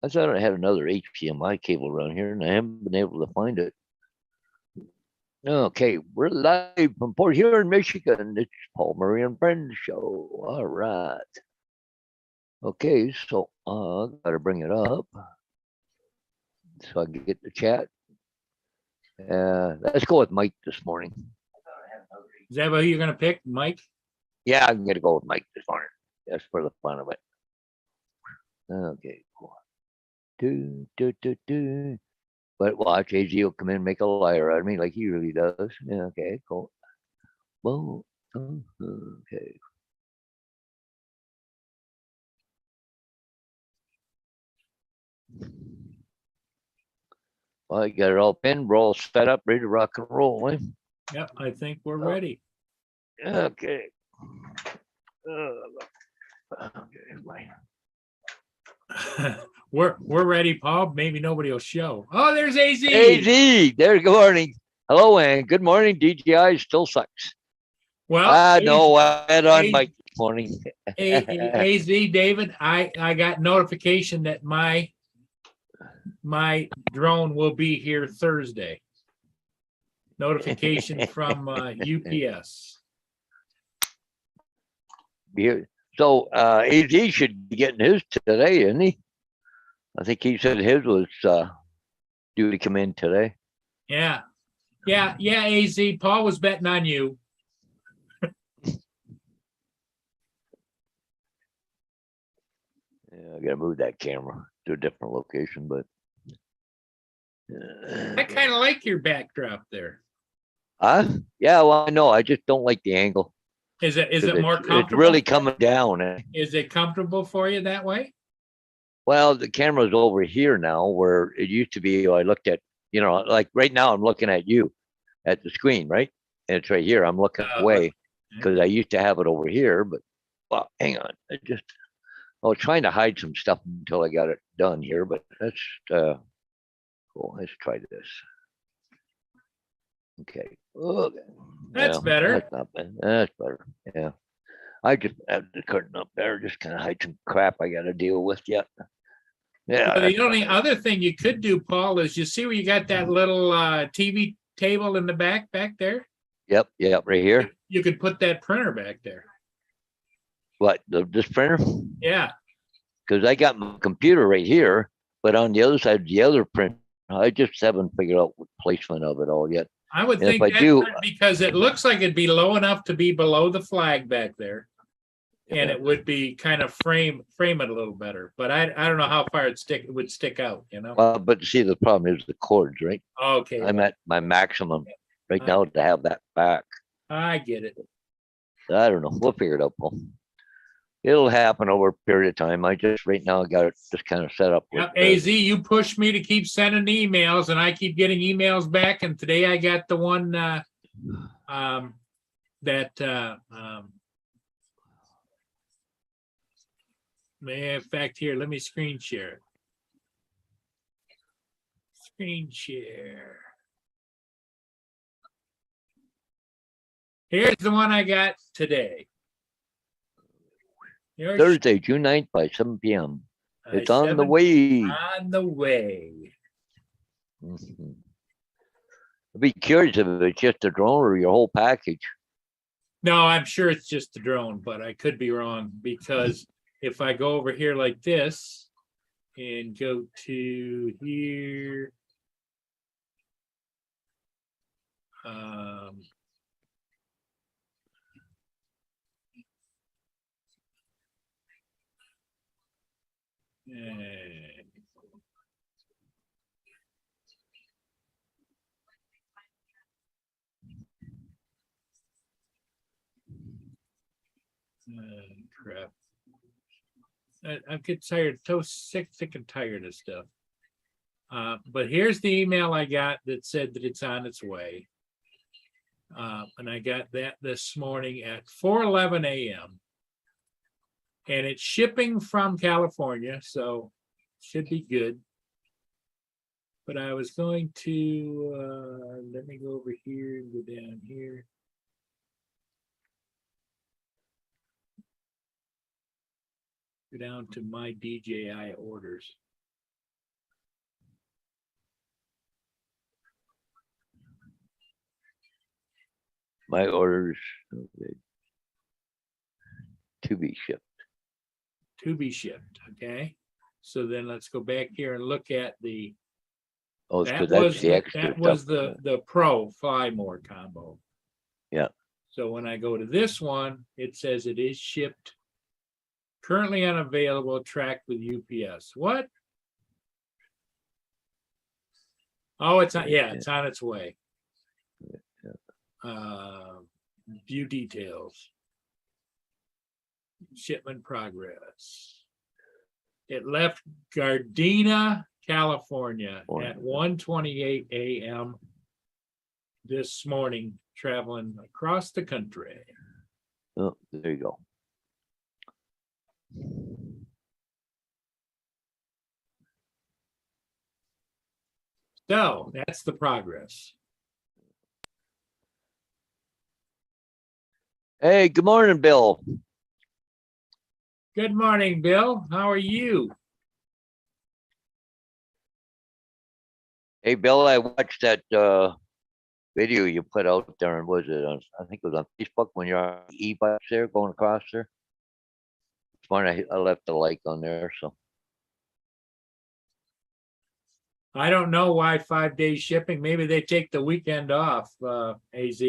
I thought I had another HDMI cable around here, and I haven't been able to find it. Okay, we're live from Port Huron, Michigan. It's Paul Murray and Friends show. All right. Okay, so gotta bring it up so I can get the chat. Let's go with Mike this morning. Is that what you're going to pick, Mike? Yeah, I'm gonna go with Mike this morning. Just for the fun of it. Okay, cool. But watch, AZ will come in and make a liar out of me like he really does. Yeah, okay, cool. Well, okay. Well, I got it all pinned, we're all set up, ready to rock and roll. Eh? Yep, I think we're ready. Okay. Okay, We're ready, Paul. Maybe nobody will show. Oh, there's AZ. AZ, there. Good morning. Hello, and good morning. DJI still sucks. Well, no, I had on AZ Mike this morning. AZ, David, I got notification that my drone will be here Thursday. Notification from UPS. So AZ should be getting his today, isn't he? I think he said his was due to come in today. Yeah. AZ, Paul was betting on you. Yeah, I gotta move that camera to a different location, but I kind of like your backdrop there. yeah, well, I know. I just don't like the angle. Is it more comfortable? It's really coming down. Is it comfortable for you that way? Well, the camera's over here now, where it used to be. I looked at, like right now, I'm looking at you at the screen, right? And it's right here. I'm looking away because I used to have it over here, but well, hang on. I was trying to hide some stuff until I got it done here, but that's cool. Let's try this. Okay. That's better. That's not bad. That's better. Yeah. I just have the curtain up there, just kind of hide some crap I got to deal with yet. Yeah. Well, the only other thing you could do, Paul, is you see where you got that little TV table in the back there? Yep, right here. You could put that printer back there. What, this printer? Yeah. Because I got my computer right here, but on the other side, the other print, I just haven't figured out what placement of it all yet. I would think that's good because it looks like it'd be low enough to be below the flag back there. And it would be kind of frame it a little better, but I don't know how far it would stick out, But see, the problem is the cords, right? Okay. I'm at my maximum right now to have that back. I get it. I don't know. We'll figure it out, Paul. It'll happen over a period of time. I just right now got it just kind of set up. Yep, AZ, you pushed me to keep sending emails, and I keep getting emails back. And today I got the one that. In fact, here, let me screen share. Screen share. Here's the one I got today. Thursday, June 9th by 7 p.m. It's on the way. On the way. Mm-hmm. I'd be curious if it's just a drone or your whole package. No, I'm sure it's just the drone, but I could be wrong because if I go over here like this and go to here, crap. I'm getting tired, so sick and tired of stuff. But here's the email I got that said that it's on its way. And I got that this morning at 4:11 a.m. And it's shipping from California, so should be good. But I was going to, let me go over here and go down here. Go down to my DJI orders. My orders. Okay. To be shipped. To be shipped, okay? So then let's go back here and look at the, Oh, that so that's was, the extra that was stuff. the Pro Fly More combo. Yeah. So when I go to this one, it says it is shipped, currently unavailable, tracked with UPS. What? Oh, it's on, yeah, it's on its way. View details. Shipment progress. It left Gardena, California at 1:28 a.m. this morning, traveling across the country. Oh, there you go. So that's the progress. Hey, good morning, Bill. Good morning, Bill. How are you? Hey, Bill, I watched that video you put out there, and was it on, I think it was on Facebook when you're on e-bikes there going across there. It's fine. I left a like on there, so I don't know why 5 days shipping. Maybe they take the weekend off, AZ.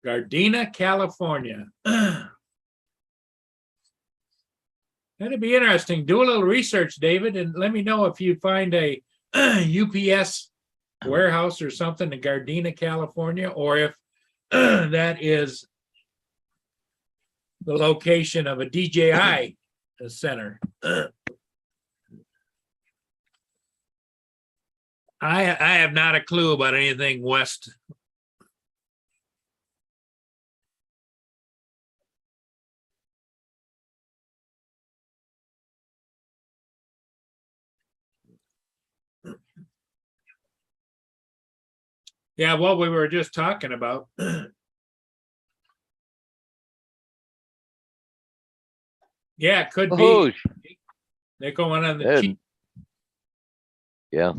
Gardena, California. That'd be interesting. Do a little research, David, and let me know if you find a UPS warehouse or something in Gardena, California, or if that is the location of a DJI center. I have not a clue about anything west. Yeah, what we were just talking about. Yeah, it could oh, be. They're going on the cheap. yeah.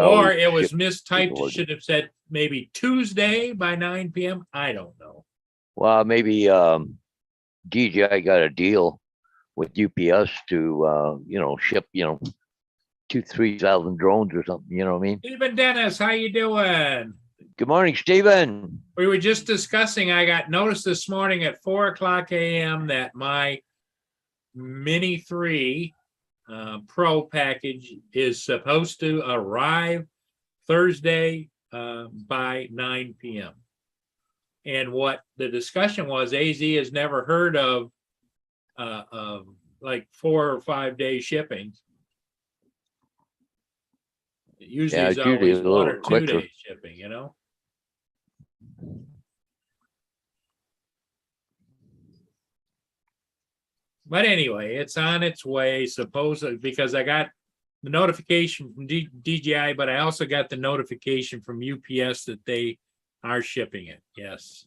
Or it was mistyped. It people. should have said maybe Tuesday by 9 p.m. I don't know. Well, maybe DJI got a deal with UPS to ship 2,000-3,000 drones or something. You know what I mean? Stephen Dennis, how you doing? Good morning, Stephen. We were just discussing. I got notice this morning at 4:00 a.m. that my Mini 3 Pro package is supposed to arrive Thursday by 9 p.m. And what the discussion was, AZ has never heard of like 4 or 5 day shipping. Usually it's always 1 or 2 day shipping, you know. But anyway, it's on its way, supposedly, because I got the notification from DJI, but I also got the notification from UPS that they are shipping it. Yes.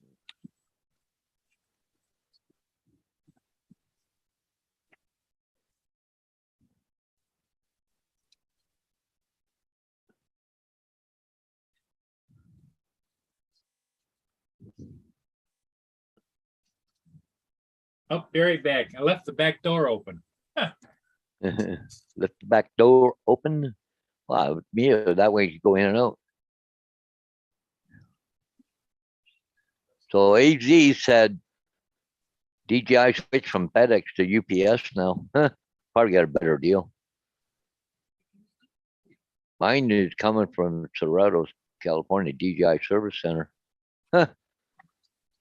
Oh, be right back. I left the back door open. Left the back door open. Wow, that way you go in and out. So AZ said DJI switched from FedEx to UPS now. Probably got a better deal. Mine is coming from Cerritos, California, DJI Service Center. Huh.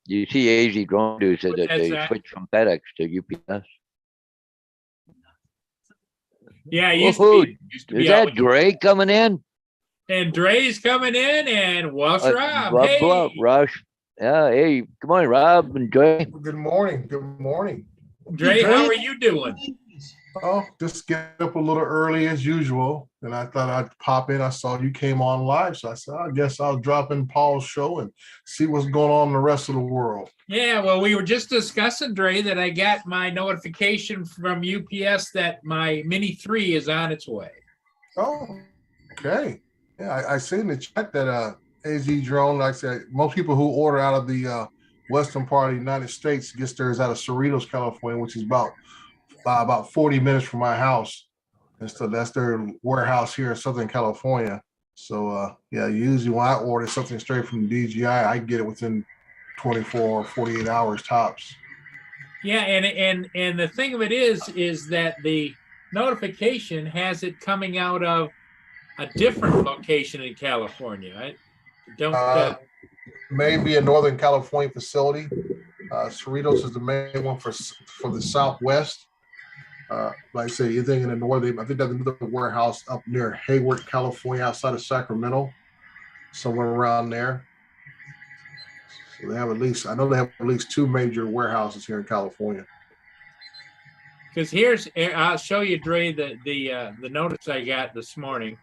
You see AZ Drone Dude said that they switched from FedEx to UPS. Yeah, used to be is that Dre coming in? And Dre's coming in, and what's Rob? Hey, Rush. Yeah, hey, good morning, Rob and Dre. Good morning. Good morning. Dre, how are you doing? Oh, just get up a little early as usual. And I thought I'd pop in. I saw you came on live. So I said, I guess I'll drop in Paul's show and see what's going on in the rest of the world. Yeah, well, we were just discussing, Dre, that I got my notification from UPS that my Mini 3 is on its way. Oh, okay. Yeah, I see in the chat that AZ Drone, like I said, most people who order out of the western part of the United States gets theirs out of Cerritos, California, which is about 40 minutes from my house. And so that's their warehouse here in Southern California. So yeah, usually when I order something straight from DJI, I get it within 24 or 48 hours tops. Yeah, and the thing of it is that the notification has it coming out of a different location in California. I don't. Maybe a Northern California facility. Cerritos is the main one for the Southwest. Like I say, you're thinking in the northern. I think there's another warehouse up near Hayward, California, outside of Sacramento, somewhere around there. So they have at least, I know they have at least 2 major warehouses here in California. Because I'll show you, Dre, the notice I got this morning.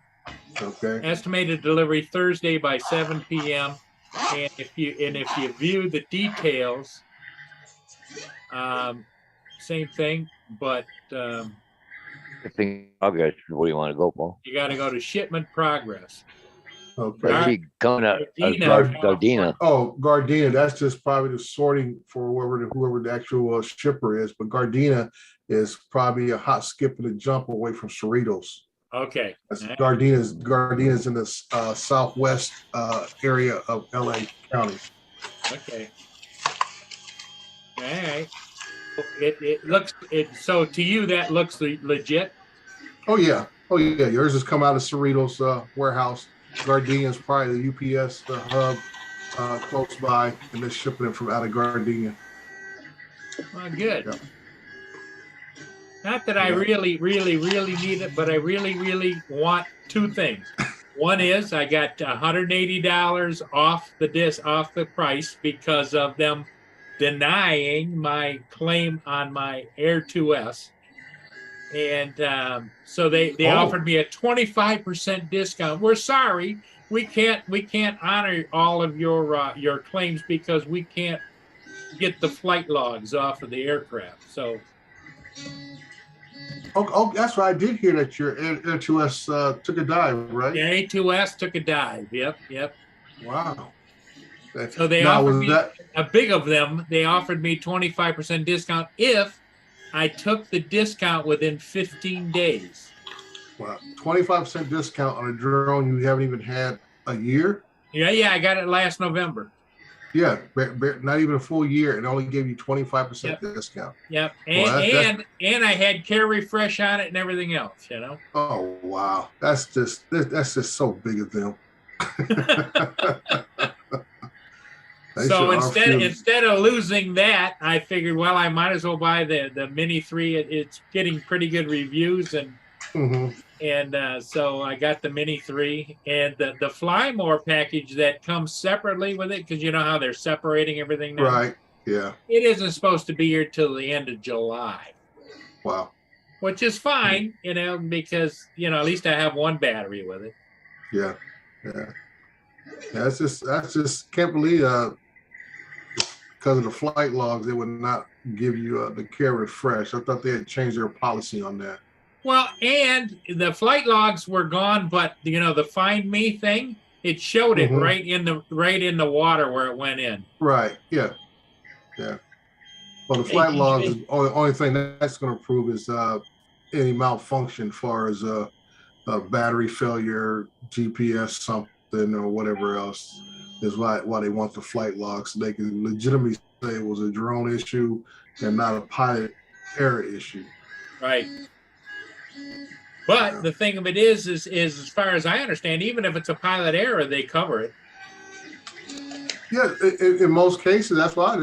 Okay. Estimated delivery Thursday by 7 p.m. And if you view the details, same thing, but Shipping progress. Where do you want to go, Paul? you got to go to shipment progress. Okay. I see coming out Gardena. Gardena. Oh, Gardena. That's just probably the sorting for whoever the actual shipper is. But Gardena is probably a hot skip and a jump away from Cerritos. Okay. Gardena's in the southwest area of LA County. Okay. All right. It looks so to you that looks legit. Oh yeah. Yours has come out of Cerritos warehouse. Gardena is probably the UPS hub close by, and they're shipping it from out of Gardena. Well, good. Yeah. Not that I really need it, but I really want 2 things. One is I got $180 off the price because of them denying my claim on my Air 2S. And so they offered me a 25% discount. We're sorry, we can't honor all of your claims because we can't get the flight logs off of the aircraft. So. Oh, that's right. I did hear that your Air 2S took a dive, right? Yeah, A2S took a dive. Yep. Wow. So they offered me a big of them. They offered me 25% discount if I took the discount within 15 days. Wow, 25% discount on a drone you haven't even had a year? Yeah, I got it last November. Yeah, not even a full year, and only gave you 25% discount. Yep, and I had Care Refresh on it and everything else, you know. Oh wow, that's just so big of them. So instead of losing that, I figured, well, I might as well buy the Mini 3. It's getting pretty good reviews, and so I got the Mini 3 and the Fly More package that comes separately with it, because you know how they're separating everything now. Right. Yeah. It isn't supposed to be here till the end of July. Wow. Which is fine, you know, because at least I have 1 battery with it. Yeah. That's just can't believe because of the flight logs, they would not give you the Care Refresh. I thought they had changed their policy on that. Well, and the flight logs were gone, but the Find Me thing, it showed it right in the water where it went in. Right. Yeah. Well, the flight logs is only thing that's going to prove is any malfunction, as far as battery failure, GPS something, or whatever else. Is why they want the flight logs, so they can legitimately say it was a drone issue and not a pilot error issue. Right. But the thing of it is as far as I understand, even if it's a pilot error, they cover it. Yeah, in most cases, that's why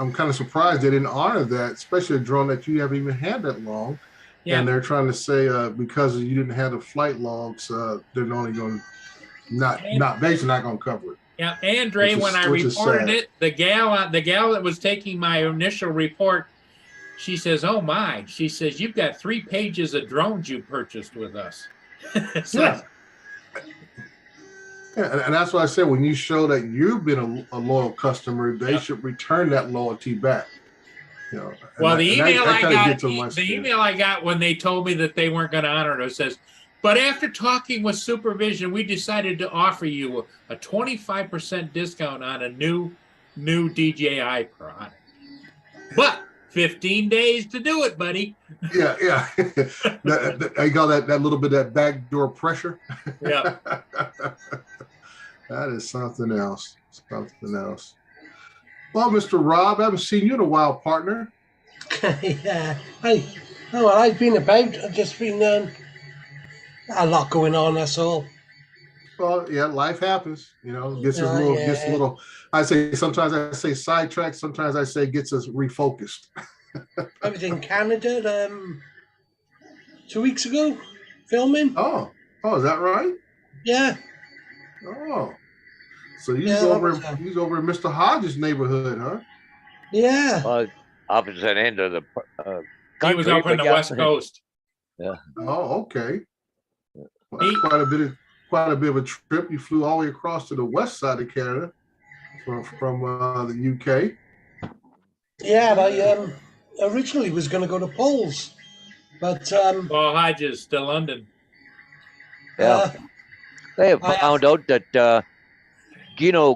I'm kind of surprised they didn't honor that, especially a drone that you haven't even had that long. Yeah. And they're trying to say because you didn't have the flight logs, they're only going to basically not going to cover it. Yeah, Andre, when I reported it, the gal that was taking my initial report She says, "Oh my!" She says, "You've got 3 pages of drones you purchased with us." It's Yeah. like, Yeah, and that's why I said when you show that you've been a loyal customer, they Yep. should return that loyalty back. You know, and well, that, the and that, email that I kind of got, gets on my the skin. email I got when they told me that they weren't going to honor it says, "But after talking with supervision, we decided to offer you a 25% discount on a new DJI product, but 15 days to do it, buddy." Yeah, yeah. I call that little bit of that backdoor pressure. Yeah. That is something else. Something else. Well, Mr. Rob, I haven't seen you in a while, partner. Yeah. Well, I've been about. I've just been a lot going on. That's all. Well, yeah, life happens. You know, gets us Oh, gets a yeah. little. I say sometimes I say sidetracked. Sometimes I say gets us refocused. I was in Canada 2 weeks ago, filming. Oh, is that right? Yeah. Oh, so he's Yeah, over. that was, He's over in Mr. Hodges' neighborhood, huh? Yeah. Opposite end of the He was country, up on but the yeah. West Coast. Oh, okay. Well, He- that's quite a bit of a trip. You flew all the way across to the west side of Canada from the UK. Yeah. And I originally was going to go to Poles, but Paul Hodges to London. Yeah. They have I- found out that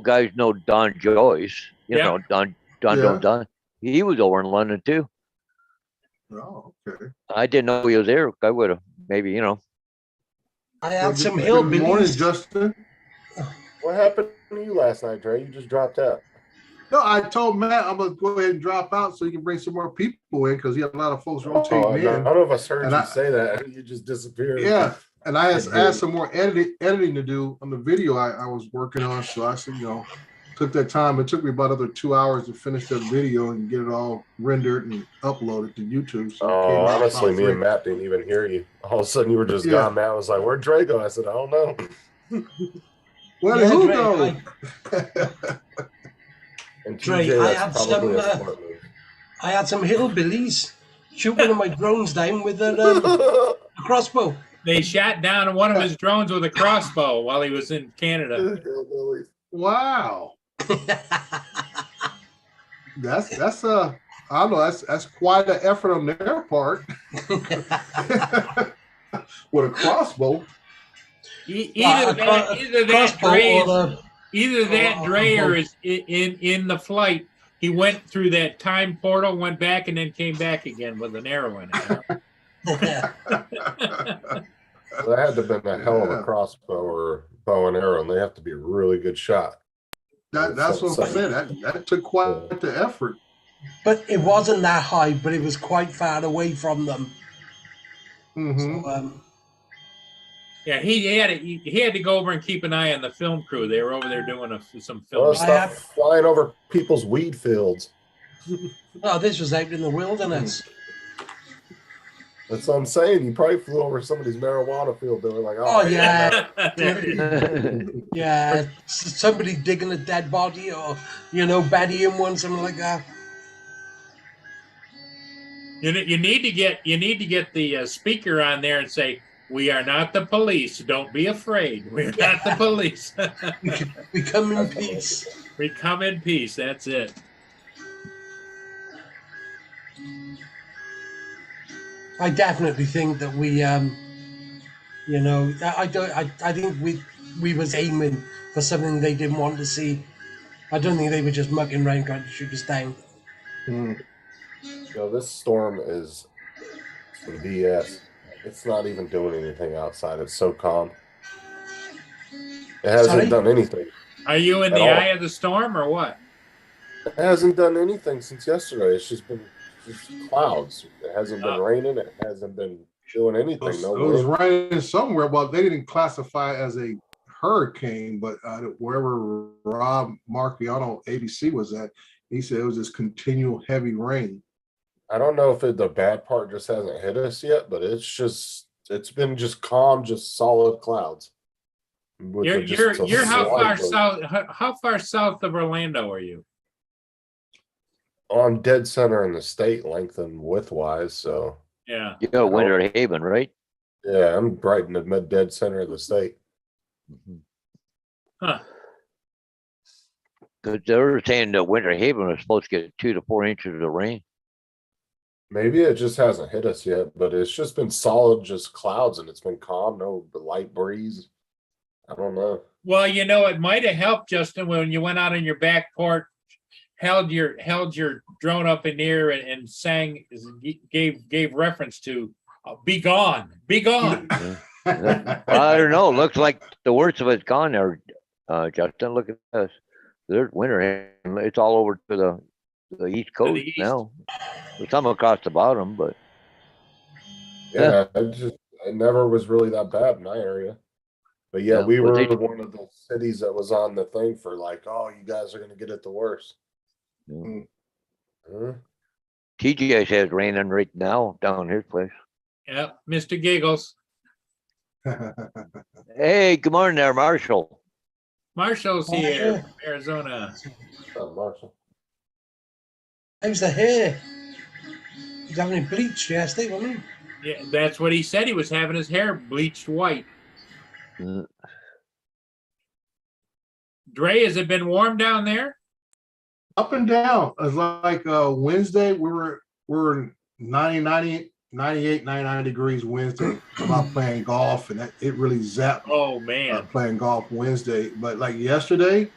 guys know Don Joyce. You Yeah. know Don Yeah. Don. He was over in London too. Oh, okay. I didn't know he was there. I would have maybe I had some Good morning, hillbillies. Justin. What happened to you last night, Dre? You just dropped out. No, I told Matt I'm gonna go ahead and drop out so he can bring some more people in because he had a lot of folks rotating in. None of us heard And you I- say that. You just disappeared. Yeah, and I Good had some more editing to do on the video I was working on. So I said, took that time. It took me about another 2 hours to finish that video and get it all rendered and uploaded to YouTube. So it came Oh, out honestly, about me and 3. Matt didn't even hear you. All of a sudden, you were just Yeah. gone. Matt was like, "Where'd Dre go?" I said, "I don't know." Where Yeah, did who Dre, go? And Dre, TJ, I that's had probably some, a smart move. I had some hillbillies shoot one of my drones down with a crossbow. They shot down one of his drones with a crossbow while he was in Canada. Wow, that's I don't know. That's quite an effort on their part with a crossbow. Either that Crossbow Dre or is, the either that or- Dre or- or is in the flight. He went through that time portal, went back, and then came back again with an arrow in it. That had to have been a hell of Yeah. a crossbow or bow and arrow, and they have to be a really good shot. That's what I'm saying. That took quite the effort. But it wasn't that high, but it was quite far away from them. Mhm. So, Yeah, he had to go over and keep an eye on the film crew. They were over there doing some Well, filming. I stop flying over people's weed fields. oh, this was out in the wilderness. That's what I'm saying. You probably flew over somebody's marijuana field. They were like, Oh, yeah. know. Yeah, somebody digging a dead body or, burying one, something like that. You need to get the speaker on there and say, "We are not the police. Don't be afraid. We're not the police. We come in peace. We come in peace." That's it. I definitely think that we, I think we was aiming for something they didn't want to see. I don't think they were just mucking around trying to shoot us down. This storm is some BS. It's not even doing anything outside. It's so calm. It hasn't Sorry? done anything. Are you in At the all. eye of the storm or what? It hasn't done anything since yesterday. It's just been clouds. It hasn't been raining. It hasn't been doing anything. It No was wind. raining somewhere. Well, they didn't classify as a hurricane, but wherever Rob Marciano ABC was at, he said it was just continual heavy rain. I don't know if the bad part just hasn't hit us yet, but it's been just calm, just solid clouds. With just a You're how far slight- south? How far south of Orlando are you? on dead center in the state, length and width wise. So Yeah. You know, Winter Haven, right? yeah, I'm right in the mid dead center of the state. Huh. Cause they were saying that Winter Haven was supposed to get 2 to 4 inches of rain. Maybe it just hasn't hit us yet, but it's just been solid, just clouds, and it's been calm, no light breeze. I don't know. Well, you know, it might have helped, Justin, when you went out on your back porch, held your drone up in the air and sang, gave reference to "Be gone, be gone." I don't know. Looks like the worst of it's gone there. Justin, look at this. There's Winter Haven. It's all over to the East Coast east. now. There's some across the bottom, but Yeah, it never was really that bad in my area. But yeah, Yeah, we well, were they- one of the cities that was on the thing for like, oh, you guys are gonna get it the worst. yeah. Huh? TGI says raining right now down his place. Yeah, Mr. Giggles. Hey, good morning there, Marshall. Marshall's here, Arizona. Marshall. How's the hair? He's having it bleached yesterday, wasn't he? Yeah, that's what he said. He was having his hair bleached white. Uh, Dre, has it been warm down there? Up and down. It's like Wednesday, we were 90, 98, 99 degrees Wednesday. About playing golf, and it really zapped Oh man. playing golf Wednesday. But like yesterday,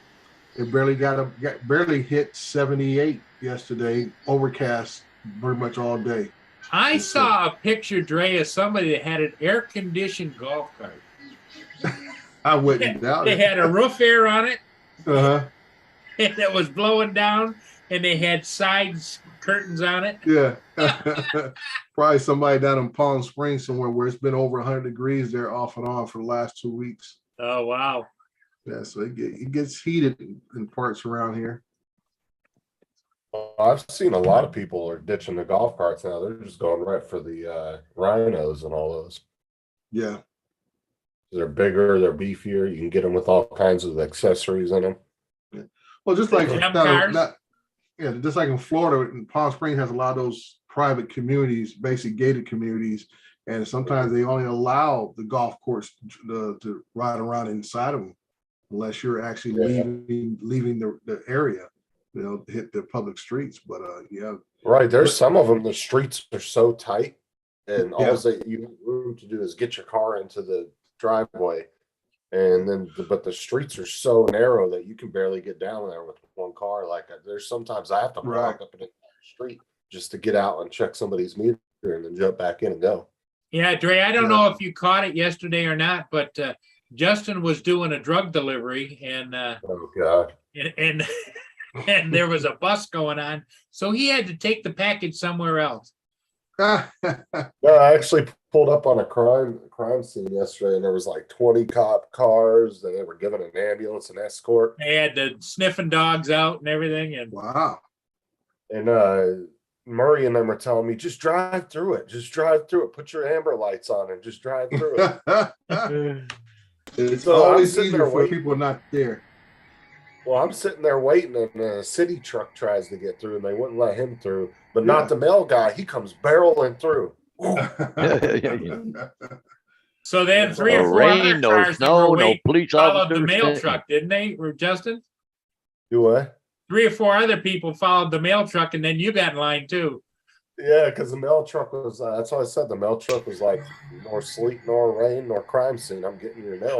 it barely hit 78 yesterday. Overcast pretty much all day. I saw a picture, Dre, of somebody that had an air-conditioned golf cart. I wouldn't doubt They it. had a roof air on it, Uh-huh. and it was blowing down, and they had sides curtains on it. Yeah. Probably somebody down in Palm Springs somewhere where it's been over 100 degrees there off and on for the last 2 weeks. Oh wow. Yeah, so it gets heated in parts around here. I've seen a lot of people are ditching the golf carts now. They're just going right for the rhinos and all those. Yeah. They're bigger, they're beefier. You can get them with all kinds of accessories in them. Well, just like Jump cars? just like in Florida, and Palm Springs has a lot of those private communities, basic gated communities, and sometimes they only allow the golf course to ride around inside of them, unless you're actually Yeah. leaving the area, to hit the public streets. But yeah, Right. There's some of them, the streets are so tight, and Yeah. all that you have room to do is get your car into the driveway. And then, but the streets are so narrow that you can barely get down there with one car. Like there's sometimes I have to block up an entire street just to get out and check somebody's meter and then jump back in and go. Yeah, Dre, I don't Yeah. know if you caught it yesterday or not, but Justin was doing a drug delivery, and Oh God. and and there was a bus going on, so he had to take the package somewhere else. No, I actually pulled up on a crime scene yesterday, and there was like 20 cop cars, and they were giving an ambulance an escort. They had the sniffing dogs out and everything, and wow. And Murray and them are telling me, just drive through it. Just drive through it. Put your amber lights on and just drive through it. It's So I'm always sitting easier there for waiting. people not there. Well, I'm sitting there waiting, and a city truck tries to get through, and they wouldn't let him through. But Yeah. not the mail guy. He comes barreling through. so then three or No four other rain, no cars that snow, were no waiting police followed the officers. mail truck, didn't they, or Justin? Do what? 3 or 4 other people followed the mail truck, and then you got in line too. Yeah, because the mail truck was, that's what I said. The mail truck was like, nor sleet, nor rain, nor crime scene. I'm getting your mail.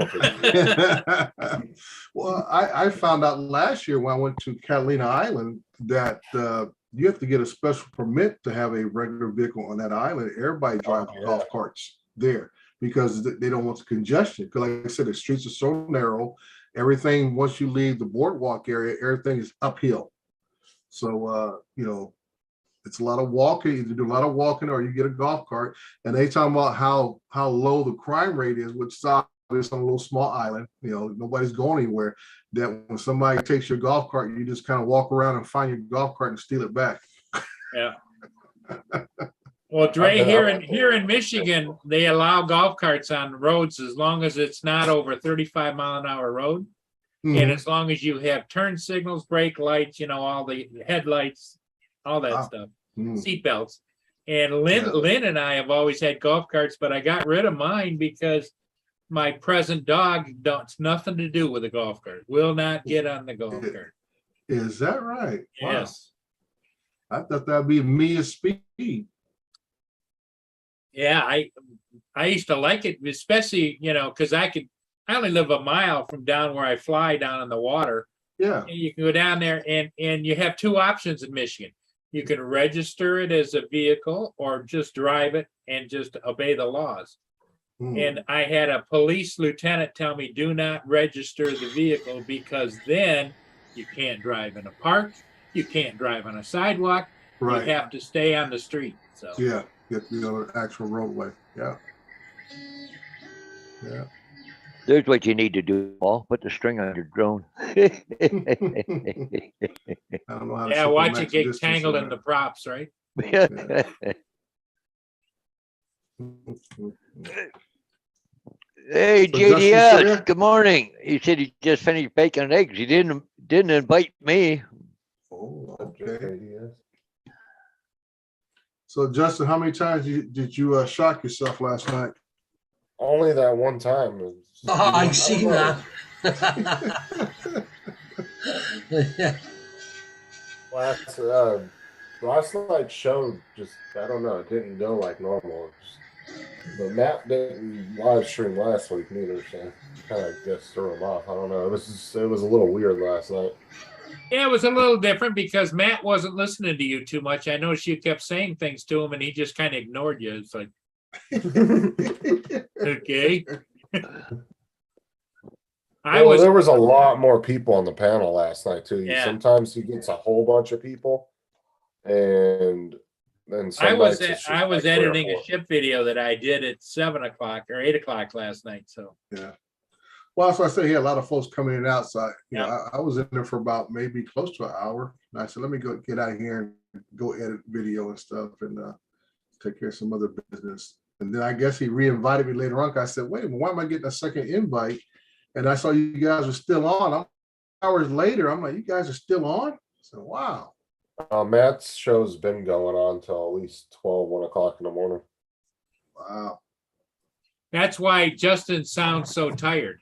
Well, I found out last year when I went to Catalina Island that you have to get a special permit to have a regular vehicle on that island. Everybody drives yeah. golf carts there because they don't want the congestion. Because like I said, the streets are so narrow. Everything, once you leave the boardwalk area, everything is uphill. So, it's a lot of walking. Either do a lot of walking or you get a golf cart. And they talking about how low the crime rate is, which is obvious on a little small island. Nobody's going anywhere. That when somebody takes your golf cart, you just kind of walk around and find your golf cart and steal it back. Yeah. Well, Dre, here in Michigan, they allow golf carts on roads as long as it's not over 35-mile-an-hour road, and as long as you have turn signals, brake lights, all the headlights, all that Wow. stuff, Mm. seatbelts. And Lynn and I have always had golf carts, but I got rid of mine because my present dog does nothing to do with a golf cart. Will not get on the golf cart. Is that right? Wow. Yes. I thought that'd be Mia's speed. Yeah, I used to like it, especially, because I only live a mile from down where I fly down in the water. Yeah. And you can go down there and you have two options in Michigan. You can register it as a vehicle or just drive it and just obey the laws. Mm. And I had a police lieutenant tell me, do not register the vehicle because then you can't drive in a park. You can't drive on a sidewalk. Right. You have to stay on the street. So Yeah. You have to be on an actual roadway. Yeah. Yeah. There's what you need to do, Paul. Put the string on your drone. I don't know how to yeah, set the watch it max get distance tangled on in the props, right? that. Hey, So Justin, still JDS, there? good morning. You said you just finished baking eggs. You didn't invite me. Oh, okay. JDS. So Justin, how many times did you shock yourself last night? Only that one time. Oh, I've seen that. Last night's show just, I don't know, it didn't go like normal. But Matt didn't live stream last week neither, so kind of just threw him off. I don't know. It was a little weird last night. Yeah, it was a little different because Matt wasn't listening to you too much. I noticed you kept saying things to him and he just kind of ignored you. It's like, okay. There was a lot more people on the panel last night too. Yeah. Sometimes he gets a whole bunch of people, and then I was it's just I was like 3 or editing 4. a ship video that I did at 7 o'clock or 8 o'clock last night. So Yeah. Well, that's why I say he had a lot of folks coming in and out. So Yeah. I was in there for about maybe close to an hour. And I said, let me go get out of here and go edit video and stuff and take care of some other business. And then I guess he re-invited me later on. 'Cause I said, wait a minute, why am I getting a second invite? And I saw you guys were still on. Hours later, I'm like, you guys are still on? I said, wow. Matt's show's been going on till at least 1 o'clock in the morning. Wow. that's why Justin sounds so tired.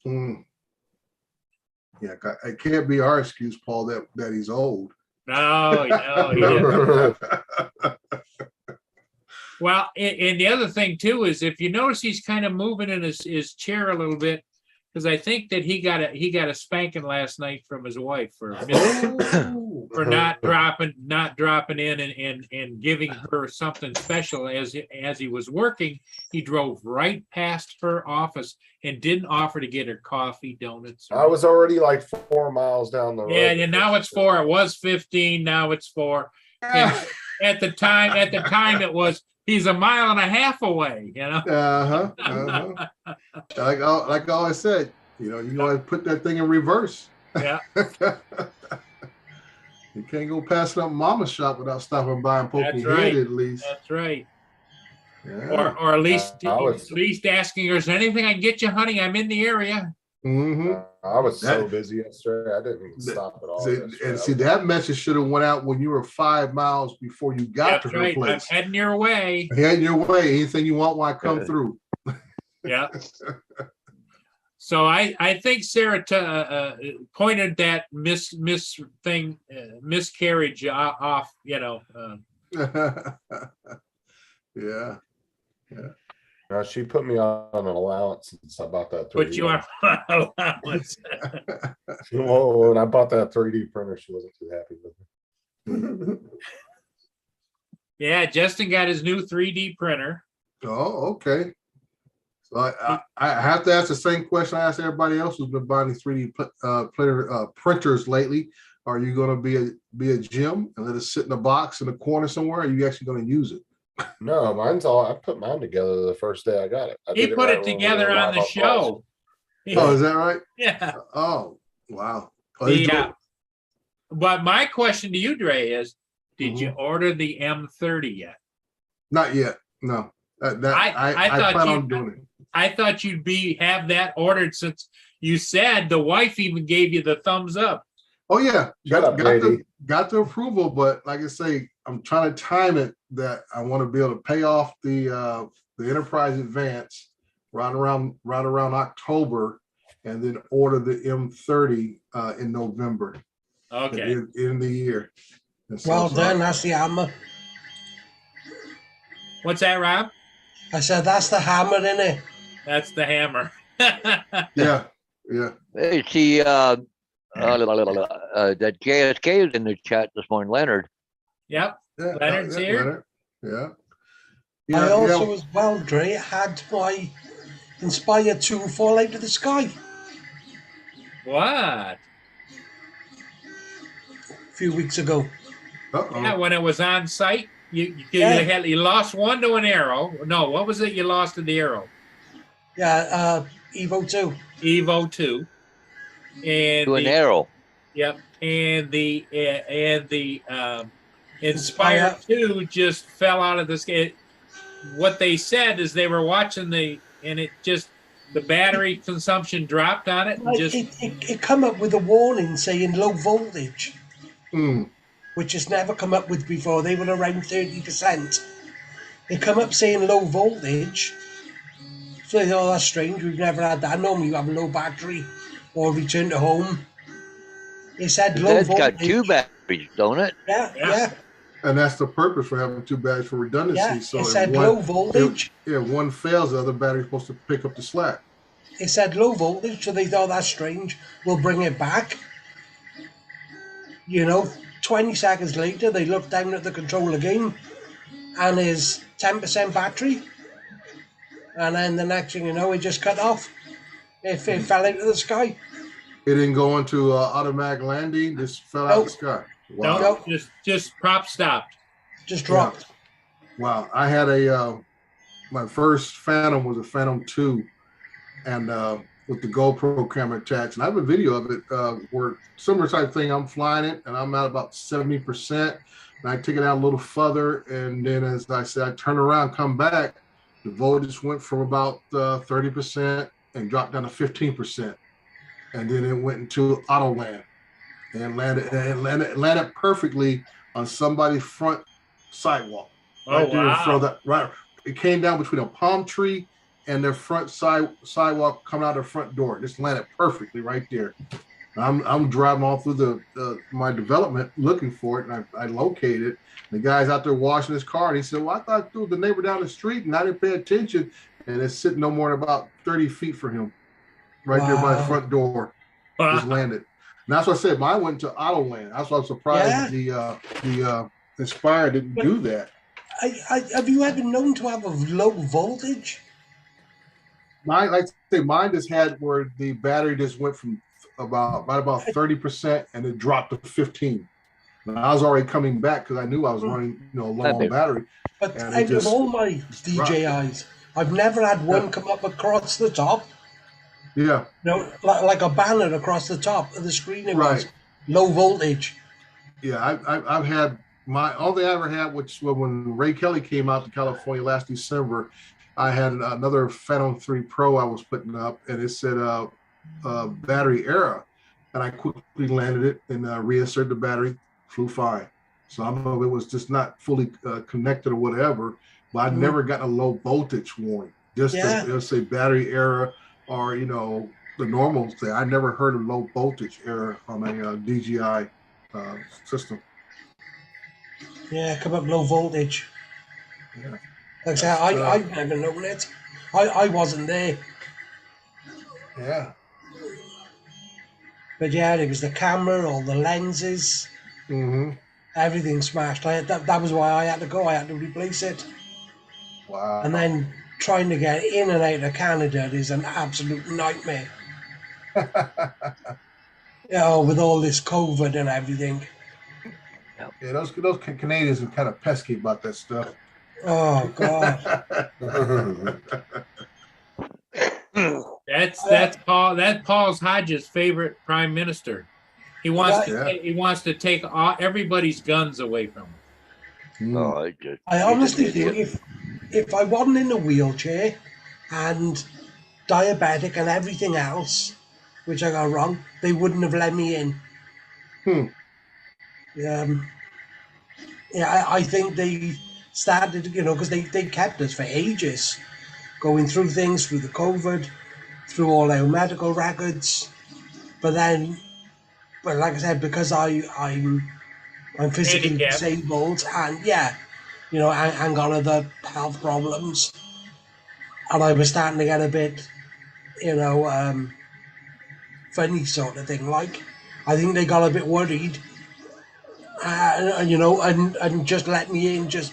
Mm. Yeah, it can't be our excuse, Paul, that he's old. No, he didn't. Well, and the other thing too is if you notice he's kind of moving in his chair a little bit, because I think that he got a spanking last night from his wife for not dropping in and giving her something special as he was working. He drove right past her office and didn't offer to get her coffee, donuts. I was already like 4 miles down the road. Yeah, and now it's 4. It was 15. Now it's 4. And at the time it was. He's a mile and a half away, Uh-huh. Like I always said, you always put that thing in reverse. Yeah. You can't go past up mama's shop without stopping by and poking That's your right. head at least. That's right. Yeah. Or at least at least asking her, is there anything I can get you, honey? I'm in the area. Mm-hmm. I was so busy yesterday. I didn't stop at all. See, that message should have went out when you were 5 miles before you got That's to her right. I'm place. heading your way. Heading your way. Anything you want when I come through. Yeah. So I think Sarah pointed that miscarriage off. Yeah. She put me on an allowance since I bought that 3D. Put you on allowance. When I bought that 3D printer, she wasn't too happy with it. Yeah, Justin got his new 3D printer. Oh, okay. So I have to ask the same question I asked everybody else who's been buying these 3D printers lately. Are you going to be a gym and let it sit in a box in a corner somewhere? Or are you actually going to use it? No, I put mine together the first day I got it. He put it together on the show. Oh, is that right? Yeah. Oh, wow. But my question to you, Dre, is did you order the M30 yet? Not yet. No. I thought plan on doing it. I thought you'd have that ordered since you said the wife even gave you the thumbs up. Oh yeah, Shut up, JD. got the approval, but like I say, I'm trying to time it that I want to be able to pay off the enterprise advance right around October, and then order the M30 in November. Okay. In the year. And so- Well so done, that's the hammer. What's that, Rob? I said that's the hammer, innit? That's the hammer. Yeah. Hey, see, that JSK is in the chat this morning, Leonard. Yep. Yeah, Leonard's here? Leonard. I Yeah. also, as well, Dre, had my Inspire 2 fall out of the sky What? a few weeks ago. Uh-oh. Yeah, when it was on site, you Yeah. lost one to an arrow. No, what was it? You lost to the arrow. Yeah, Evo 2. Evo 2. And To an arrow. Yep. And the Inspire 2 just fell out of the sky. What they said is they were watching the battery consumption dropped on it. And Like, just it come up with a warning saying low voltage, Mm. which has never come up with before. They were around 30%. It come up saying low voltage. So I thought, that's strange. We've never had that. Normally you have a low battery or return to home. It said low That's voltage. got two batteries, don't it? Yeah. And that's the purpose for having two batteries for redundancy. Yeah, So it if said low voltage. if one fails, the other battery's supposed to pick up the slack. It said low voltage, so they thought that's strange. We'll bring it back. 20 seconds later, they looked down at the control again, and is 10% battery. And then the next thing you know, it just cut off. It fell out of the sky. It didn't go into automatic landing. Just fell out of the sky. Wow. no, just prop stopped. Just dropped. Wow. I had my first Phantom was a Phantom 2, and with the GoPro camera attached. And I have a video of it where similar type thing. I'm flying it, and I'm at about 70%. And I take it out a little further, and then as I said, I turn around, come back. The voltage went from about 30% and dropped down to 15%, and then it went into auto land and landed perfectly on somebody's front sidewalk. Oh, there in wow. front of that, right. It came down between a palm tree and their front sidewalk coming out their front door. Just landed perfectly right there. I'm driving all through my development looking for it, and I located it. The guy's out there washing his car, and he said, "Well, I thought it was the neighbor down the street, and I didn't pay attention." And it's sitting no more than about 30 feet from him, right there by the front door. Just landed. And that's what I said. Mine went to auto land. That's why I'm surprised the Inspire didn't do that. Have you ever known to have a low voltage? Mine, like I say, mine just had where the battery just went from about 30% and it dropped to 15. And I was already coming back because I knew I was running, low on battery. But And out of all my DJIs, I've never had one come up across the top. Yeah. Like a banner across the top of the screen. It was Right. low voltage. Yeah, I've had all they ever had, which when Ray Kelly came out to California last December, I had another Phantom 3 Pro I was putting up, and it said battery error, and I quickly landed it and reinserted the battery, flew fine. So I don't know if it was just not fully connected or whatever, but I'd never gotten a low voltage warning. Just it'll say battery error or the normal thing. I never heard of low voltage error on a DJI system. Yeah, come up low voltage. Yeah. Like I said, I've never known it. I wasn't there. Yeah. But yeah, it was the camera, all the lenses, Mm-hmm. everything smashed. That was why I had to go. I had to replace it. Wow. And then trying to get in and out of Canada is an absolute nightmare. With all this COVID and everything. Yeah, those Canadians are kind of pesky about that stuff. Oh God. That's Paul's Hodges' favorite prime minister. He wants to take everybody's guns away from him. No, I honestly think if I wasn't in a wheelchair and diabetic and everything else, which I got wrong, they wouldn't have let me in. Yeah, I think they started, because they kept us for ages, going through things, through the COVID, through all our medical records. But then, but like I said, because I'm physically Handicapped. disabled, and yeah, and got other health problems, and I was starting to get a bit, funny sort of thing. Like, I think they got a bit worried, and just let me in, just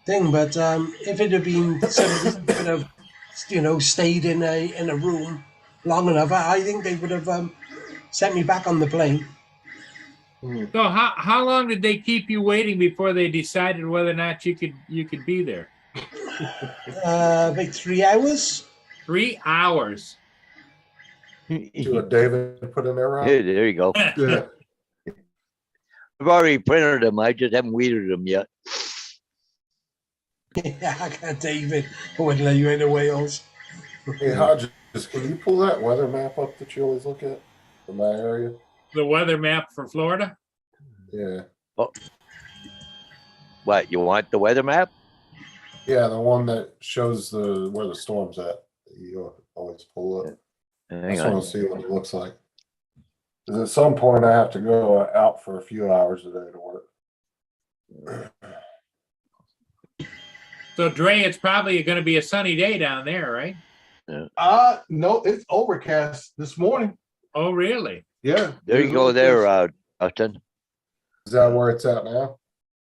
thing. But if it had been somebody who could have, stayed in a room long enough, I think they would have sent me back on the plane. So how long did they keep you waiting before they decided whether or not you could be there? About 3 hours. 3 hours. See what David put in there, Rob? Hey, there you go. Yeah. I've already printed them. I just haven't weeded them yet. Yeah, I got David. I wouldn't let you into Wales. Hey, Hodges, can you pull that weather map up that you always look at from that area? The weather map for Florida? Yeah. What, you want the weather map? Yeah, the one that shows where the storm's at. You always pull up. I Hang just want on. to see what it looks like. 'Cause at some point I have to go out for a few hours a day to work. So Dre, it's probably going to be a sunny day down there, right? No, it's overcast this morning. Oh, really? Yeah. There you go there, Austin. Is that where it's at now?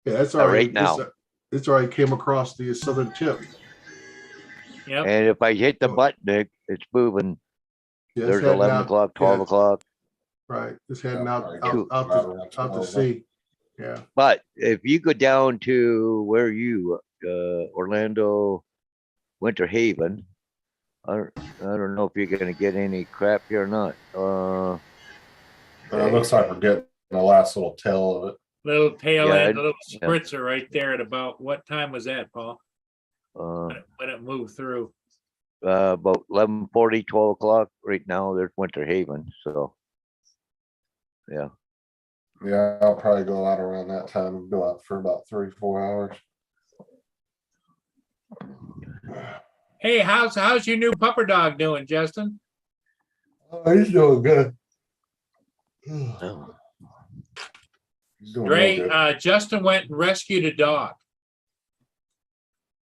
Yeah, it's right already now. It's already came across the southern tip. Yep. And if I hit the button, it's moving. Yeah, it's There's heading 11 out- o'clock, 12 yeah, o'clock. Right, it's heading Yeah, out right. out, out, Right to, around out 12, to huh? sea. Yeah. But if you go down to where are you, Orlando, Winter Haven, I don't know if you're gonna get any crap here or not. It looks like we're getting the last little tail of it. Little tail Yeah, end, a little yeah. spritzer right there at about, what time was that, Paul? uh, When it moved through? about 11:40, 12 o'clock. Right now, there's Winter Haven, so. Yeah, Yeah, I'll probably go out around that time and go out for about 3-4 hours. Hey, how's your new pupper dog doing, Justin? Oh, he's doing good. Oh, He's doing real good. Dre, Justin went and rescued a dog.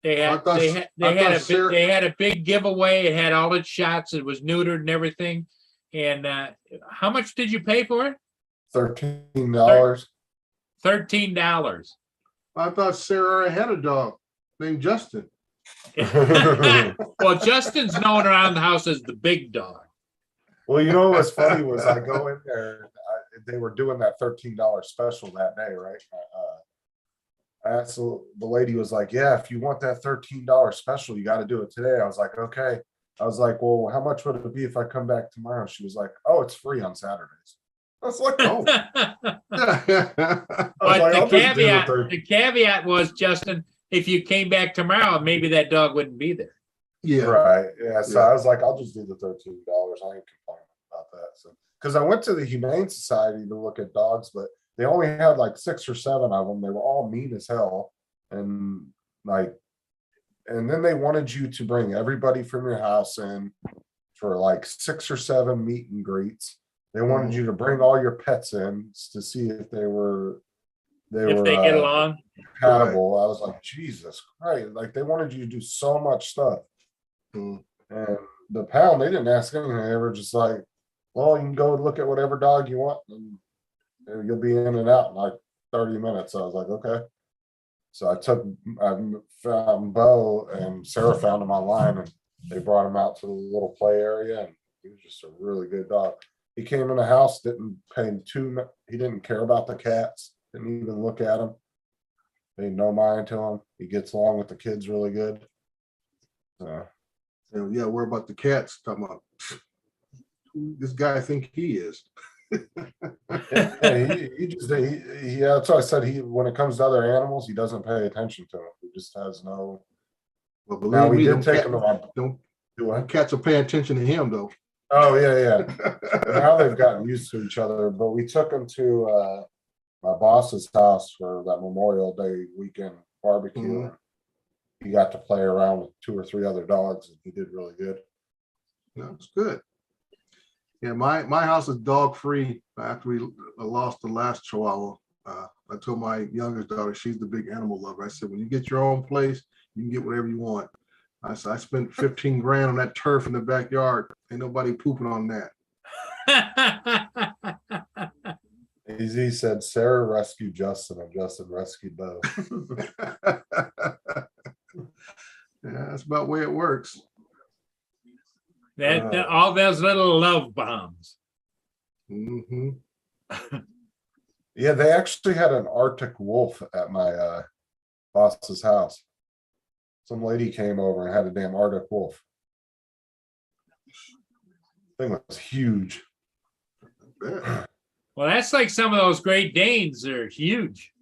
They I had thought- they I had thought Sarah- they had a big giveaway. It had all its shots. It was neutered and everything. And how much did you pay for it? $13. $13. I thought Sarah had a dog named Justin. Well, Justin's known around the house as the big dog. Well, you know what's funny was I go in there, they were doing that $13 special that day, right? I asked the lady was like, yeah, if you want that $13 special, you got to do it today. I was like, okay. I was like, well, how much would it be if I come back tomorrow? She was like, oh, it's free on Saturdays. I was like, oh. I was But like, the I'll just do the caveat was, Justin, if you came back tomorrow, maybe that dog wouldn't be there. Yeah. Right. Yeah. So Yeah. I was like, I'll just do the $13. I ain't complaining about that. So, because I went to the Humane Society to look at dogs, but they only had like 6 or 7 of them. They were all mean as hell. And then they wanted you to bring everybody from your house in for like 6 or 7 meet and greets. They wanted you to bring all your pets in to see if they were If they get along. compatible. I was like, Jesus Christ. Like they wanted you to do so much stuff. Mm. And the pound, they didn't ask anything. They were just like, well, you can go look at whatever dog you want and you'll be in and out in like 30 minutes. I was like, okay. So I found Bo and Sarah found him online and they brought him out to the little play area and he was just a really good dog. He came in the house, didn't pay him he didn't care about the cats, didn't even look at them. Paid no mind to him. He gets along with the kids really good. And yeah, worry about the cats. Talking about who this guy think he is. Yeah, that's why I said when it comes to other animals, he doesn't pay attention to them. He just has no. Well, Now believe we me, did them take cat- him to my. don't Do I? cats are paying attention to him though. Oh, yeah. Now they've gotten used to each other, but we took them to my boss's house for that Memorial Day weekend barbecue. Mhm. He got to play around with 2 or 3 other dogs, and he did really good. That's good. Yeah, my house is dog free. After we lost the last Chihuahua, I told my youngest daughter, she's the big animal lover. I said, when you get your own place, you can get whatever you want. I said, I spent 15 grand on that turf in the backyard. Ain't nobody pooping on that. AZ said Sarah rescued Justin, and Justin rescued Bo. Yeah, that's about the way it works. All those little love bombs. Mm-hmm. Yeah, they actually had an Arctic wolf at my boss's house. Some lady came over and had a damn Arctic wolf. Thing was huge. Yeah. Well, that's like some of those Great Danes. They're huge.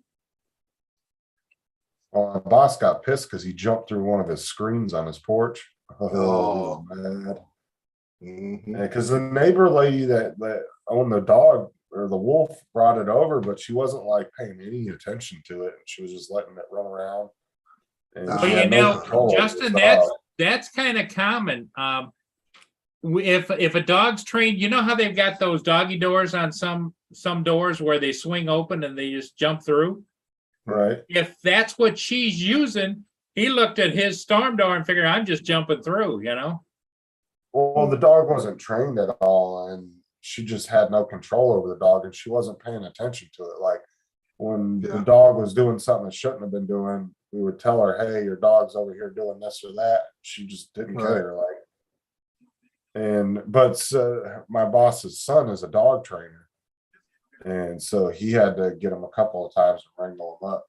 Well, my boss got pissed because he jumped through one of his screens on his porch. Oh, he was mad. Mm-hmm. Because the neighbor lady that owned the dog or the wolf brought it over, but she wasn't like paying any attention to it. And she was just letting it run around. And Well, she you had no know, control over Justin, the dog. that's kind of common. If a dog's trained, you know how they've got those doggy doors on some doors where they swing open and they just jump through. Right. If that's what she's using, he looked at his storm door and figured, I'm just jumping through, you know? Well, the dog wasn't trained at all, and she just had no control over the dog, and she wasn't paying attention to it. Like when the dog was doing something it shouldn't have been doing, we would tell her, "Hey, your dog's over here doing this or that." She just didn't care. But my boss's son is a dog trainer, and so he had to get him a couple of times and wrangle him up.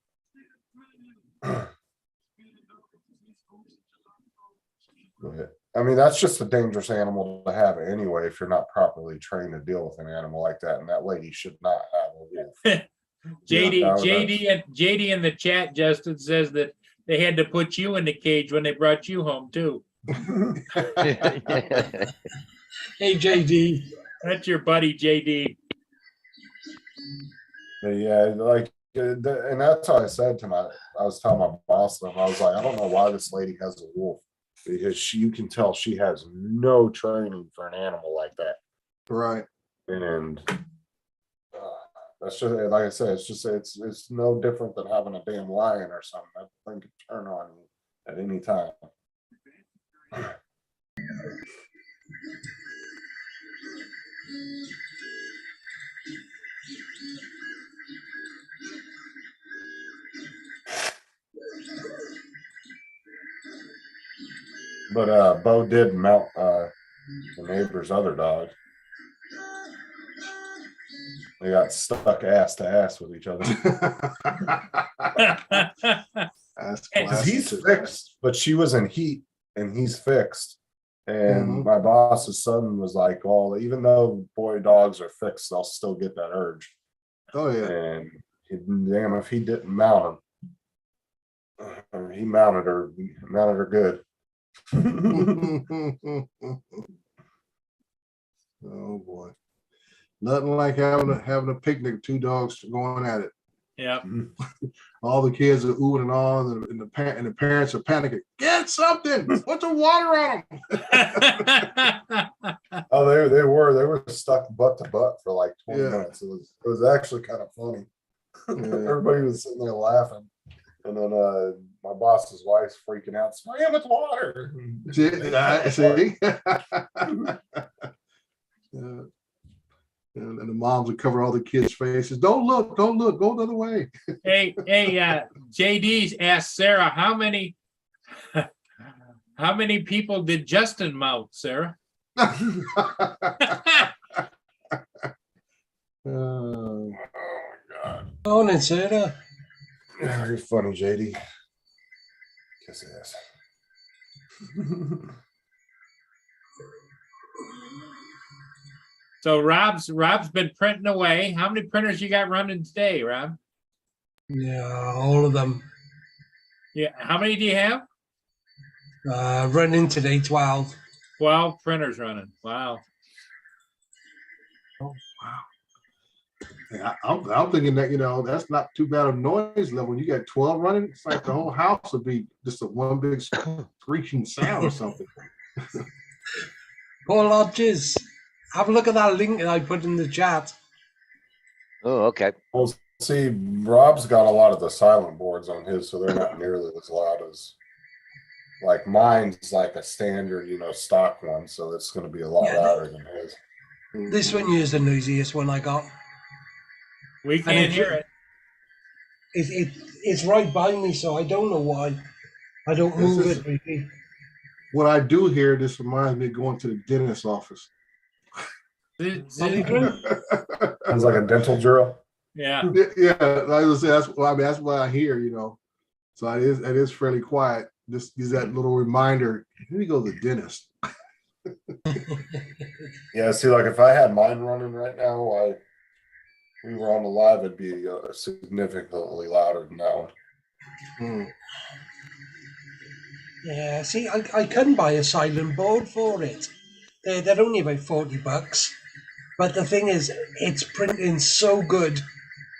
Go ahead. I mean, that's just a dangerous animal to have anyway if you're not properly trained to deal with an animal like that. And that lady should not have a wolf. JD in the chat, Justin, says that they had to put you in the cage when they brought you home too. Hey, JD. That's your buddy, JD. Yeah, and that's how I said I was telling my boss, I was like, I don't know why this lady has a wolf. Because you can tell she has no training for an animal like that. Right. And that's just, like I said, it's no different than having a damn lion or something. That thing could turn on you at any time. But Bo did mount the neighbor's other dog. They got stuck ass to ass with each other. Because he's fixed, but she was in heat and he's fixed. And my boss's son was like, well, even though boy dogs are fixed, they'll still get that urge. Oh, yeah. And damn, if he didn't mount him, he mounted her good. Oh boy, nothing like having a picnic, 2 dogs going at it. Yeah. All the kids are oohing and on, and the parents are panicking. Get something! Put the water on them! Oh, they were stuck butt to butt for like 20 minutes. It was actually kind of funny. Everybody was sitting there laughing, and then my boss's wife's freaking out. Spray him with water. See? And the moms would cover all the kids' faces. Don't look, go the other way. Hey, JD's asked Sarah, how many people did Justin mount, Sarah? Oh my God. Morning, Sarah. You're funny, JD. Kiss ass. So Rob's been printing away. How many printers you got running today, Rob? Yeah, all of them. Yeah. How many do you have? Running today, 12. 12 printers running. Wow. Oh, wow. Yeah, I'm thinking that, that's not too bad of noise level. When you got 12 running, it's like the whole house would be just a one big screeching sound or something. Paul Hodges, have a look at that link that I put in the chat. Oh, okay. Well, see, Rob's got a lot of the silent boards on his, so they're not nearly as loud as like mine's like a standard, stock one, so it's going to be a lot Yeah. louder than his. This one here is the noisiest one I got. We can't hear it. It's right by me, so I don't know why. I don't This move is- it really. What I do here, this reminds me of going to the dentist's office. Sounds like a dental drill. Yeah. Yeah, like I say, that's what I hear, So it is fairly quiet. Just use that little reminder. Here you go to the dentist. Yeah, see, like if I had mine running right now while we were on the live, it'd be significantly louder than that one. Mm. Yeah, see, I couldn't buy a silent board for it. They're only about $40. But the thing is, it's printing so good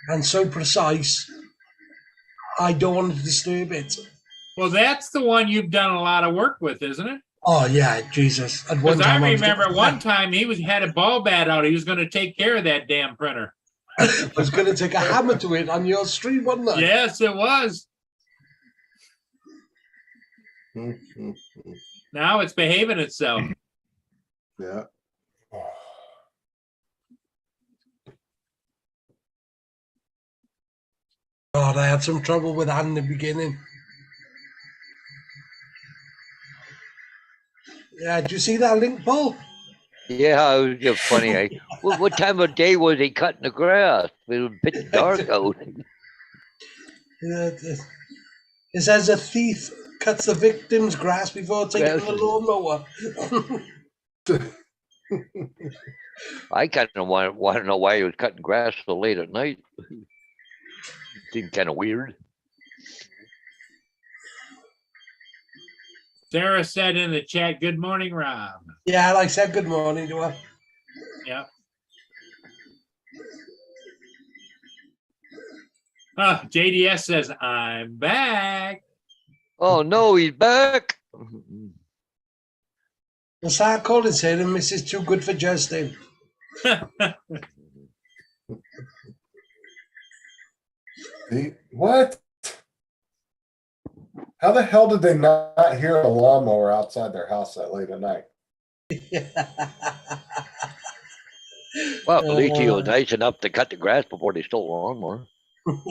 and so precise. I don't want to disturb it. Well, that's the one you've done a lot of work with, isn't it? Oh yeah, Jesus! At one Because I time, remember one time he had a ball bat out. He was going to take care of that damn printer. I was going to take a hammer to it on your street, wasn't I? Yes, it was. Mm. Now it's behaving itself. Yeah. God, I had some trouble with that in the beginning. Yeah, did you see that link, Paul? Yeah, it was just funny. What time of day was he cutting the grass? It was pitch dark out. Yeah, it says a thief cuts the victim's grass before taking the lawnmower. I kind of want to know why he was cutting grass so late at night. Seemed kind of weird. Sarah said in the chat, "Good morning, Rob." Yeah, like I said, good morning to her. Yeah. Oh, JDS says, "I'm back." Oh no, he's back. Well, Sarah Collins said, and Mrs. Too Good for Justin. What? How the hell did they not hear a lawnmower outside their house that late at night? Well, at least he was nice enough to cut the grass before they stole the lawnmower. Well,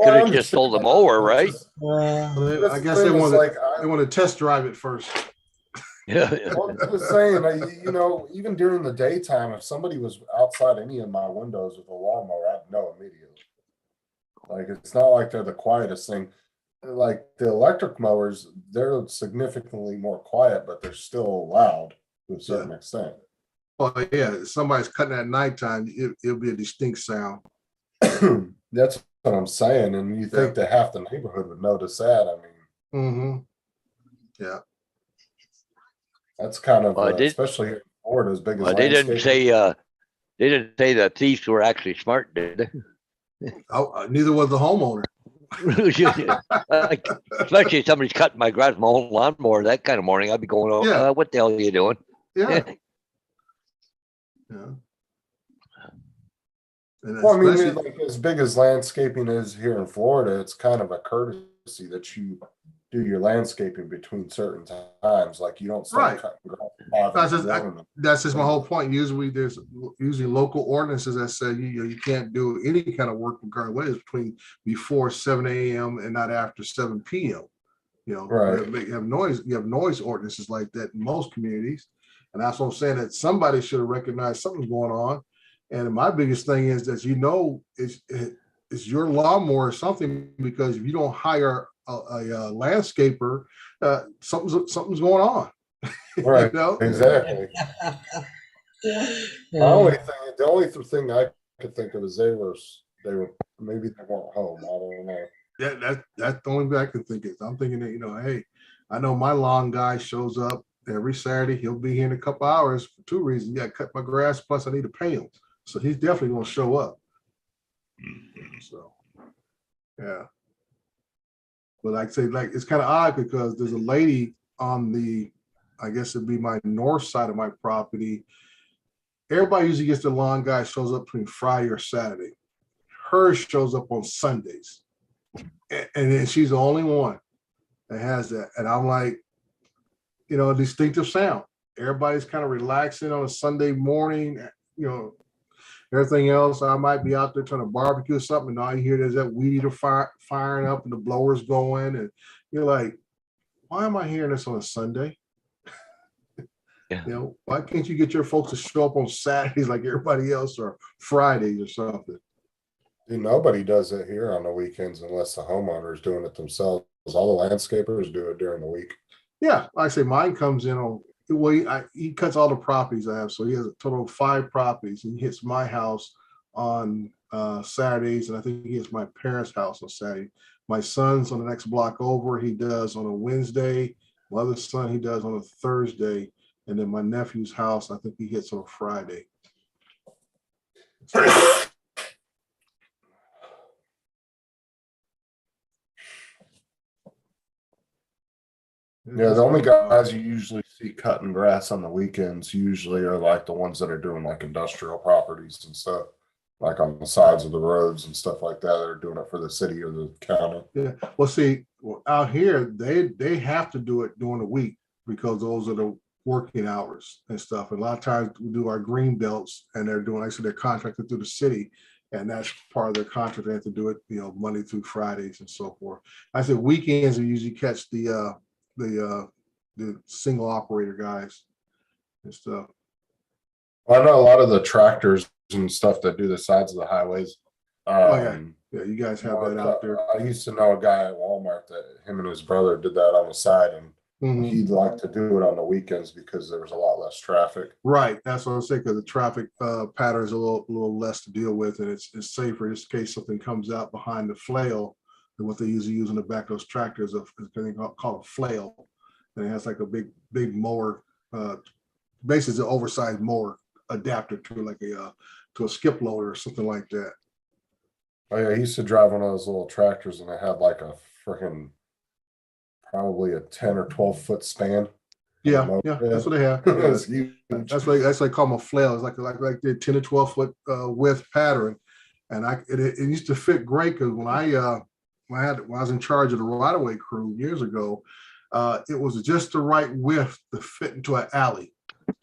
Could I have just stole the understand mower, right? That's I the guess thing they is, wanted like, they want to test drive it first. Yeah. Well, I was saying, even during the daytime, if somebody was outside any of my windows with a lawnmower, I'd know immediately. Like, it's not like they're the quietest thing. Like the electric mowers, they're significantly more quiet, but they're still loud to a certain extent. Oh yeah, if somebody's cutting at nighttime. It'll be a distinct sound. That's what I'm saying. And you think that half the neighborhood would notice that. I mean, Mm-hmm. Yeah. that's kind of, Well, especially here in Florida, as big as They didn't landscaping. say the thieves were actually smart, did they? Neither was the homeowner. Like, especially if somebody's cutting my grass, my own lawnmower, that kind of morning, I'd be going, "Oh, Yeah. what the hell are you doing?" Yeah. Yeah. And Well, I mean, especially- like as big as landscaping is here in Florida, it's kind of a courtesy that you do your landscaping between certain times. Like you don't start Right. cutting grass. That's just- that's just my whole point. There's usually local ordinances that say you can't do any kind of work regardless before 7 a.m. and not after 7 p.m. Right. You have noise ordinances like that in most communities, and that's what I'm saying, that somebody should have recognized something's going on. And my biggest thing is that it's your lawnmower or something, because if you don't hire a landscaper, something's going on. Right. You know? Exactly. The only thing I could think of is they were maybe they weren't home. I don't know. Yeah, that's the only thing I can think is. I'm thinking that, hey, I know my lawn guy shows up every Saturday. He'll be here in a couple hours for two reasons. Yeah, cut my grass, plus I need to pay him. So he's definitely gonna show up. So, yeah. But like I say, like it's kind of odd because there's a lady on the, I guess it'd be my north side of my property. Everybody usually gets the lawn guy shows up between Friday or Saturday. Hers shows up on Sundays. And then she's the only one that has that. And I'm like, you know, a distinctive sound. Everybody's kind of relaxing on a Sunday morning, you know, everything else. I might be out there trying to barbecue or something, and all you hear there's that weed eater firing up and the blowers going. And you're like, why am I hearing this on a Sunday? Yeah. You know, why can't you get your folks to show up on Saturdays like everybody else or Fridays or something? Dude, nobody does it here on the weekends unless the homeowner is doing it themselves. All the landscapers do it during the week. Yeah, like I say, mine comes in on, well, he cuts all the properties I have. So he has a total of 5 properties, and he hits my house on Saturdays, and I think he hits my parents' house on Saturday. My son's on the next block over. He does on a Wednesday. My other son, he does on a Thursday. And then my nephew's house, I think he hits on a Friday. Yeah, the only guys you usually see cutting grass on the weekends usually are like the ones that are doing like industrial properties and stuff, like on the sides of the roads and stuff like that. They're doing it for the city or the county. Yeah, well, see, out here, they have to do it during the week because those are the working hours and stuff. And a lot of times we do our green belts, and they're doing, like I said, they're contracted through the city, and that's part of their contract. They have to do it, you know, Monday through Fridays and so forth. I said weekends we usually catch the single operator guys and stuff. I know a lot of the tractors and stuff that do the sides of the highways. Yeah, you guys have that out there. I used to know a guy at Walmart that him and his brother did that on the side, and he'd like to do it on the weekends because there was a lot less traffic. Right, that's what I'm saying, because the traffic pattern is a little less to deal with, and it's safer just in case something comes out behind the flail. And what they usually use in the back of those tractors is called a flail, and it has like a big mower, basically it's an oversized mower adapter to like to a skip loader or something like that. Oh yeah, he used to drive one of those little tractors, and it had like a freaking probably a 10 or 12 foot span. Yeah, that's what they have. That's huge. That's what I call them a flail. It's like the 10 to 12 foot width pattern, and it used to fit great because when I was in charge of the right-of-way crew years ago, it was just the right width to fit into an alley,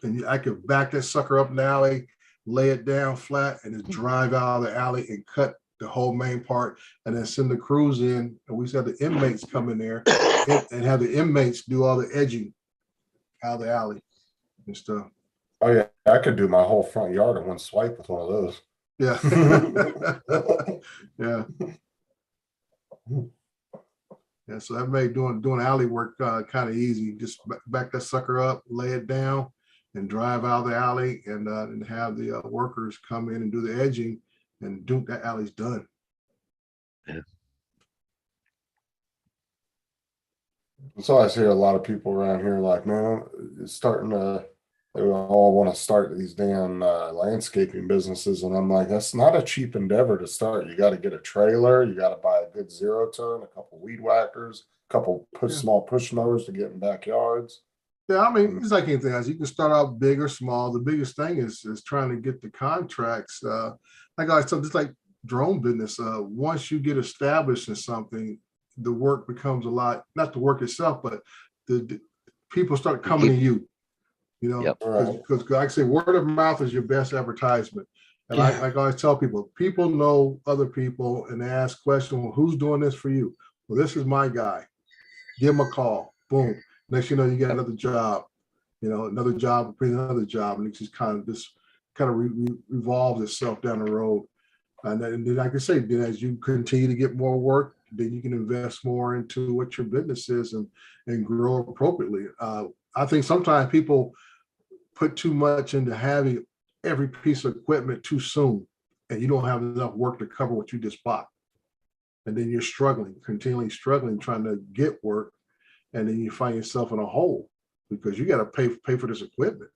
and I could back that sucker up in the alley, lay it down flat, and just drive out of the alley and cut the whole main part, and then send the crews in, and we used to have the inmates come in there and have the inmates do all the edging out of the alley and stuff. Oh yeah, I could do my whole front yard in one swipe with one of those. Yeah. Yeah. Yeah, so that made doing alley work kind of easy. Just back that sucker up, lay it down, and drive out of the alley, and have the workers come in and do the edging, and that alley's done. Yeah. So I see a lot of people around here like, man, it's starting to, they all want to start these damn landscaping businesses. And I'm like, that's not a cheap endeavor to start. You got to get a trailer. You got to buy a good 0-turn, a couple weed whackers, a couple small push mowers to get in backyards. Yeah, I mean, it's like anything else. You can start out big or small. The biggest thing is trying to get the contracts. Like I said, it's like drone business. Once you get established in something, the work becomes a lot, not the work itself, but the people start coming to you, you know, because like I say, word of mouth is your best advertisement. And I always tell people know other people, and they ask questions, well, who's doing this for you? Well, this is my guy. Give him a call. Boom. Next you know, you get another job, you know, another job, another job, and it just kind of revolves itself down the road. And then, like I say, then as you continue to get more work, then you can invest more into what your business is and grow appropriately. I think sometimes people put too much into having every piece of equipment too soon, and you don't have enough work to cover what you just bought. And then you're continually struggling, trying to get work. And then you find yourself in a hole because you got to pay for this equipment.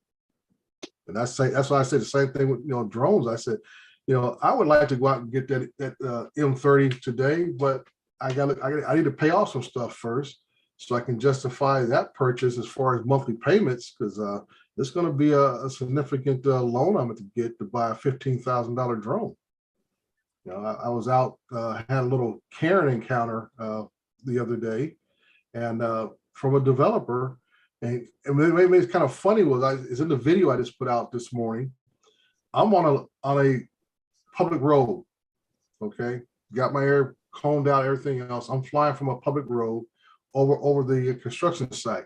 And that's why I said the same thing with drones. I said, I would like to go out and get that M30 today, but I need to pay off some stuff first so I can justify that purchase as far as monthly payments, because it's going to be a significant loan I'm going to get to buy a $15,000 drone. I was out, had a little Karen encounter the other day, and from a developer, and maybe it's kind of funny it's in the video I just put out this morning. I'm on a public road, okay, got my hair combed out, everything else. I'm flying from a public road over the construction site,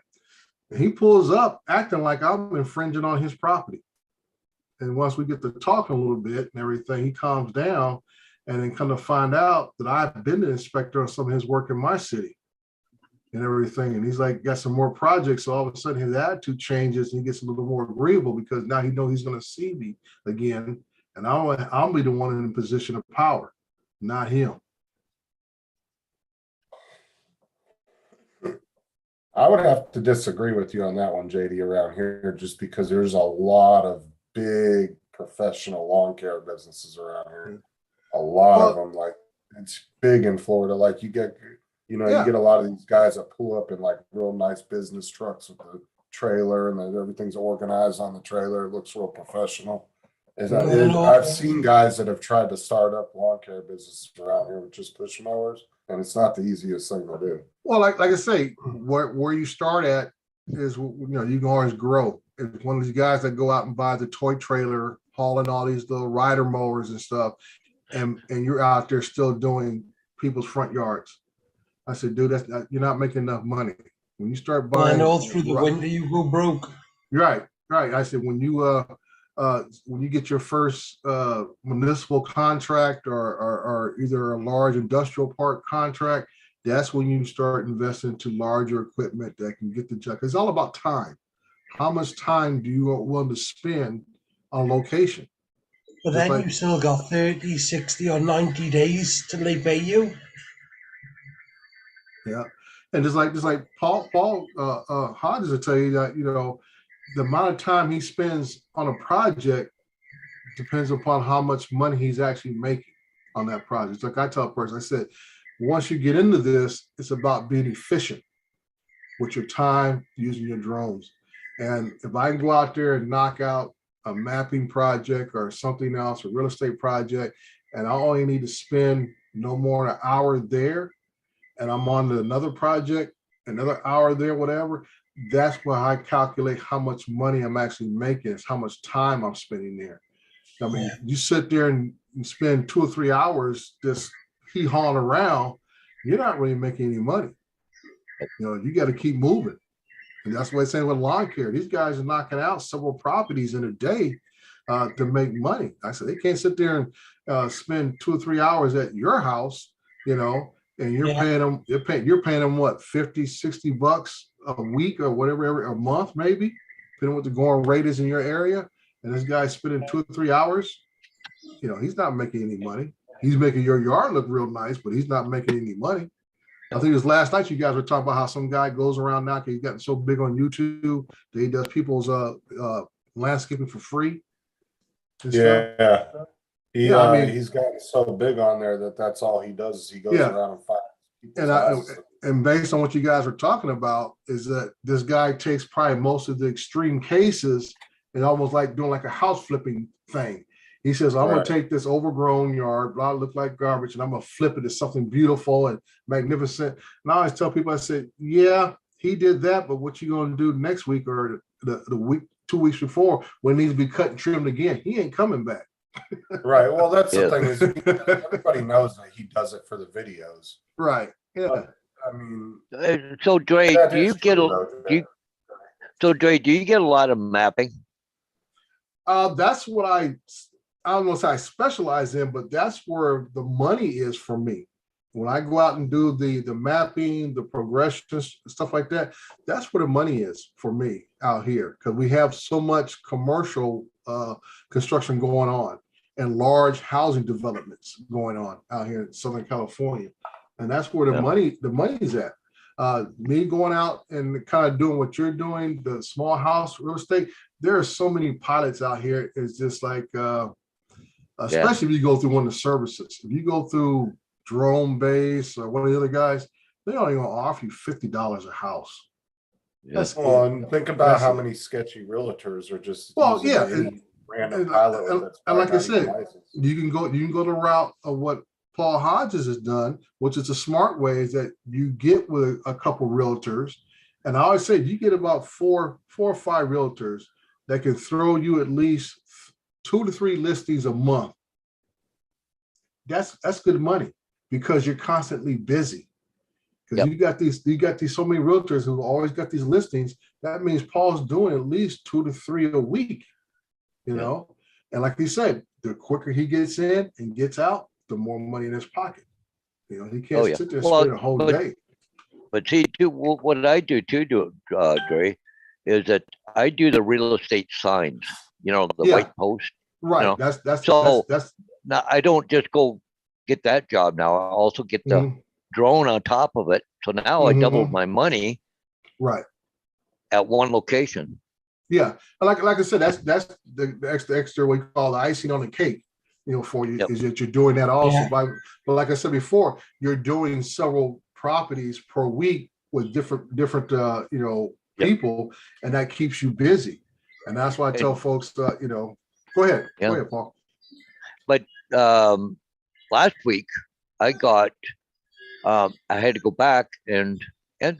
and he pulls up acting like I'm infringing on his property. And once we get to talking a little bit and everything, he calms down, and then come to find out that I've been the inspector of some of his work in my city and everything. And he's like, got some more projects. So all of a sudden his attitude changes and he gets a little more agreeable, because now he knows he's going to see me again. And I'll be the one in a position of power, not him. I would have to disagree with you on that one, JD, around here, just because there's a lot of big professional lawn care businesses around here. A lot of them, like, it's big in Florida. Like, you get a lot of these guys that pull up in like real nice business trucks with the trailer, and then everything's organized on the trailer. It looks real professional. I've seen guys that have tried to start up lawn care businesses around here with just push mowers, and it's not the easiest thing to do. Well, like I say, where you start at is, you can always grow. If one of these guys that go out and buy the toy trailer, hauling all these little rider mowers and stuff, and you're out there still doing people's front yards, I said, dude, you're not making enough money. When you start buying, all through the winter, you go broke. Right. I said, when you get your first municipal contract or either a large industrial park contract, that's when you start investing into larger equipment that can get the job. It's all about time. How much time do you want to spend on location? But then you still got 30, 60, or 90 days till they pay you. Yeah. And just like Paul Hodges will tell you that, the amount of time he spends on a project depends upon how much money he's actually making on that project. Like I tell a person, I said, once you get into this, it's about being efficient with your time using your drones. And if I can go out there and knock out a mapping project or something else, a real estate project, and I only need to spend no more than an hour there, and I'm on to another project, another hour there, whatever, that's where I calculate how much money I'm actually making. It's how much time I'm spending there. I mean, you sit there and spend 2 or 3 hours just hee-hawing around, you're not really making any money. You got to keep moving. And that's what I'm saying with lawn care. These guys are knocking out several properties in a day to make money. I said, they can't sit there and spend 2 or 3 hours at your house, and you're paying them what, 50, 60 bucks a week or whatever, a month maybe, depending what the going rate is in your area. And this guy's spending 2 or 3 hours, he's not making any money. He's making your yard look real nice, but he's not making any money. I think it was last night you guys were talking about how some guy goes around now, he's gotten so big on YouTube that he does people's landscaping for free. Yeah. He's gotten so big on there that's all he does is he goes around and finds. And based on what you guys were talking about, is that this guy takes probably most of the extreme cases and almost like doing like a house flipping thing. He says, I'm going to take this overgrown yard, blah, look like garbage, and I'm going to flip it to something beautiful and magnificent. And I always tell people, I said, yeah, he did that, but what you going to do next week or the week, 2 weeks before, when it needs to be cut and trimmed again? He ain't coming back. Right. Well, that's the thing is everybody knows that he does it for the videos. Right. Yeah. But, I mean, so Dre, do you get a lot of mapping? That's what I don't know if I specialize in, but that's where the money is for me. When I go out and do the mapping, the progressions, stuff like that, that's where the money is for me out here, because we have so much commercial construction going on and large housing developments going on out here in Southern California. And that's where the money's at. Me going out and kind of doing what you're doing, the small house real estate, there are so many pilots out here. It's just like, especially if you go through one of the services. If you go through Drone Base or one of the other guys, they only gonna offer you $50 a house. Yeah. That's Well, it. and think about That's how it. many sketchy realtors are just Well, using yeah, any random and- pilot and- that's and like I probably not even said, licensed. You can go the route of what Paul Hodges has done, which is a smart way, is that you get with a couple realtors. And I always say you get about four or five realtors that can throw you at least 2 to 3 listings a month. That's good money because you're constantly busy. Because Yep. you got these so many realtors who always got these listings. That means Paul's doing at least 2 to 3 a week, you Yeah. know. And like he said, the quicker he gets in and gets out, the more money in his pocket. You know, he can't Oh, yeah. sit there and Well, spend a whole but- day. But see, too, what I do too, Dre, is that I do the real estate signs, the Yeah. white post. Right. know, That's so- that's Now, I don't just go get that job now. I also get the mhm, drone on top of it. So now I doubled Mhm. my money right. at one location. Yeah. And like I said, that's the extra we call the icing on the cake, for you Yep. is that you're doing that also Yeah. but like I said before, you're doing several properties per week with different Yep. people, and that keeps you busy. And that's why I tell folks go ahead. Yeah. Go ahead, Paul. Last week I got, I had to go back and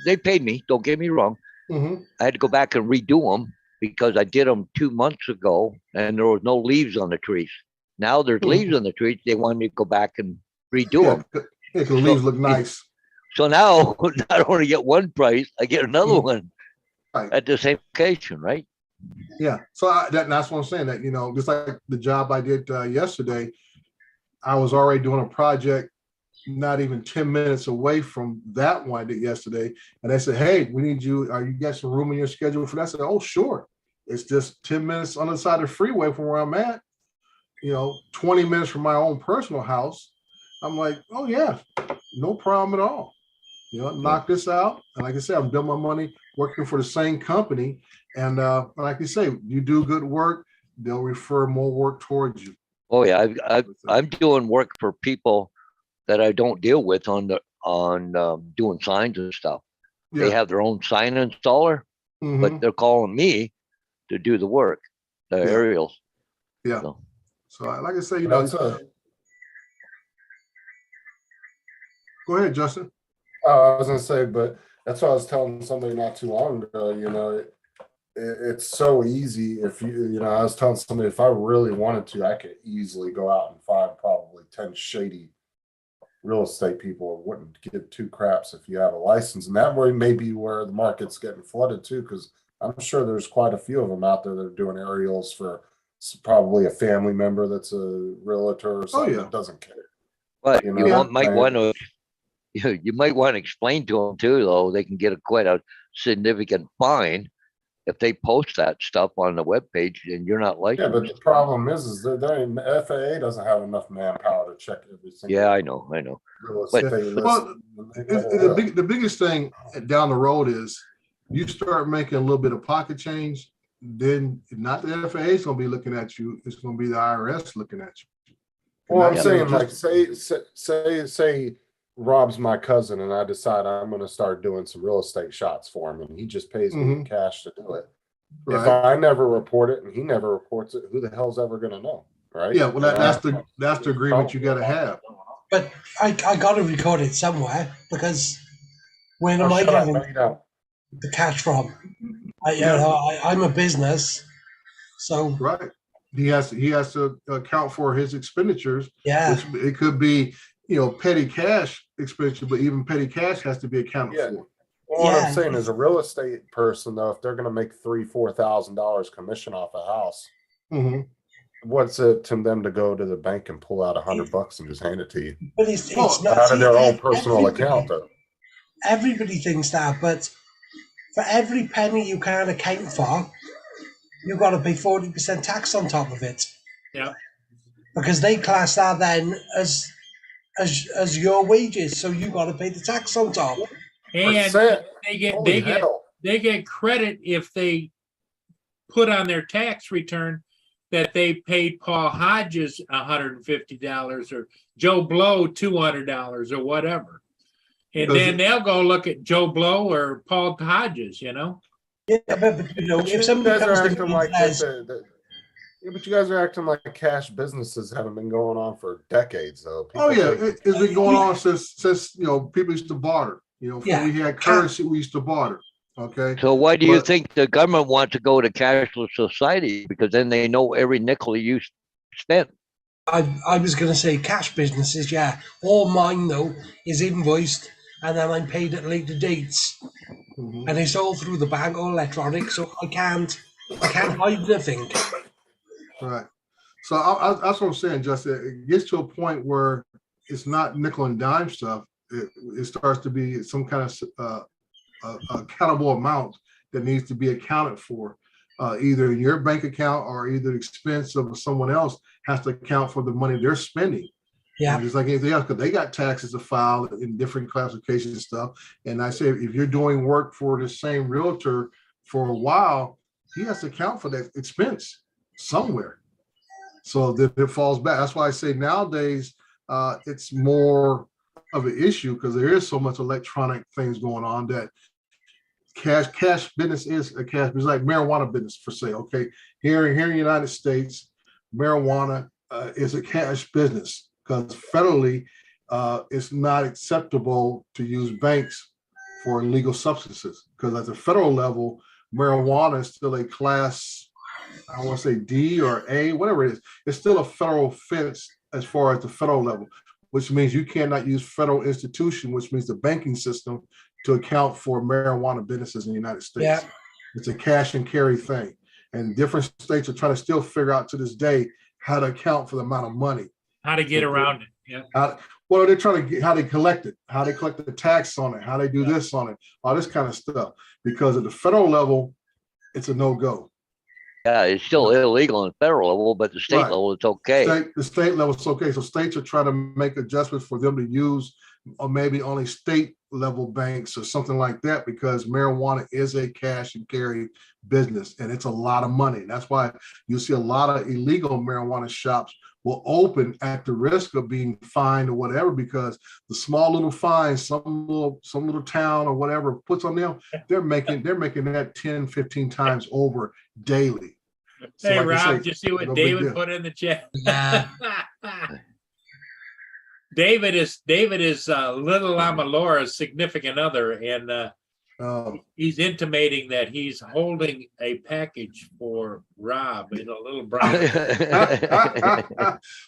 they paid me, don't get me wrong. Mhm. I had to go back and redo them because I did them 2 months ago and there was no leaves on the trees. Now there's Mhm. leaves on the trees. They want me to go back and redo Yeah, them. the leaves look nice. So now not only get one price, I get another Mhm. one Right. at the same location, right? Yeah. So that's what I'm saying, that, just like the job I did yesterday, I was already doing a project not even 10 minutes away from that one I did yesterday. And they said, hey, we need you. Are you got some room in your schedule for that? I said, oh, sure. It's just 10 minutes on the side of the freeway from where I'm at, 20 minutes from my own personal house. I'm like, oh, yeah, no problem at all. Knock this out. And like I said, I'm doing my money working for the same company. And like you say, you do good work, they'll refer more work towards you. Oh yeah, I'm doing work for people that I don't deal with on doing signs and stuff. They Yeah. have their own sign installer, Mhm. but they're calling me to do the work, the Yeah. aerials. Yeah. So, So like I say, That's a- go ahead, Justin. I was gonna say, but that's what I was telling somebody not too long ago. It's so easy. If I was telling somebody if I really wanted to, I could easily go out and find probably 10 shady real estate people. It wouldn't give two craps if you have a license, and that way may be where the market's getting flooded too. Because I'm sure there's quite a few of them out there that are doing aerials for probably a family member that's a realtor or something yeah. that doesn't care. but You you know, might I- want to, you might want to explain to them too, though. They can get quite a significant fine if they post that stuff on the webpage and you're not Yeah, licensed. but the problem is the FAA doesn't have enough manpower to check every single. Yeah, I know. real But- estate Well, listing. the biggest thing down the road is you start making a little bit of pocket change, then not the FAA is going to be looking at you. It's going to be the IRS looking at you. And Well, I'm that's saying, just- like, say Rob's my cousin, and I decide I'm going to start doing some real estate shots for him, and he just pays me in cash to do it. If right. I never report it and he never reports it, who the hell's ever going to know, right? Yeah, well, that's the agreement you got to have. But I got to record it somewhere because when am Oh, I shut up, getting no, you don't. the cash from? I'm a business, so Right. He has to account for his expenditures, yeah. which it could be, petty cash expenditure, but even petty cash has to be accounted Yeah. for. Well, what Yeah. I'm saying is a real estate person, though, if they're going to make $3,000-4,000 commission off a house, Mhm. what's it to them to go to the bank and pull out $100 and just hand it to you But it's Oh, not out of their own see, personal everybody- account, though? Everybody thinks that, but for every penny you can account for, you've got to pay 40% tax on top of it. Yeah. Because they class that then as your wages, so you got to pay the tax on top. And Percent. they get Holy they get hell. they get credit if they put on their tax return that they paid Paul Hodges $150 or Joe Blow $200 or whatever. And Does then it- they'll go look at Joe Blow or Paul Hodges, you know? Yeah, but you know, But if you somebody guys comes are to acting me like and says, yeah, but you guys are acting like cash businesses haven't been going on for decades, though. Oh People yeah, think- it's been going on since people used to barter. Before Yeah. we had currency, we used to barter. Okay. So why do you But- think the government wants to go to cashless society? Because then they know every nickel you spent. I was going to say cash businesses, yeah. All mine though is invoiced, and then I'm paid at later dates, Mhm. and it's all through the bank or electronic, so I can't hide nothing. Right. So that's what I'm saying, Justin. It gets to a point where it's not nickel and dime stuff. It starts to be some kind of accountable amount that needs to be accounted for, either in your bank account or either the expense of someone else has to account for the money they're spending. Yeah, And it's like anything else, because they got taxes to file in different classifications and stuff. And I say, if you're doing work for the same realtor for a while, he has to account for that expense somewhere. So that it falls back. That's why I say nowadays it's more of an issue because there is so much electronic things going on that cash business is a cash business, like marijuana business for say. Okay, here in the United States, marijuana is a cash business because federally it's not acceptable to use banks for illegal substances because at the federal level, marijuana is still a class, I want to say D or A, whatever it is. It's still a federal offense as far as the federal level, which means you cannot use federal institution, which means the banking system, to account for marijuana businesses in the United States. Yeah. It's a cash and carry thing. And different states are trying to still figure out to this day how to account for the amount of money. How to get around it. Yeah. Well, they're trying to get how they collect it, how they collect the tax on it, how they do this on it, all this kind of stuff. Because at the federal level, it's a no-go. Yeah, it's still illegal on the federal level, but the state Right. level, it's okay. The state level is okay. So states are trying to make adjustments for them to use or maybe only state level banks or something like that because marijuana is a cash and carry business and it's a lot of money. That's why you see a lot of illegal marijuana shops will open at the risk of being fined or whatever because the small little fines, some little town or whatever puts on them, they're making that 10, 15 times over daily. So Hey, like I Rob, say, did you see what no big David deal. put in the chat? yeah. David is little Amalora's significant other, and he's intimating that he's holding a package for Rob in a little brown.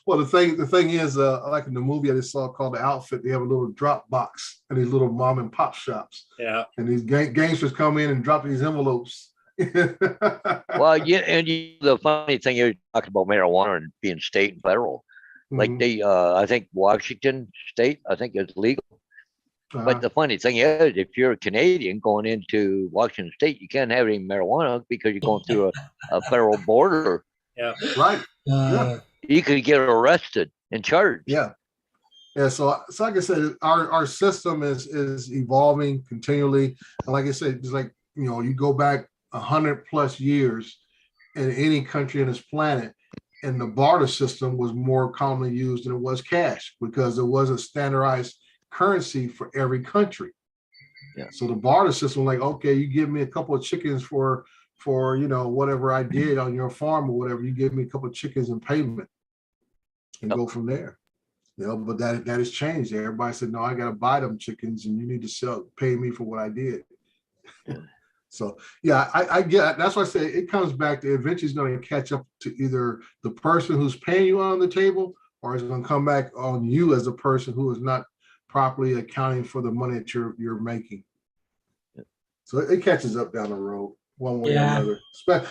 Well, the thing is, like in the movie I just saw called The Outfit, they have a little drop box in these little mom and pop shops, Yeah. and these gangsters come in and drop these envelopes. Well, yeah, and the funny thing is talking about marijuana and being state and federal. Like Mhm. I think Washington State, I think it's legal. Uh-huh. But the funny thing is, if you're a Canadian going into Washington State, you can't have any marijuana because you're going through a federal border. Right, You could get arrested and charged. yeah. So like I said, our system is evolving continually, and like I said, it's like you go back 100+ years in any country on this planet, and the barter system was more commonly used than it was cash because there was a standardized currency for every country. Yeah. So the barter system, like, okay, you give me a couple of chickens for whatever I did on your farm or whatever, you give me a couple of chickens in payment and Yep. go from there. But that has changed. Everybody said, no, I got to buy them chickens and you need to pay me for what I did. So yeah, I get, that's why I say it comes back to eventually it's going to catch up to either the person who's paying you on the table, or it's going to come back on you as a person who is not properly accounting for the money that you're making. So it catches up down the road one way or another,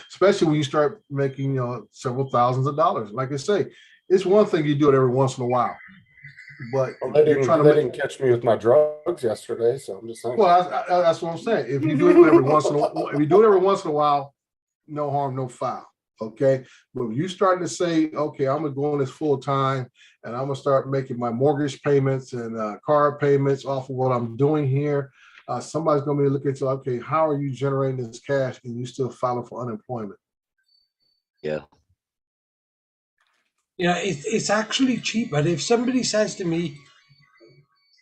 especially when you start making several thousands of dollars. Like I say, it's one thing you do it every once in a while, but Well, they you're trying to didn't catch me with my drugs yesterday, so I'm just saying. well, that's what I'm saying. If you do it every once in a while, no harm, no foul. Okay, but if you starting to say, okay, I'm gonna go on this full time, and I'm gonna start making my mortgage payments and car payments off of what I'm doing here, somebody's gonna be looking at you. Okay, how are you generating this cash and you still filing for unemployment? Yeah. It's actually cheaper. If somebody says to me,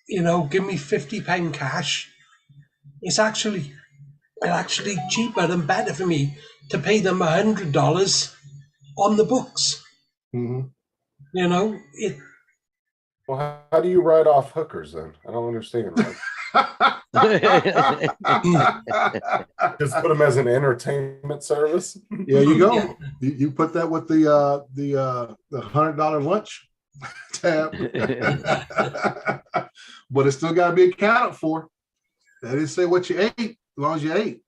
give me £50 cash, it's actually cheaper and better for me to pay them $100 on the books. Mhm. It Well, how do you write off hookers then? I don't understand. Right? Just put them as an entertainment service. There you go. Yeah. You put that with the $100 lunch tab, but it's still got to be accounted for. They didn't say what you ate, as long as you ate.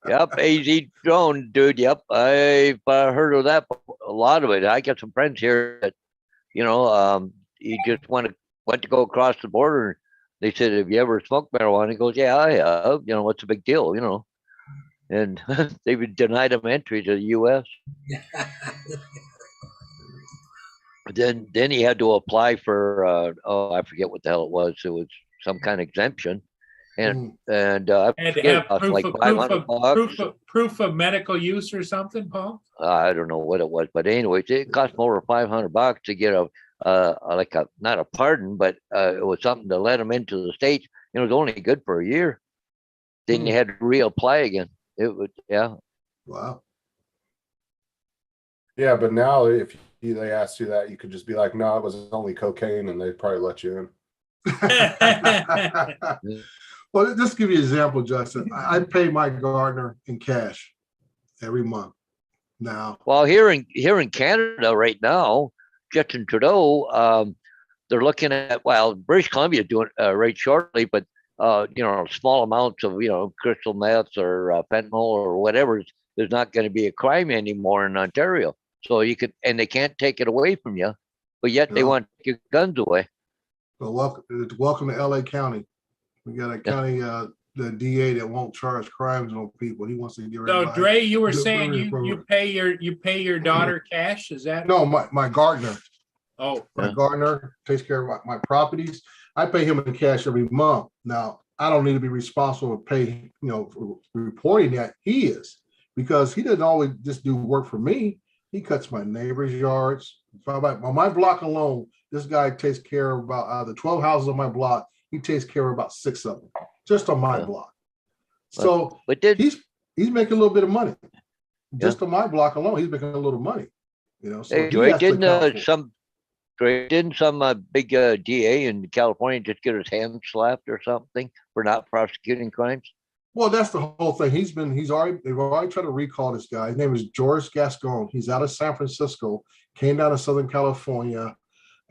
Yep, AZ drone, dude. Yep, I've heard of that. A lot of it. I got some friends here that, he just went to go across the border. They said, "Have you ever smoked marijuana?" He goes, "Yeah, I have." What's the big deal? And they would deny him entry to the U.S. Then he had to apply for I forget what the hell it was. It was some kind of exemption, and I Had to forget have it cost proof like of, 500 bucks. proof of medical use or something, Paul? I don't know what it was, but anyways, it cost more than 500 bucks to get not a pardon, but it was something to let him into the States. It was only good for a year. Then you had to reapply again. It was, yeah. Wow. Yeah, but now if they asked you that, you could just be like, "No, it was only cocaine," and they'd probably let you in. Well, just to give you an example, Justin, I pay my gardener in cash every month. Now, Well, here in Canada right now, Justin Trudeau, they're looking at, well, British Columbia doing right shortly, but small amounts of crystal meth or fentanyl or whatever. There's not going to be a crime anymore in Ontario, so and they can't take it away from you, but yet they No. want to take your guns away. well, welcome to LA County. We got a county, the DA that won't charge crimes on people. He wants to get rid So of. Dre, you were Good saying program. you pay your daughter cash? Is that? No, my gardener. Oh, My gardener takes care of my properties. I pay him in cash every month. Now, I don't need to be responsible to pay, for reporting that. He is, because he doesn't always just do work for me. He cuts my neighbors' yards. On my block alone, this guy takes care of about the 12 houses on my block. He takes care of about 6 of them just on my block. So But he's making a little bit of money just on my block alone. He's making a little money, So hey, he has to account for it. Didn't some big DA in California just get his hand slapped or something for not prosecuting crimes? Well, that's the whole thing. They've already tried to recall this guy. His name is George Gascon. He's out of San Francisco, came down to Southern California,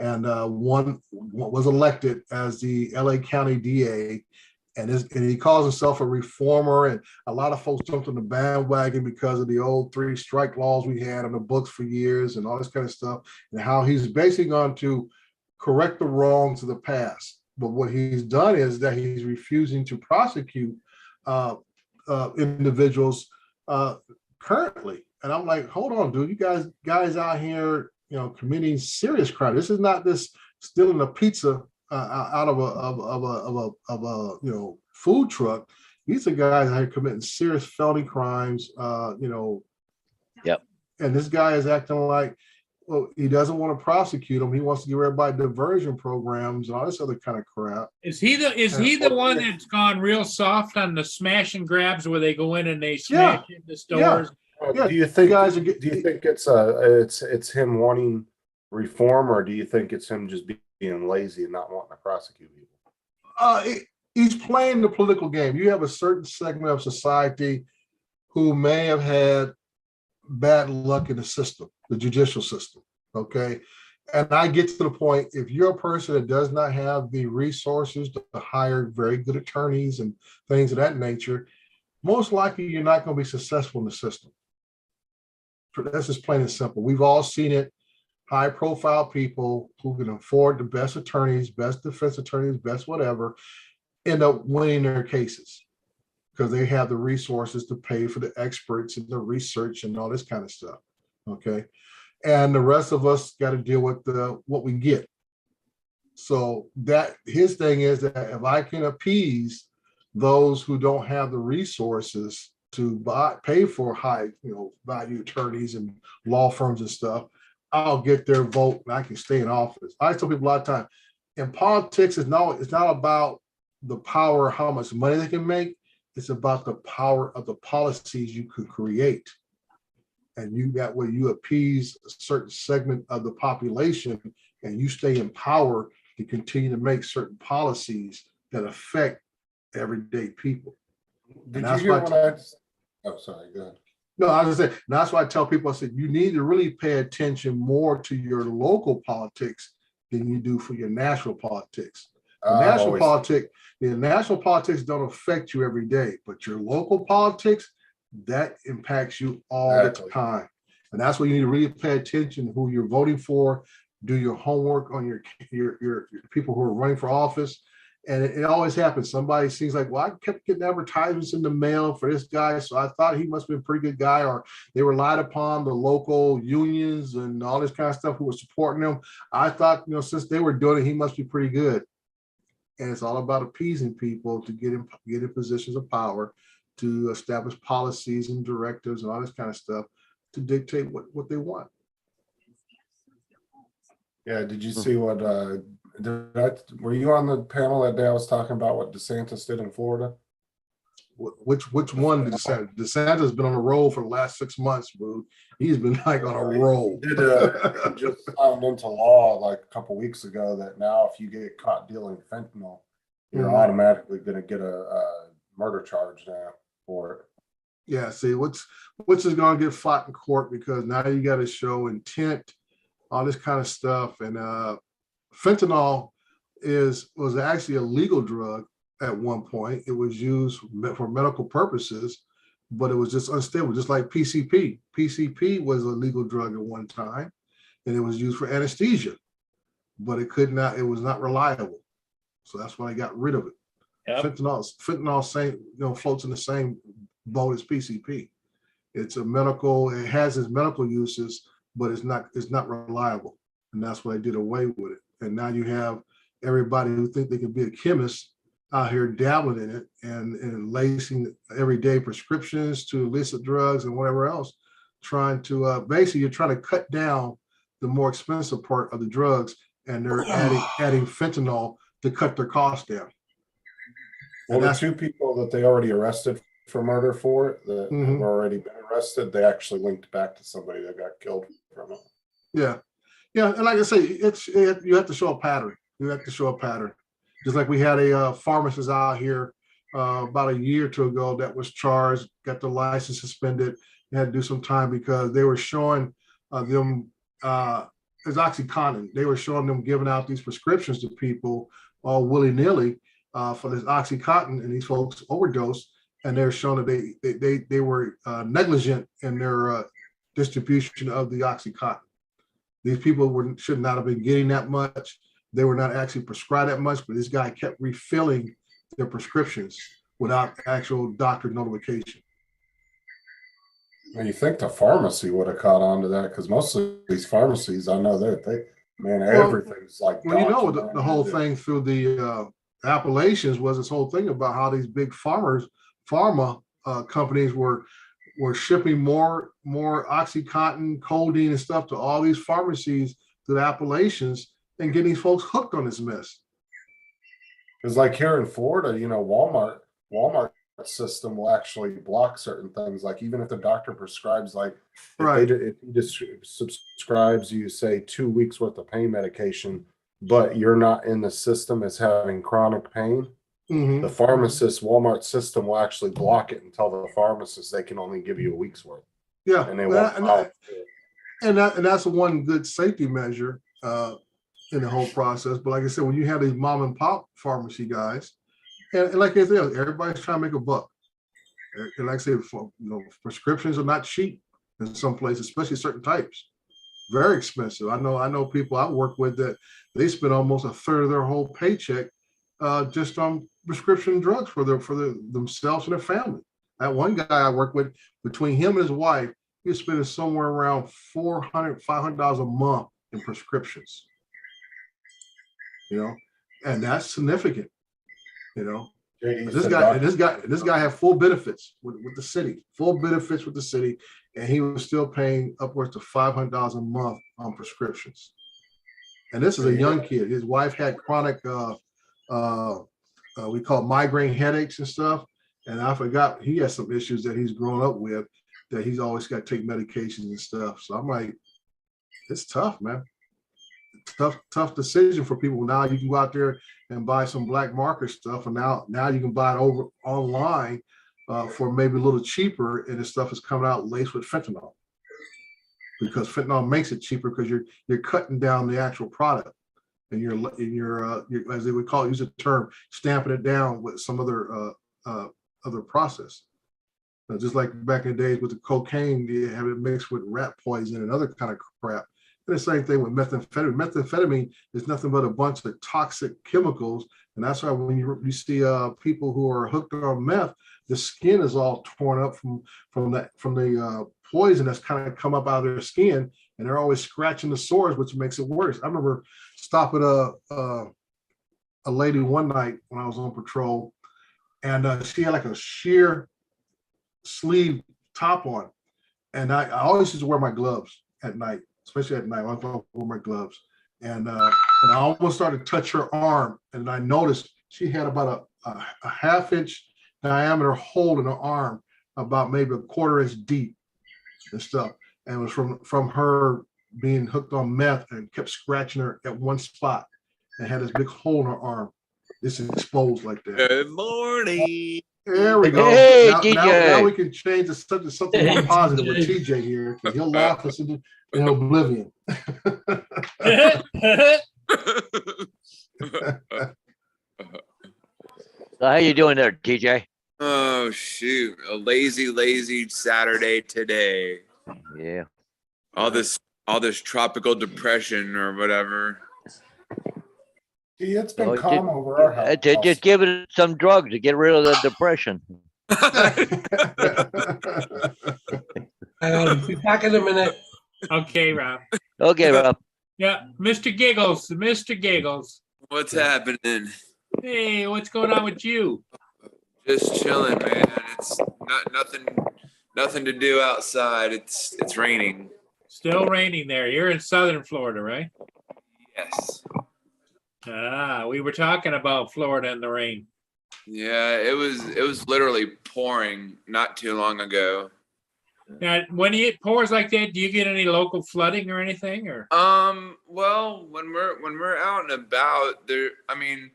and was elected as the LA County DA. And he calls himself a reformer. And a lot of folks jumped on the bandwagon because of the old 3 strike laws we had on the books for years and all this kind of stuff, and how he's basically going to correct the wrongs of the past. But what he's done is that he's refusing to prosecute individuals currently. And I'm like, hold on, dude, you guys out here, committing serious crime. This is not this stealing a pizza out of a food truck. These are guys that are committing serious felony crimes. Yep. And this guy is acting like, well, he doesn't want to prosecute them. He wants to give everybody diversion programs and all this other kind of crap. is he the one that's gone real soft on the smash and grabs where they go in and they smash into stores? Yeah. Do you think guys it's him wanting reform, or do you think it's him just being lazy and not wanting to prosecute people? He's playing the political game. You have a certain segment of society who may have had bad luck in the system, the judicial system. Okay. And I get to the point, if you're a person that does not have the resources to hire very good attorneys and things of that nature, most likely you're not going to be successful in the system. That's just plain and simple. We've all seen it. High profile people who can afford the best attorneys, best defense attorneys, best whatever, end up winning their cases because they have the resources to pay for the experts and the research and all this kind of stuff. Okay. And the rest of us got to deal with what we get. So that his thing is that if I can appease those who don't have the resources to pay for high, value attorneys and law firms and stuff, I'll get their vote and I can stay in office. I tell people a lot of time, in politics, it's not about the power, how much money they can make. It's about the power of the policies you could create. And you got where you appease a certain segment of the population and you stay in power to continue to make certain policies that affect everyday people. Did that's you hear why when oh, sorry, go ahead. No, I was gonna say, that's why I tell people, I said, you need to really pay attention more to your local politics than you do for your national politics. The national politics don't affect you every day, but your local politics, that impacts you all the time. And that's why you need to really pay attention to who you're voting for, do your homework on your people who are running for office. And it always happens. Somebody seems like, well, I kept getting advertisements in the mail for this guy, so I thought he must be a pretty good guy, or they relied upon the local unions and all this kind of stuff who were supporting them. I thought, since they were doing it, he must be pretty good. And it's all about appeasing people to get in positions of power, to establish policies and directives and all this kind of stuff to dictate what they want. Yeah, did you see what were you on the panel that day I was talking about what DeSantis did in Florida? Which one did DeSantis? DeSantis has been on a roll for the last 6 months, boo. He's been like on a roll. He just signed into law like a couple weeks ago that now if you get caught dealing fentanyl, you're automatically going to get a murder charge now for it. Yeah, see, which is going to get fought in court because now you got to show intent, all this kind of stuff. And fentanyl was actually a legal drug at one point. It was used for medical purposes, but it was just unstable, just like PCP. PCP was a legal drug at one time, and it was used for anesthesia, but it was not reliable. So that's why they got rid of it. Yep. Fentanyl floats in the same boat as PCP. It has its medical uses, but it's not reliable. And that's why they did away with it. And now you have everybody who think they can be a chemist out here dabbling in it and lacing everyday prescriptions to illicit drugs and whatever else, trying to basically you're trying to cut down the more expensive part of the drugs, and they're adding fentanyl to cut their costs down. Well, the two people that they already arrested for murder that have already been arrested, they actually linked back to somebody that got killed from it. Yeah, and like I say, you have to show a pattern. You have to show a pattern. Just like we had a pharmacist out here about a year or two ago that was charged, got the license suspended, and had to do some time because they were showing them as OxyContin. They were showing them giving out these prescriptions to people all willy-nilly for this OxyContin, and these folks overdosed, and they're showing that they were negligent in their distribution of the OxyContin. These people should not have been getting that much. They were not actually prescribed that much, but this guy kept refilling their prescriptions without actual doctor notification. Well, you think the pharmacy would have caught on to that, because most of these pharmacies, I know everything's like. Well, the whole thing through the Appalachians was this whole thing about how these big pharma companies were shipping more OxyContin, codeine, and stuff to all these pharmacies to the Appalachians and getting these folks hooked on this mess. Because like here in Florida, Walmart system will actually block certain things. Like even if the doctor prescribes, like if he just subscribes you say 2 weeks worth of pain medication, but you're not in the system as having chronic pain, the pharmacist Walmart system will actually block it and tell the pharmacist they can only give you a week's worth. Yeah, and they won't. And that's one good safety measure in the whole process. But like I said, when you have these mom and pop pharmacy guys, and like I said, everybody's trying to make a buck. And like I said, prescriptions are not cheap in some places, especially certain types. Very expensive. I know people I work with that they spend almost a third of their whole paycheck just on prescription drugs for themselves and their family. That one guy I work with, between him and his wife, he's spending somewhere around $400, $500 a month in prescriptions. And that's significant. JD's This been guy, doctor- this guy had full benefits with the city, full benefits with the city, and he was still paying upwards to $500 a month on prescriptions. And this is a young kid. His wife had chronic, we call it migraine headaches and stuff. And I forgot he has some issues that he's grown up with that he's always got to take medications and stuff. So I'm like, it's tough, man. Tough decision for people. Now you can go out there and buy some black market stuff, and now you can buy it over online for maybe a little cheaper, and this stuff is coming out laced with fentanyl, because fentanyl makes it cheaper because you're cutting down the actual product, and you're as they would call it, use the term, stamping it down with some other process. Just like back in the days with the cocaine, you have it mixed with rat poison and other kind of crap. And the same thing with methamphetamine. Methamphetamine is nothing but a bunch of toxic chemicals, and that's why when you see people who are hooked on meth, the skin is all torn up from the poison that's kind of come up out of their skin, and they're always scratching the sores, which makes it worse. I remember stopping a lady one night when I was on patrol, and she had like a sheer sleeve top on, and I always used to wear my gloves at night. Especially at night, I wore my gloves, and I almost started to touch her arm, and I noticed she had about a half-inch diameter hole in her arm, about maybe a quarter-inch deep, and stuff. And it was from her being hooked on meth and kept scratching her at one spot, and had this big hole in her arm. It's exposed like that. Good morning. There we go. Hey, now TJ. we can change the subject to something more positive with TJ here, because he'll laugh us into oblivion. So how you doing there, TJ? Oh shoot, a lazy Saturday today. Yeah. All this tropical depression or whatever. Yeah, it's been Oh, calm over our house. Just give it some drugs to get rid of the depression. Hang on, be back in a minute. Okay, Rob. Okay, Rob. Yeah, Mr. Giggles. What's happening? Hey, what's going on with you? Just chilling, man. It's nothing to do outside. It's raining. Still raining there. You're in southern Florida, right? Yes. We were talking about Florida and the rain. Yeah, it was literally pouring not too long ago. Now, when it pours like that, do you get any local flooding or anything? Or Well, when we're out and about, there, I mean,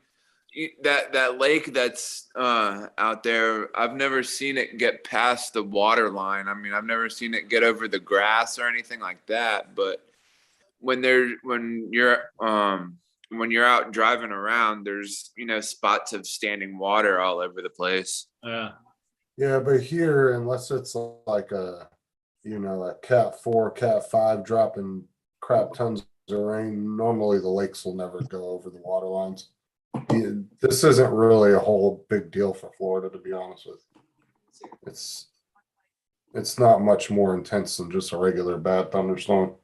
that lake that's out there, I've never seen it get past the water line. I mean, I've never seen it get over the grass or anything like that. But when you're out driving around, there's spots of standing water all over the place. Yeah, but here, unless it's like a Cat 4, Cat 5 dropping crap tons of rain, normally the lakes will never go over the water lines. This isn't really a whole big deal for Florida, to be honest with you. It's not much more intense than just a regular bad thunderstorm.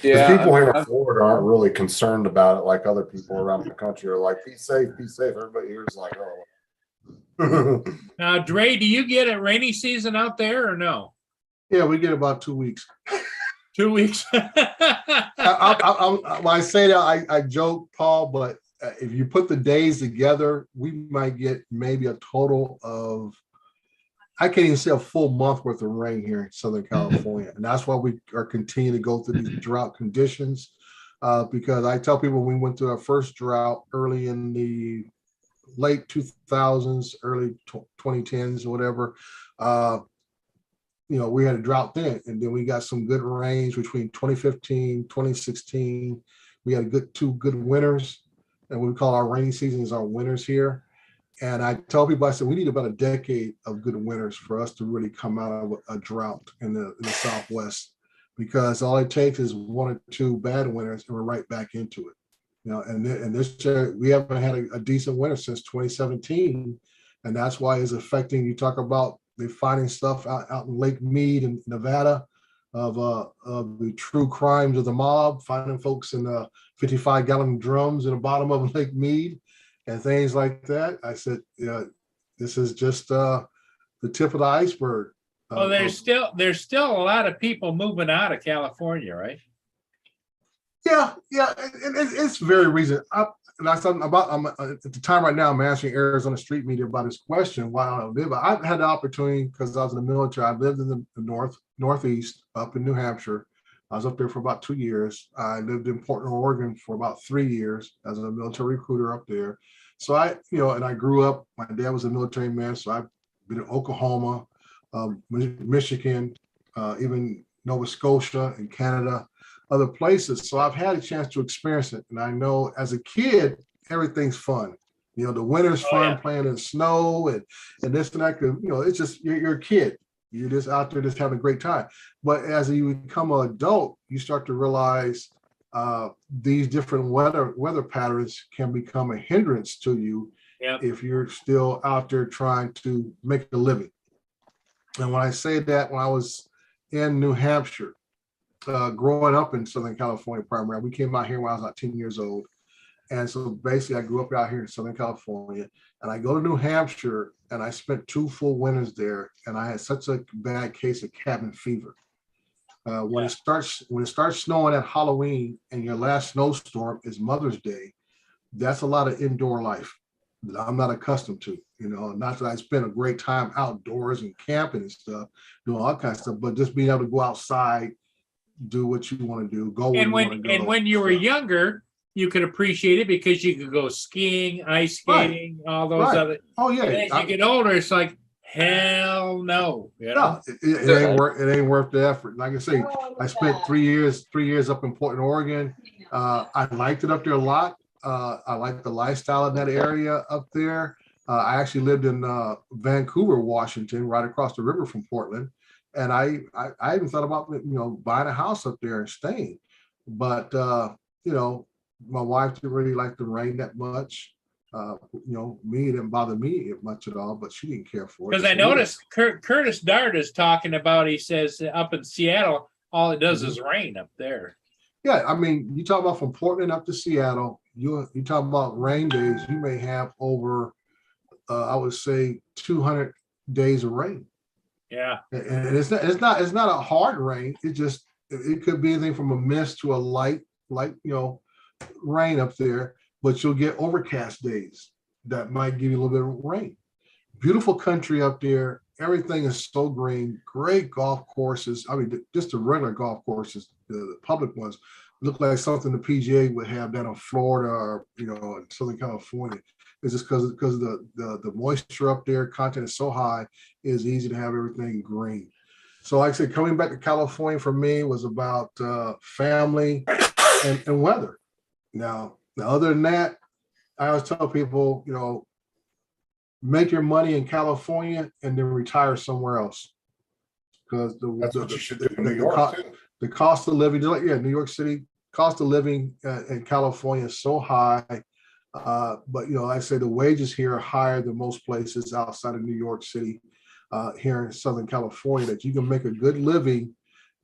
Yeah, people here in Florida aren't really concerned about it like other people around the country are like, be safe, be safe. Everybody here is like, oh. Now, Dre, do you get a rainy season out there or no? Yeah, we get about 2 weeks. 2 weeks. When I say that, I joke, Paul, but if you put the days together, we might get maybe a total of, I can't even say a full month worth of rain here in Southern California. And that's why we are continuing to go through these drought conditions. Because I tell people we went through our first drought early in the late 2000s, early 2010s, or whatever. We had a drought then, and then we got some good rains between 2015, 2016. We had two good winters, and what we call our rainy season is our winters here. And I tell people, I said, we need about a decade of good winters for us to really come out of a drought in the Southwest, because all it takes is one or two bad winters and we're right back into it. And this year we haven't had a decent winter since 2017. And that's why it's affecting, you talk about they're finding stuff out in Lake Mead in Nevada of the true crimes of the mob, finding folks in 55-gallon drums in the bottom of Lake Mead. and things like that. I said, yeah, this is just the tip of the iceberg. Well, there's still a lot of people moving out of California, right? Yeah, and it's very reason. And I'm at the time right now. I'm answering Arizona Street Media about this question. Why I don't live? I've had the opportunity because I was in the military. I lived in the northeast up in New Hampshire. I was up there for about 2 years. I lived in Portland, Oregon for about 3 years as a military recruiter up there. So and I grew up. My dad was a military man, so I've been in Oklahoma, Michigan, even Nova Scotia and Canada, other places. So I've had a chance to experience it. And I know as a kid, everything's fun. The winter's fun, playing in the snow and this and that. It's just, you're a kid. You're just out there just having a great time. But as you become an adult, you start to realize these different weather patterns can become a hindrance to you if you're still out there trying to make a living. And when I say that, when I was in New Hampshire, growing up in Southern California primarily, we came out here when I was like 10 years old. And so basically I grew up out here in Southern California, and I go to New Hampshire and I spent 2 full winters there, and I had such a bad case of cabin fever. When it starts snowing at Halloween and your last snowstorm is Mother's Day, that's a lot of indoor life that I'm not accustomed to. Not that I spent a great time outdoors and camping and stuff, doing all kinds of stuff, but just being able to go outside, do what you want to do, go where you want to go. And when you were younger, you could appreciate it because you could go skiing, ice skating, all those other. Oh yeah. And as you get older, it's like, hell no. No, it ain't worth the effort. Like I say, I spent 3 years up in Portland, Oregon. I liked it up there a lot. I like the lifestyle in that area up there. I actually lived in Vancouver, Washington, right across the river from Portland. And I even thought about, buying a house up there and staying. But, my wife didn't really like the rain that much. Me, it didn't bother me much at all, but she didn't care for it. Because I noticed Curtis Dart is talking about, he says up in Seattle, all it does is rain up there. Yeah, I mean, you talk about from Portland up to Seattle, you talk about rain days, you may have over, I would say 200 days of rain. Yeah. And it's not a hard rain. It could be anything from a mist to a light, rain up there, but you'll get overcast days that might give you a little bit of rain. Beautiful country up there. Everything is so green, great golf courses. I mean, just the regular golf courses, the public ones, look like something the PGA would have down in Florida or, in Southern California. It's just because the moisture up there, content is so high, it's easy to have everything green. So like I said, coming back to California for me was about family and weather. Now, other than that, I always tell people, make your money in California and then retire somewhere else. Because that's what you should do in New York too. The cost of living, New York City, cost of living in California is so high. But like I say, the wages here are higher than most places outside of New York City, here in Southern California, that you can make a good living,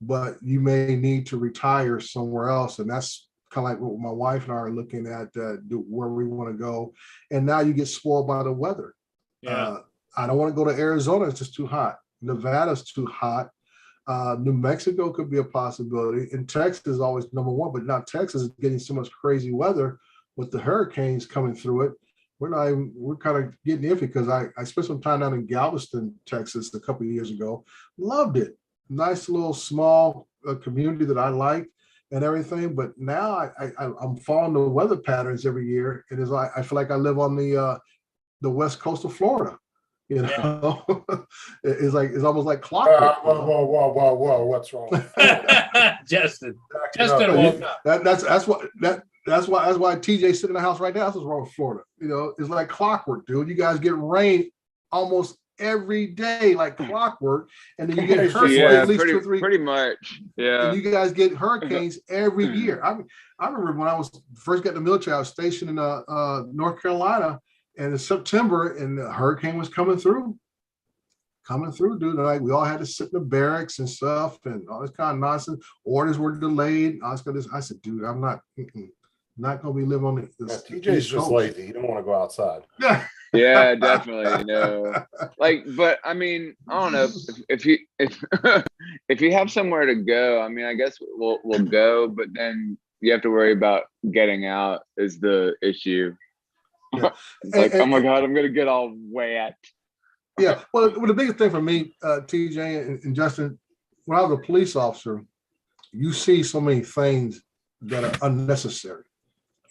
but you may need to retire somewhere else. And that's kind of like what my wife and I are looking at, where we want to go. And now you get spoiled by the weather. Yeah. I don't want to go to Arizona. It's just too hot. Nevada's too hot. New Mexico could be a possibility. And Texas is always number one, but now Texas is getting so much crazy weather with the hurricanes coming through it. We're kind of getting iffy because I spent some time down in Galveston, Texas a couple of years ago. Loved it. Nice little small community that I liked and everything. But now I'm following the weather patterns every year. And I feel like I live on the west coast of Florida. It's almost like clockwork. Whoa! What's wrong? Justin woke up. That's why TJ's sitting in the house right now. That's what's wrong with Florida. It's like clockwork, dude. You guys get rain almost every day, like clockwork, and then you get hurricanes at least 2 or 3. Pretty much, yeah. And you guys get hurricanes every year. I remember when I was first got in the military, I was stationed in North Carolina, and in September, and the hurricane was coming through, dude. Like we all had to sit in the barracks and stuff, and all this kind of nonsense. Orders were delayed. I said, dude, I'm not. not going to be living on the TJ's East just Coast. lazy. He don't want to go outside. Yeah. Yeah, definitely. No, like, but I mean, I don't know if you if you have somewhere to go. I mean, I guess we'll go, but then you have to worry about getting out is the issue. Yeah. It's like, And- oh my God, I'm gonna get all wet. Yeah, well, the biggest thing for me, TJ and Justin, when I was a police officer, you see so many things that are unnecessary,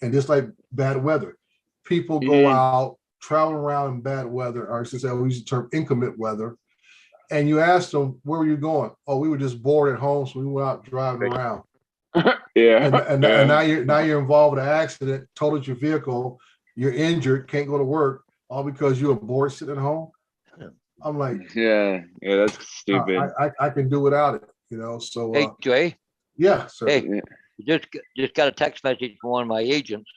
and just like bad weather, people go out, travel around in bad weather, or I should say, we use the term inclement weather, and you ask them, "Where were you going?" "Oh, we were just bored at home, so we went out driving around." Yeah, And now you're involved in an accident, totaled your vehicle, you're injured, can't go to work, all because you were bored sitting at home. I'm like, yeah, that's stupid. I can do without it, you know. So Hey, Jay, yeah, sir. hey, just got a text message from one of my agents.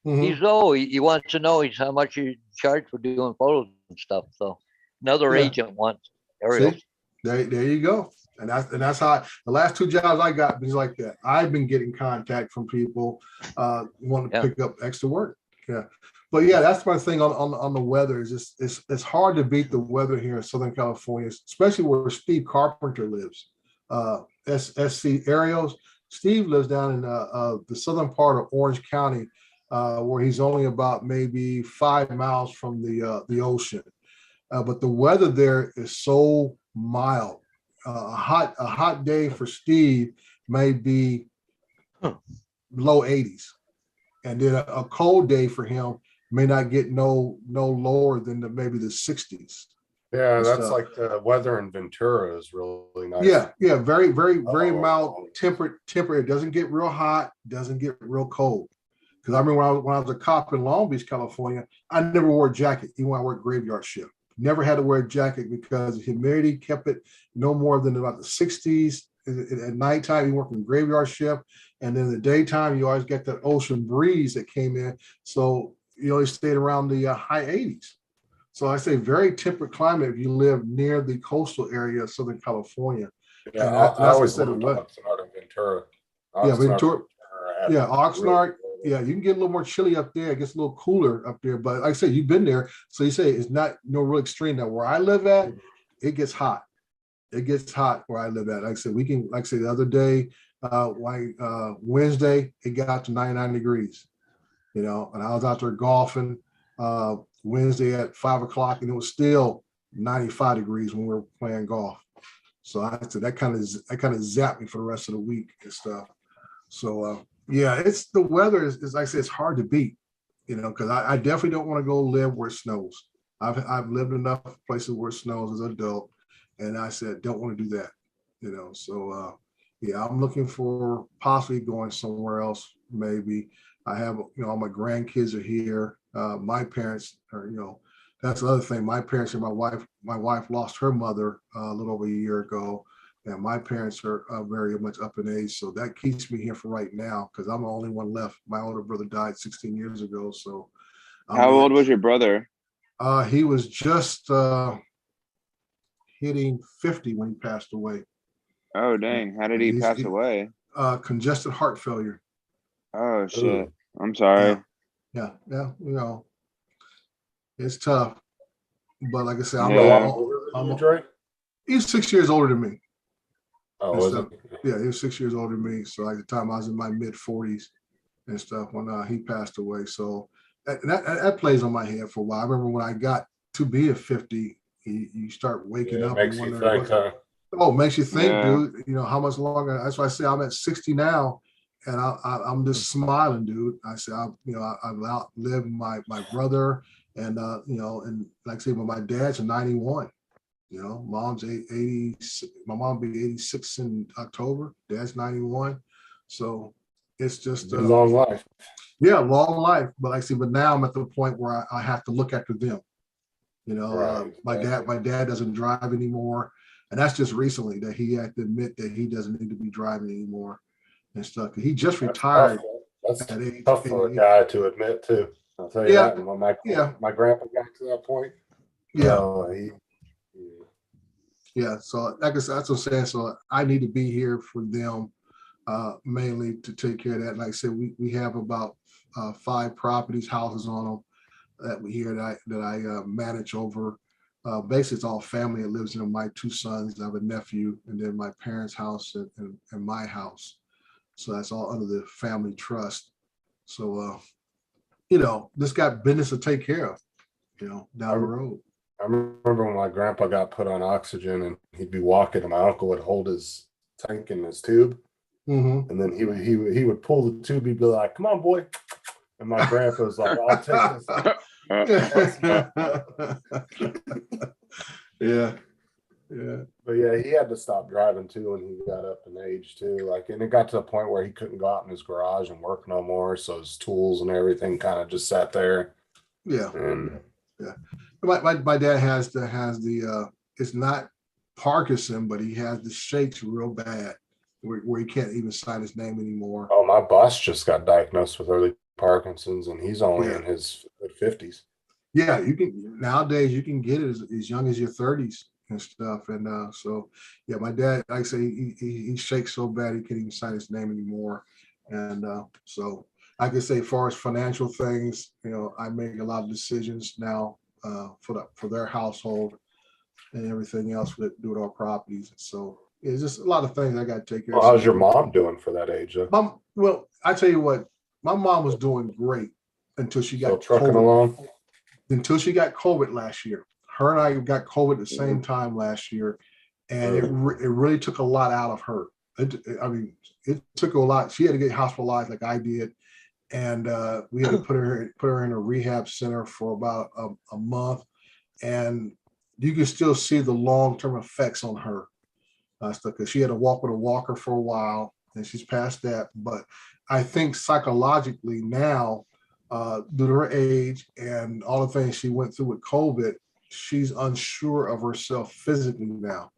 Mhm. He wants to know how much you charge for doing photos and stuff. So another Yeah. agent wants aerials. See, there you go. And that's how the last 2 jobs I got was like that. I've been getting contact from people wanting to Yeah. pick up extra work. Yeah. But yeah, that's my thing on the weather is just it's hard to beat the weather here in Southern California, especially where Steve Carpenter lives. SC Aerials. Steve lives down in the southern part of Orange County, where he's only about maybe 5 miles from the ocean. But the weather there is so mild. A hot day for Steve may be low 80s, and then a cold day for him may not get no lower than maybe the 60s. Yeah, that's So- like the weather in Ventura is really nice. Yeah, very Oh. mild temperate. It doesn't get real hot, doesn't get real cold. Because I remember when I was a cop in Long Beach, California, I never wore a jacket, even when I worked graveyard shift. Never had to wear a jacket because the humidity kept it no more than about the 60s. At nighttime, you work in graveyard shift, and then in the daytime, you always get that ocean breeze that came in. So you always stayed around the high 80s. So I say very temperate climate if you live near the coastal area of Southern California. Yeah, And I that's what I always said it loved was. Oxnard and Ventura. Yeah, Oxnard, Ventura. had Yeah, really Oxnard. cool- Yeah, you can get a little more chilly up there. It gets a little cooler up there. But like I said, you've been there. So you say it's not no real extreme. Now, where I live at, it gets hot. It gets hot where I live at. Like I said, like I said, the other day, Wednesday, it got to 99 degrees, you know, and I was out there golfing Wednesday at 5 o'clock, and it was still 95 degrees when we were playing golf. So I said that kind of zapped me for the rest of the week and stuff. So yeah, it's the weather is like I said, it's hard to beat, you know, because I definitely don't want to go live where it snows. I've lived enough places where it snows as an adult, and I said don't want to do that, you know. So yeah, I'm looking for possibly going somewhere else. Maybe I have, you know, all my grandkids are here. My parents are, you know, that's the other thing. My parents and my wife lost her mother a little over a year ago. And my parents are very much up in age, so that keeps me here for right now because I'm the only one left. My older brother died 16 years ago, so. How old was your brother? He was just hitting 50 when he passed away. Oh dang! How did he pass away? Congested heart failure. Oh shit! Ooh. I'm sorry. Yeah, you know, it's tough. But like I said, he's 6 years older than me. Oh, was it? Yeah, he was 6 years older than me. So at the time I was in my mid 40s and stuff when he passed away. So that plays on my head for a while. I remember when I got to be at 50, you start waking up. Makes and you wondering think, huh? Oh, it makes you think, Yeah. dude. You know how much longer. That's why I say I'm at 60 now, and I'm just smiling, dude. I say I've outlived my brother, and you know, and like I say, but my dad's 91. You know, mom's 80. My mom be 86 in October. Dad's 91. So it's just A long life. yeah, long life. But like I say, but now I'm at the point where I have to look after them. You know, Right, my dad doesn't drive anymore, and that's just recently that he had to admit that he doesn't need to be driving anymore and stuff. He just retired. That's at age tough for a 88. guy to admit too. I'll tell you Yeah, that. And when yeah. my grandpa got to that point, Yeah, he yeah. So like I said, that's what I'm saying. So I need to be here for them. mainly to take care of that. Like I said, we have about 5 properties, houses on them that we here that I manage over. Basically, it's all family that lives in them. My 2 sons, I have a nephew, and then my parents' house and my house. So that's all under the family trust. So, this got business to take care of, down the road. I remember when my grandpa got put on oxygen and he'd be walking and my uncle would hold his tank in his tube. Mm-hmm. And then he would pull the tube. He'd be like, "Come on, boy." And my grandpa was like, "I'll take this." Yeah. But yeah, he had to stop driving too when he got up in age too. And it got to a point where he couldn't go out in his garage and work no more. So his tools and everything kind of just sat there. Yeah. And My dad has the it's not Parkinson, but he has the shakes real bad where he can't even sign his name anymore. oh, my boss just got diagnosed with early Parkinson's and he's only in his 50s. Yeah, nowadays you can get it as young as your 30s and stuff. And so yeah, my dad, like I say, he shakes so bad he can't even sign his name anymore. And so I can say, as far as financial things, I make a lot of decisions now for their household and everything else with do with our properties. So it's just a lot of things I got to take care of. Well, how's your mom doing for that age? Well, I tell you what, my mom was doing great until she got Still trucking COVID. along? Until she got COVID last year. Her and I got COVID at the same time last year, and it really took a lot out of her. It took a lot. She had to get hospitalized like I did, and we had to put her in a rehab center for about a month, and you can still see the long-term effects on her. Because she had to walk with a walker for a while, and she's past that. But I think psychologically now, due to her age and all the things she went through with COVID, she's unsure of herself physically now.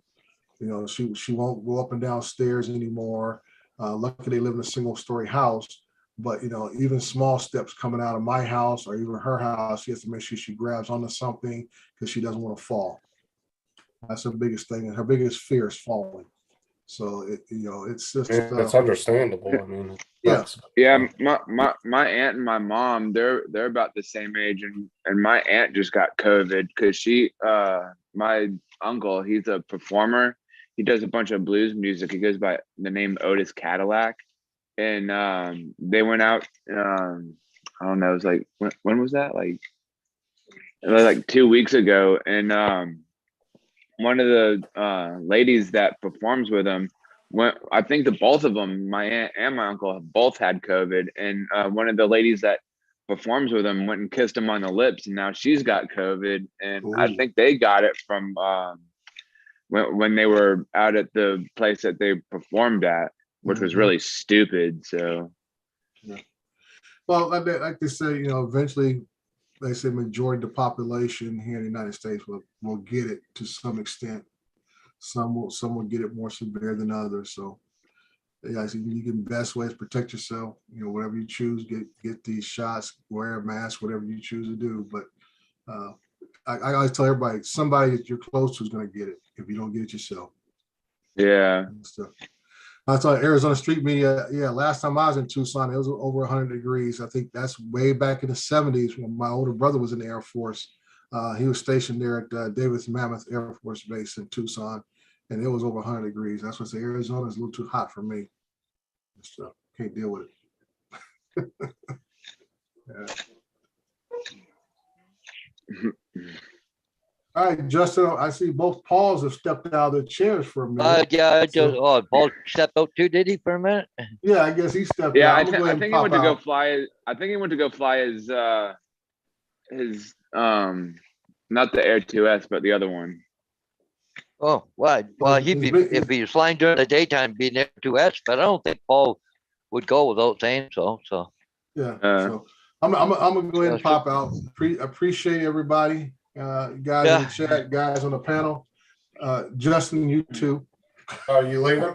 She won't go up and down stairs anymore. Luckily, they live in a single-story house, but even small steps coming out of my house or even her house, she has to make sure she grabs onto something because she doesn't want to fall. That's her biggest thing, and her biggest fear is falling. So it's just it's understandable. Yeah, my aunt and my mom, they're about the same age, and my aunt just got COVID because my uncle, he's a performer. He does a bunch of blues music. He goes by the name Otis Cadillac, and they went out. I don't know. It was like when was that? It was like 2 weeks ago, and one of the ladies that performs with him I think the both of them, my aunt and my uncle, have both had COVID, and one of the ladies that performs with him went and kissed him on the lips, and now she's got COVID, and Ooh. I think they got it from when they were out at the place that they performed at, which was really stupid. So, yeah. Well, like they say, eventually, they say majority of the population here in the United States will get it to some extent. Some will get it more severe than others. So, yeah, so you can best ways protect yourself. Whatever you choose, get these shots, wear a mask, whatever you choose to do. But I always tell everybody, somebody that you're close to is going to get it if you don't get it yourself. yeah. So, I saw Arizona Street Media. Yeah, last time I was in Tucson, it was over 100 degrees. I think that's way back in the 70s when my older brother was in the Air Force. He was stationed there at Davis Mammoth Air Force Base in Tucson, and it was over 100 degrees. That's why I say Arizona is a little too hot for me. So can't deal with it. Yeah. All right, Justin, I see both Pauls have stepped out of their chairs for a minute. Yeah, Paul stepped out too, did he, for a minute? Yeah, I guess he stepped Yeah, out. I think he went to go fly. I think he went to go fly his not the Air 2S, but the other one. Oh, why? Well, if he was flying during the daytime, being Air 2S, but I don't think Paul would go without saying so. So yeah, so I'm gonna go ahead and pop out. Appreciate everybody. Guys in the chat, guys on the panel. Justin, you too. Are you leaving?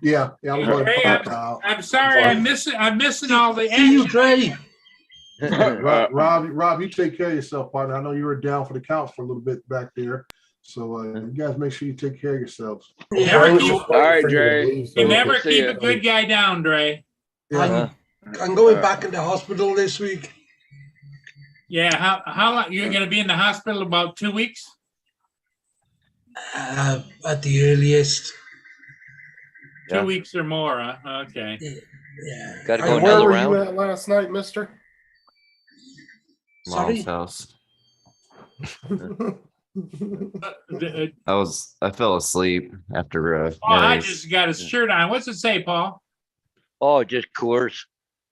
Yeah, I'm going to pop out. I'm sorry, I'm missing all the See you, Trey. Rob, you take care of yourself, partner. I know you were down for the count for a little bit back there. So you guys make sure you take care of yourselves. Yeah, Never I was keep- just waiting All right, for you to Dre. leave, so You we never could see keep a it. good guy down, Dre. Yeah. I'm going back into hospital this week. Yeah, how long you're gonna be in the hospital? About 2 weeks? At the earliest. 2 Yeah. weeks or more, huh? Okay. Yeah. Gotta I- go Hey, where another were round. you at last night, mister? Sorry? Mom's house. Uh, I fell asleep after Paul Mary's. Hodges got his shirt on. What's it say, Paul? Oh, just Coors.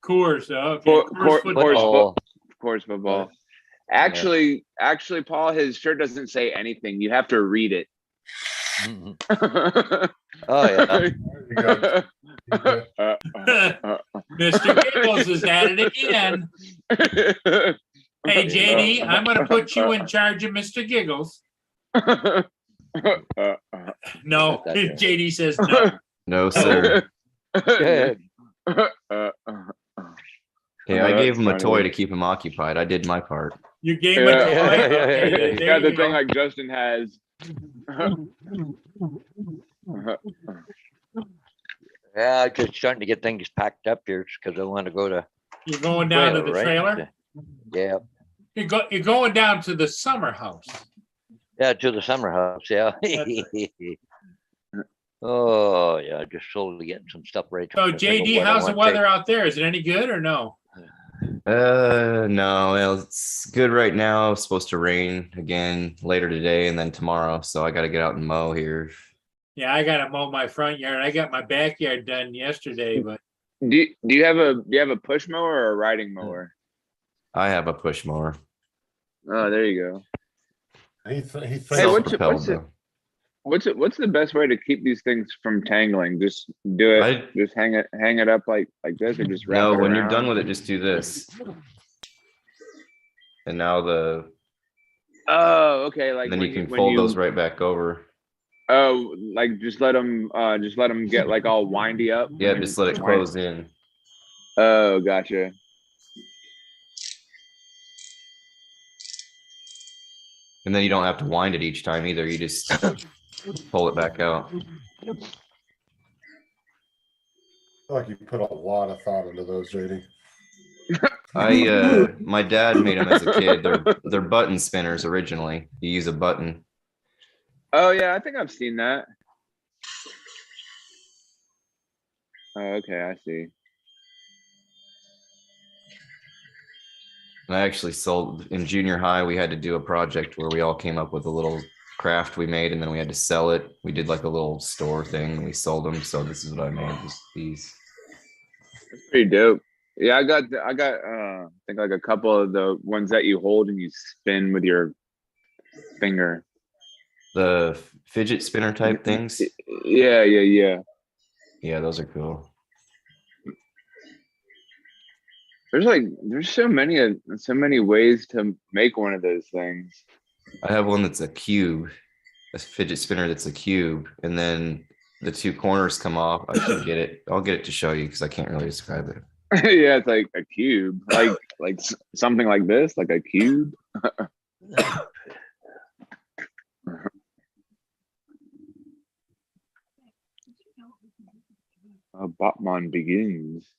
Coors. Okay. Coors Coors football. Football. Of course, football. Actually, Paul, his shirt doesn't say anything. You have to read it. Mhm. Oh, yeah. There you go. Mr. Giggles is at it again. Hey, JD, I'm going to put you in charge of Mr. Giggles. No, Gotcha. JD says no. No, sir. Good. Hey, I gave him a That's toy funny. to keep him occupied. I did my part. You gave him a toy? Yeah. Okay, Yeah, there Got the you thing go. like Justin has. Yeah, I'm just starting to get things packed up here because I want to go to You're going down to the right? trailer? Yeah. You're going down to the summer house. Yeah, to the summer house, yeah. Oh, yeah, just slowly getting some stuff ready. So to think of JD, what I how's the wanna take. weather out there? Is it any good or no? No, well, it's good right now. It's supposed to rain again later today and then tomorrow. So I got to get out and mow here. Yeah, I gotta mow my front yard. I got my backyard done yesterday, but Do you have a push mower or a riding mower? I have a push mower. Oh, there you go. He thinks Hey, what's it- Self-propelled, what's it- though. What's the best way to keep these things from tangling? Just do it. Just hang it up like this, or just wrap No, it when you're around? done with it, just do this. And now Oh, okay. Like then when you can when fold those right back over. Oh, like just let them get like all windy up. Yeah, and just let it wind- close in. Oh, gotcha. And then you don't have to wind it each time either. You just pull it back out. like you put a lot of thought into those, JD. My dad made them as a kid. They're button spinners originally. You use a button. Oh yeah, I think I've seen that. Oh, okay, I see. And I actually sold in junior high. We had to do a project where we all came up with a little craft we made, and then we had to sell it. We did like a little store thing. And we sold them. So this is what I made. These. That's pretty dope. Yeah, I got I think like a couple of the ones that you hold and you spin with your finger. The fidget spinner type things. Yeah. Yeah, those are cool. There's so many ways to make one of those things. I have one that's a cube, a fidget spinner that's a cube, and then the two corners come off. I should get it. I'll get it to show you because I can't really describe it. Yeah, it's like a cube, like something like this, like a cube. Batman Begins.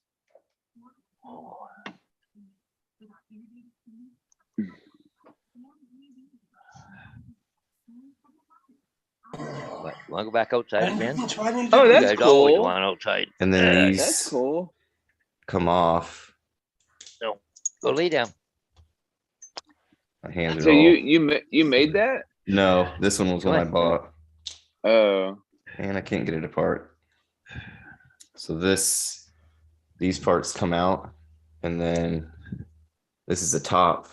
Want to go back outside, man? Which one is Oh, it? You that's guys always cool. want outside. And then That's these cool. come off. Go lay down. My hands are So all. you made that? No, this one was one I bought, Oh, and I can't get it apart. So these parts come out, and then this is the top.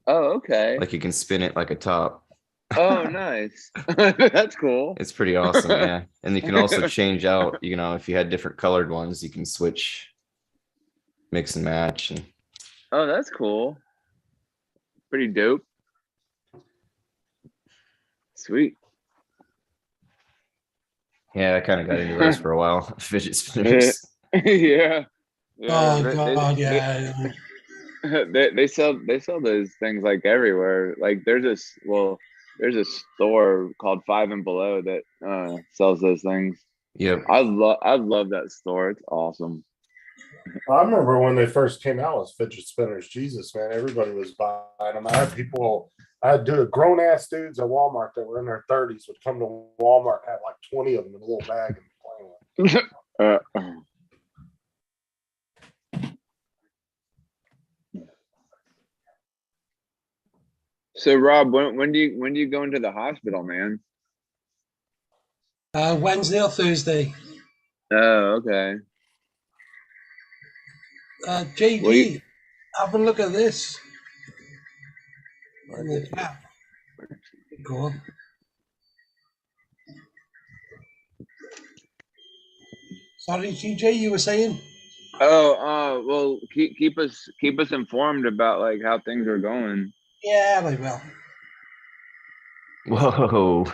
oh, okay. Like you can spin it like a top. Oh, nice. That's cool. It's pretty awesome, yeah. And you can also change out, if you had different colored ones, you can switch, mix and match. And Oh, that's cool. Pretty dope. Sweet. yeah, I kind of got into those for a while. Fidget spinners. Yeah. Oh they- god, they- yeah. they sell those things like everywhere. Like there's there's a store called Five and Below that sells those things. Yep. I love that store. It's awesome. I remember when they first came out as fidget spinners. Jesus, man, everybody was buying them. I had grown ass dudes at Walmart that were in their 30s would come to Walmart and have like 20 of them in a little bag and play with. So Rob, when do you go into the hospital, man? Wednesday or Thursday. Oh, okay. JD, Wait. have a look at this. On the cap. Go on. Sorry, TJ, you were saying? Oh, well, keep us informed about like how things are going. Yeah, I will. Whoa.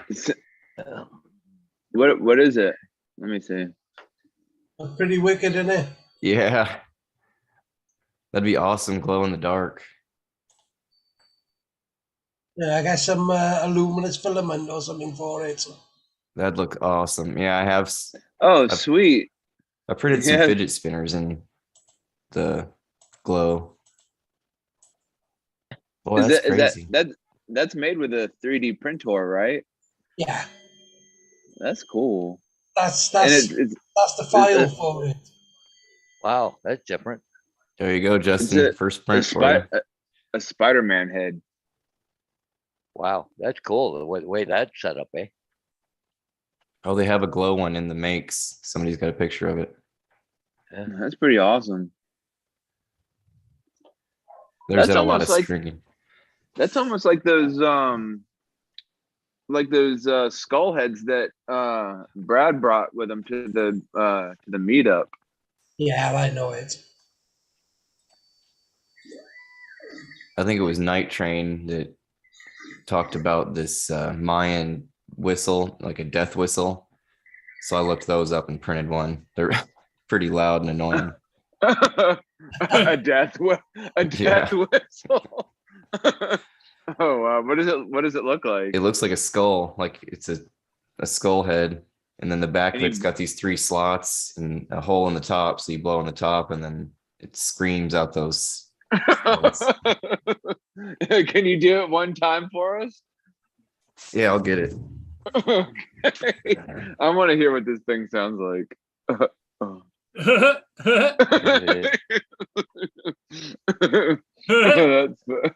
What is it? Let me see. That's pretty wicked, isn't it? Yeah. That'd be awesome. Glow in the dark. Yeah, I got some aluminum filament or something for it. That'd look awesome. Yeah, I have. Oh, I've- sweet. I printed some Yeah. fidget spinners in the glow. Well, that's crazy. That's made with a 3D printer, right? Yeah, That's cool. that's And that's the file for it. Wow, that's different. There you go, Justin. a- First a, print for you. Spider-Man head. Wow, that's cool. The way that's set up, eh? Oh, they have a glow one in the makes. Somebody's got a picture of it. That's pretty awesome. There's That's a lot of almost like- stringing. That's almost like those skull heads that Brad brought with him to the meetup. Yeah, I know it. I think it was Night Train that talked about this Mayan whistle, like a death whistle. So I looked those up and printed one. They're pretty loud and annoying. a death whistle. Oh wow! What does it look like? It looks like a skull, like it's a skull head, and then the back of And it's got these 3 slots and a hole in the top. So you blow on the top, and then it screams out those. Can you do it one time for us? Yeah, I'll get it. Okay. I want to hear what this thing sounds like.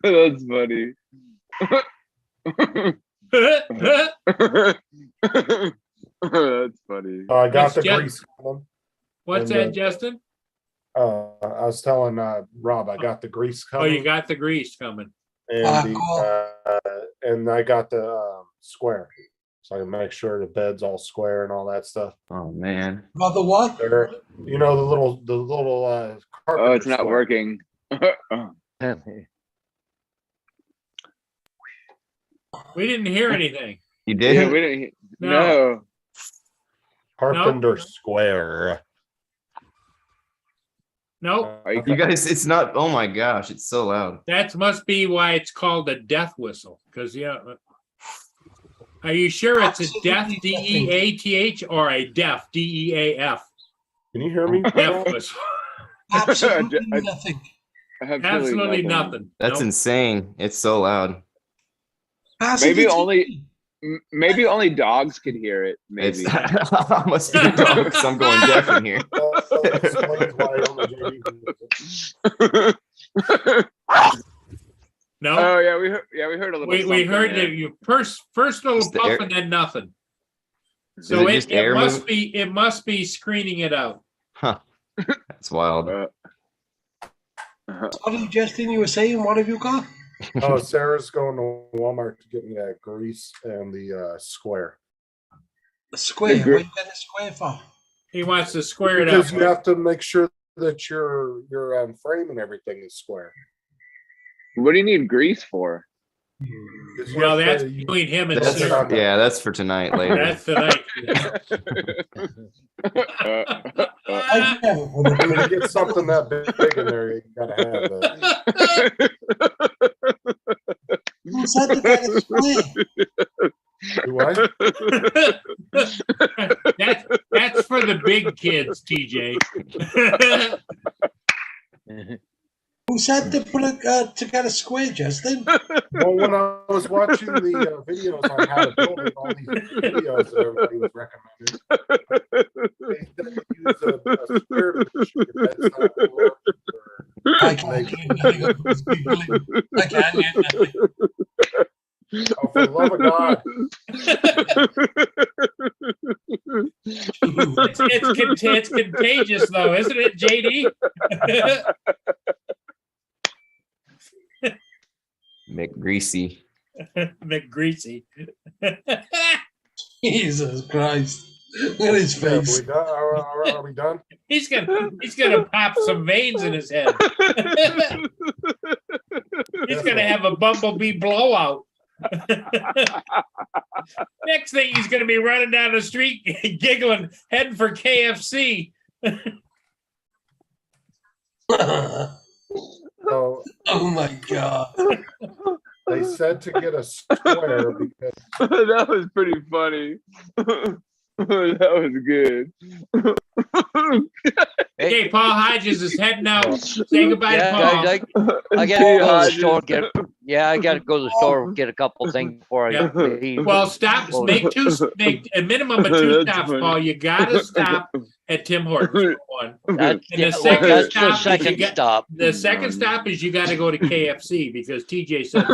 That's funny. That's funny. I got That's the Jeff. grease coming. What's And, that, Justin? I was telling Rob I got the grease Oh, coming. you got the grease coming. and cool. and I got the square, so I can make sure the bed's all square and all that stuff. Oh man. About the what? There, you know, the little Oh, carpenter it's not square. working. We didn't hear anything. You Yeah, did? we didn't. No. No. Carpenter square. Nope. Are you- You guys, it's not. Oh my gosh, it's so loud. That must be why it's called a death whistle. Because are you sure it's a death Absolutely DEATH or a deaf DEAF? Can you hear me? Death whistle. Absolutely I- nothing. Absolutely nothing. That's Nope. insane. It's so loud. Maybe maybe only dogs could hear it. It's Maybe. I must be wrong because I'm going deaf in here. That explains why I only do it. No, Oh yeah, we heard a little. we something heard there. that you first little Just the puff air- and then nothing. Is So it it just air must moving? be screening it out. Huh. That's wild. Sorry, Justin, you were saying, what have you got? Oh, Sarah's going to Walmart to get me that grease and the square. A square. What Agree. you got a square for? He wants to square it Because up. you have to make sure that your frame and everything is square. What do you need grease for? 'Cause you Well, have that's to- you- between him and That's Sarah. not- Yeah, that's for tonight later. That's tonight. I never would have when you get something that big in there, you gotta have that. Who said to get a square? Do I? That's for the big kids, TJ. Who said to put to get a square, Justin? Well, when I was watching the videos on how to build it, all these videos that everybody was recommending, they said to use a square to make sure your bed's not warped or I can't get nothing of those people in. I can't get nothing. oh, for the love of God. It's contagious, though, isn't it, JD? McGreasy. McGreasy. Jesus Christ. Look at his Yeah, face. are we done? He's gonna pop some veins in his head. He's gonna have a bumblebee blowout. Next thing, he's gonna be running down the street giggling, heading for KFC. So Oh my God. they said to get a square because That was pretty funny. That was good. Okay, Paul Hodges is heading out. Say goodbye to Paul. guys, I gotta go to the store. I gotta go to the store get a couple things before I Yeah. leave. Well, stop. Make a minimum of 2 That's stops, funny. Paul. You gotta stop at Tim Hortons for one. That's, And the yeah, second that's stop the is second you got- stop. The second stop is you got to go to KFC because TJ said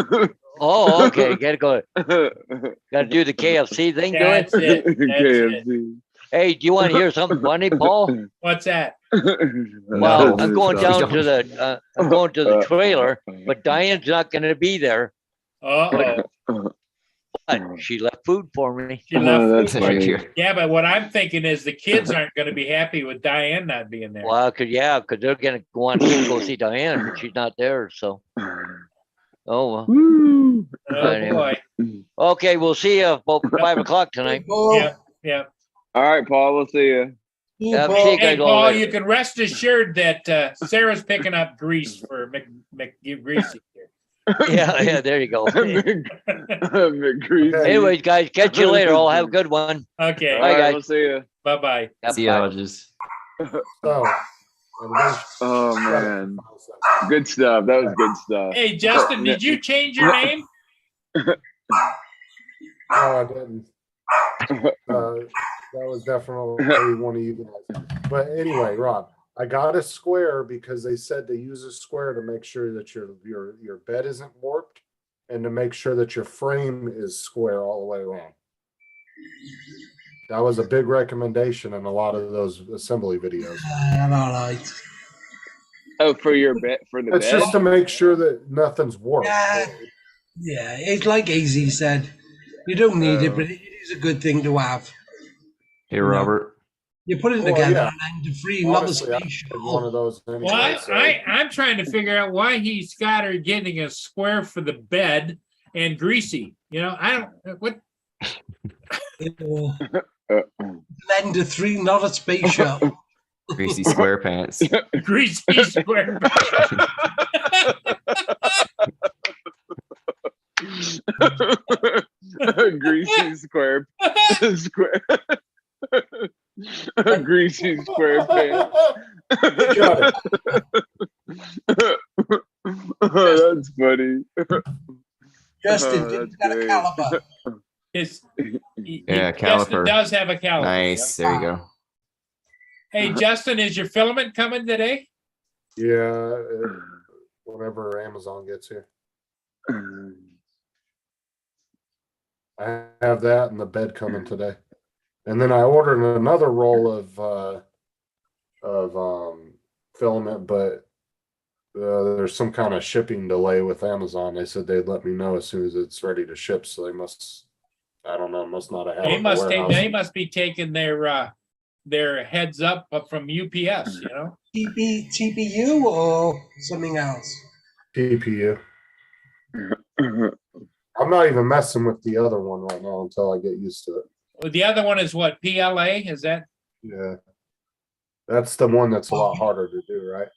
Oh, okay. Gotta go. Gotta do the KFC thing. Do it. that's it. That's it. KFC. Hey, do you want to hear something funny, Paul? What's that? Well, I'm going No, down don't. to the I'm going to the trailer, but Diane's not going to be there. Uh-oh. But she left food for me. She left. That's Right funny. here. Yeah, but what I'm thinking is the kids aren't going to be happy with Diane not being there. Well, cause they're going to want to go see Diane, but she's not there. So, oh well. Woo. Oh boy. Okay, we'll see you about 5 o'clock tonight. Paul. Yeah, yeah. All right, Paul. We'll see you. Yeah, Paul. see you Hey, guys all Paul, later. you can rest assured that Sarah's picking up grease for McGreasy here. Yeah, there you go. McGreasy. Anyways, guys, catch you later. I'll have a good one. Okay. All Bye, right, guys. we'll see you. Bye-bye. Yep, See ya, bye. Hodges. so. Oh man, good stuff. That was good stuff. Hey, Justin, did you change your name? No, I didn't. That was definitely one of you guys. But anyway, Rob, I got a square because they said to use a square to make sure that your bed isn't warped and to make sure that your frame is square all the way around. That was a big recommendation in a lot of those assembly videos. All right. Oh, for your bed, for the It's bed. just to make sure that nothing's warped. Yeah. Yeah, it's like AZ said. You don't need it, but it is a good thing to have. Hey, Robert. You put it Well, together yeah. and end free, not the Honestly, I space did one of those anyway. Well, so- I'm trying to figure out why he's got her getting a square for the bed and greasy. You know, I don't what Blender 3, not a space shuttle. Greasy square pants. greasy square. Greasy square square. Greasy square pants. Got it. Oh, that's funny. Justin, Oh, didn't that's got a great. caliber. Yeah, Justin caliper. does have a caliper. Nice. There you go. Hey, Justin, is your filament coming today? Yeah, whenever Amazon gets here. I have that and the bed coming today. And then I ordered another roll of filament, but there's some kind of shipping delay with Amazon. They said they'd let me know as soon as it's ready to ship. So they must, I don't know, must not have had it They in the must warehouse. they must be taking their heads up from UPS, you know? TPU or something else? TPU. I'm not even messing with the other one right now until I get used to it. Well, the other one is what, PLA? Is that? Yeah. That's the one that's a lot harder to do, right?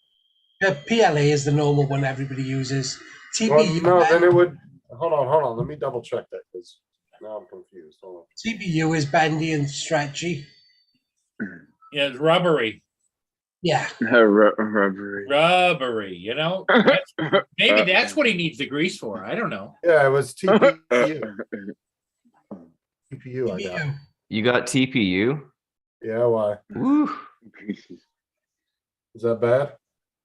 PLA is the normal one everybody uses. Well, TPU. no, then it would, hold on. Let me double check that because Now I'm confused. Hold on. TPU is bendy and stretchy. Yeah, it's rubbery, Yeah. Rubbery. rubbery, you know? Maybe that's what he needs the grease for. I don't know. Yeah, it was TPU. TPU I got. TPU. You got TPU? Yeah, why? Woo. Is that bad?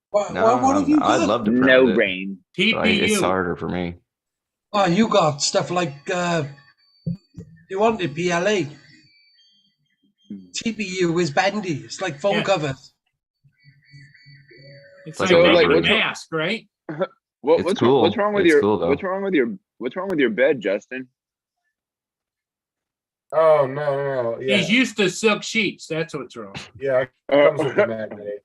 What, No, what have you I'd got? love to print No with it, brain. but it's TPU. harder for me. Oh, you got stuff like you wanted PLA. TPU is bendy. It's like phone Yeah. covers. It's Like like a making rubber. a mask, right? It's What's cool. what's wrong with It's your cool, though. what's wrong with your bed, Justin? Oh no. Yeah, He's used to silk sheets. That's what's wrong. yeah. It comes with the magnet.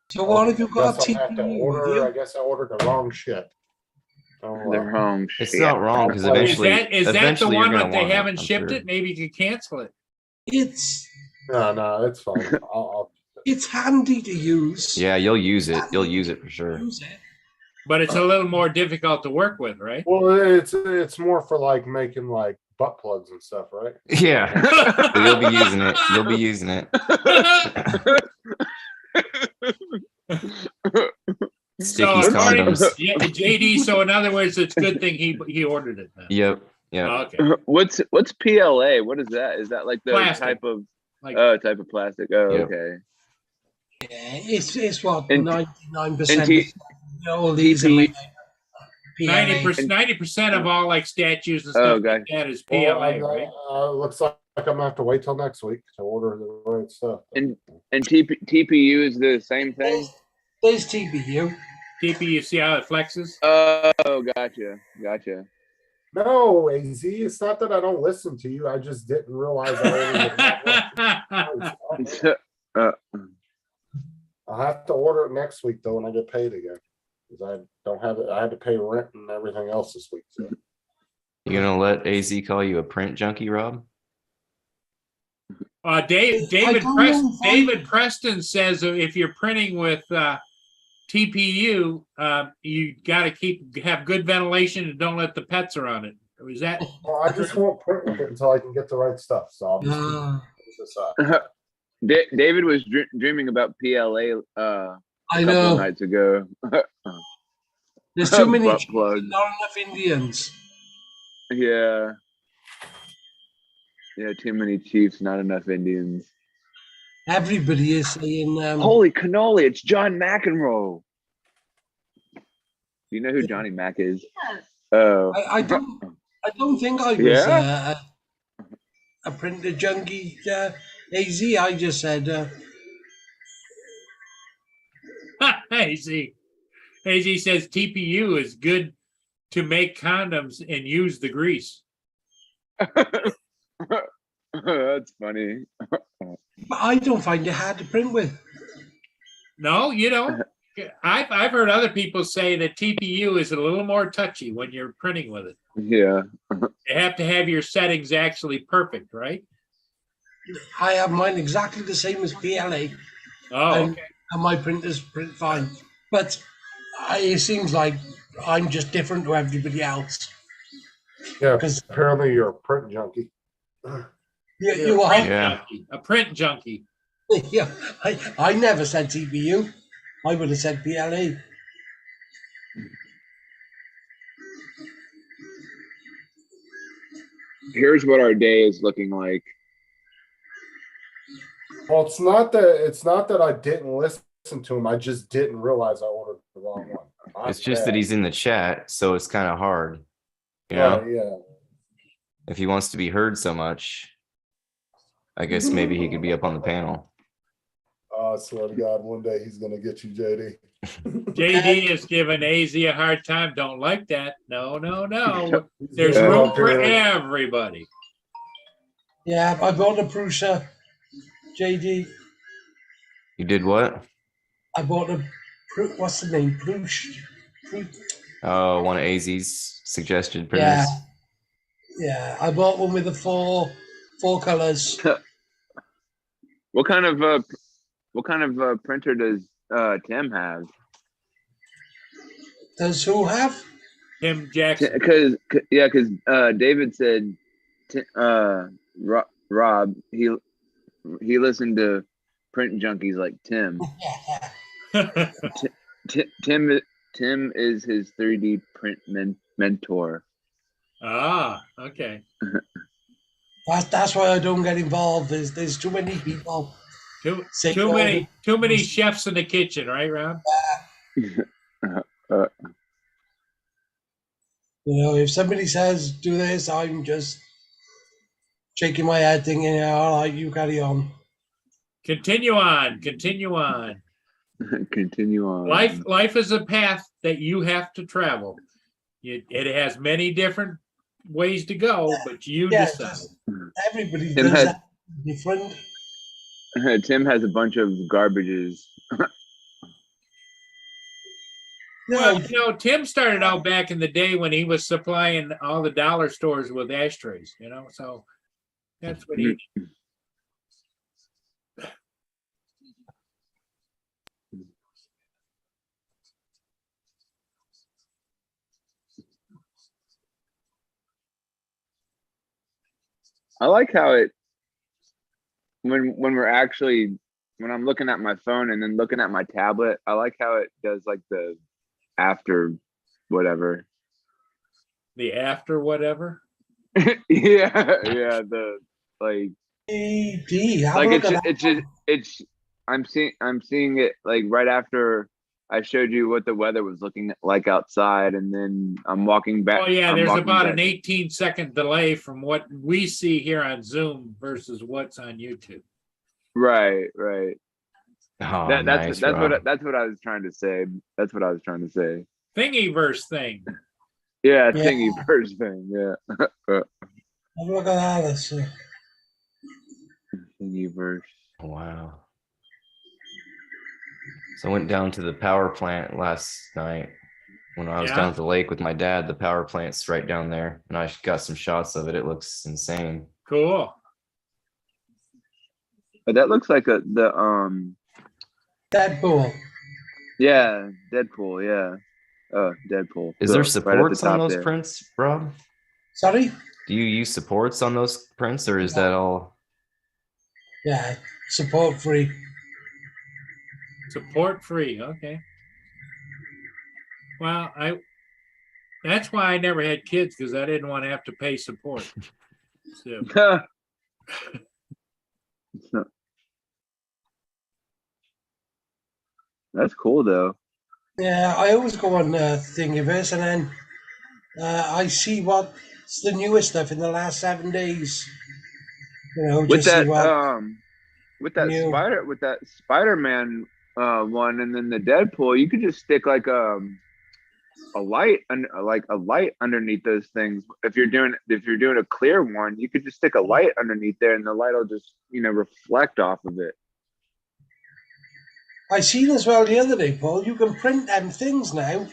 So what have you got? Guess I'll have to TPU. order. I You? guess I ordered the wrong shit. Oh, The well. wrong It's shit. not wrong because Is eventually, Is that the eventually you're one gonna that they want it, haven't I'm shipped sure. it? Maybe you could cancel it. It's No, it's fine. I'll it's handy to use. Yeah, you'll use it. You'll use it for sure. Use it. But it's a little more difficult to work with, right? well, it's more for like making like butt plugs and stuff, right? Yeah, but you'll be using it. You'll be using it. Sticky according- condoms. yeah, JD. So in other words, it's a good thing he ordered it. Then. Yep. Yep. Okay. What's PLA? What is that? Is that like the Plastic. type of Like type of plastic? Oh, Yep. okay. Yeah, it's what And- 99%. and All these are made PLA. 90% of all like statues and Oh, stuff okay. like that is Well, PLA, right? looks like I'm gonna have to wait till next week to order the right stuff. And TPU is the same thing. There's TPU. TP, you see how it flexes? Oh, gotcha. No, AZ, it's not that I don't listen to you. I just didn't realize I ordered it. I'll have to order it next week though when I get paid again. Because I don't have it. I had to pay rent and everything else this week. So. You gonna let AZ call you a print junkie, Rob? David don't know if I- David Preston says if you're printing with TPU, you got to have good ventilation and don't let the pets around it. Is that? Well, I just won't print with it until I can get the right stuff. So I'll just decide. David was dreaming about PLA a I couple know. of nights ago. There's too many Butt Chiefs plug. and not enough Indians. Yeah, too many Chiefs, not enough Indians. Everybody is saying Holy cannoli, it's John McEnroe. Do you know who Johnny Mac is? Oh, I don't think I was Yeah? a printer junkie AZ. I just said AZ says TPU is good to make condoms and use the grease. that's funny. but I don't find it hard to print with. No, you know, I've heard other people say that TPU is a little more touchy when you're printing with it. Yeah. You have to have your settings actually perfect, right? I have mine exactly the same as PLA, Oh, and, okay. and my printers print fine. But it seems like I'm just different to everybody else. Yeah, 'Cause- apparently you're a print junkie. You are. Print Yeah. junkie, a print junkie. Yeah, I never said TPU. I would have said PLA. Here's what our day is looking like. Well, it's not that I didn't listen to him. I just didn't realize I ordered the wrong one. It's just that he's in the chat, so it's kind of hard. You know, yeah. if he wants to be heard so much, I guess maybe he could be up on the panel. I swear to God, one day he's gonna get you, JD. JD is giving AZ a hard time. Don't like that. No. There's Yeah, room for apparently. everybody. Yeah, I bought a Prusa, JD. You did what? I bought a, what's the name? Prush. Oh, one of AZ's suggested printers. Yeah. I bought one with the four colors. What kind of printer does Tim have? Does who have? Tim Jackson. Because David said, Rob, he listened to print junkies like Tim. Tim is his 3D print mentor. Ah, okay. That's why I don't get involved. There's too many people. Say Too all many chefs in the kitchen, right, Rob? If somebody says do this, I'm just shaking my head thinking, all right, you carry on. Continue on. Continue on. Life is a path that you have to travel. It has many different ways to go, but you decide. Everybody does that different. Tim has a bunch of garbages. Well, Tim started out back in the day when he was supplying all the dollar stores with ashtrays, so that's what he did. I like how it when I'm looking at my phone and then looking at my tablet, I like how it does like the after whatever. The after whatever? The like I'm seeing it like right after I showed you what the weather was looking like outside, and then I'm walking back. Oh yeah, there's about an 18-second delay from what we see here on Zoom versus what's on YouTube. Right. Oh, That's what I was trying to say. Thingiverse thing. Yeah, Thingiverse thing. Yeah. Look at that. Thingiverse. Wow. So I went down to the power plant last night when I was down at the lake with my dad. The power plant's right down there, and I got some shots of it. It looks insane. Cool. But that looks like the Deadpool. Yeah, Deadpool. Yeah. Oh, Deadpool. Is there supports on those prints, Rob? Sorry? Do you use supports on those prints, or is that all? Yeah, support free. Support free. Okay. Well, that's why I never had kids, because I didn't want to have to pay support. So. That's cool though. Yeah, I always go on Thingiverse, and then I see what's the newest stuff in the last 7 days. With just that Spider-Man one, and then the Deadpool, you could just stick like a light underneath those things. If you're doing a clear one, you could just stick a light underneath there, and the light will just reflect off of it. I seen as well the other day, Paul, you can print them things now,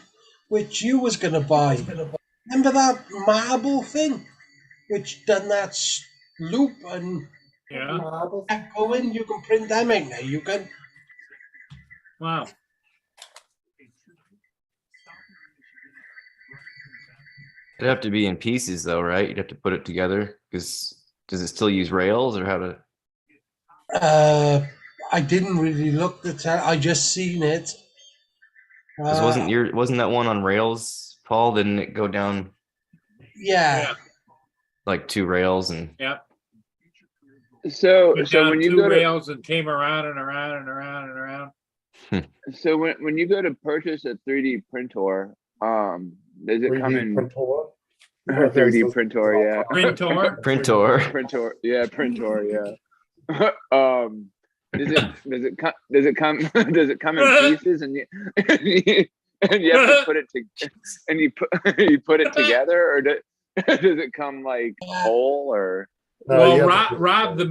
which you was going to buy. Remember that marble thing, which done that loop and kept going? You can print them out now. You can. Wow. It'd have to be in pieces though, right? You'd have to put it together, because does it still use rails, or how to? I didn't really look at that. I just seen it. Wasn't that one on rails, Paul? Didn't it go down? Yeah. Like 2 rails and. Yep. So when you go rails and came around and around and around and around. So when you go to printer, does it come in? 3D printer, yeah. Printer, yeah. Does it come in pieces, and you have to put it you put it together, or does it come like whole, or? Well, Rob, the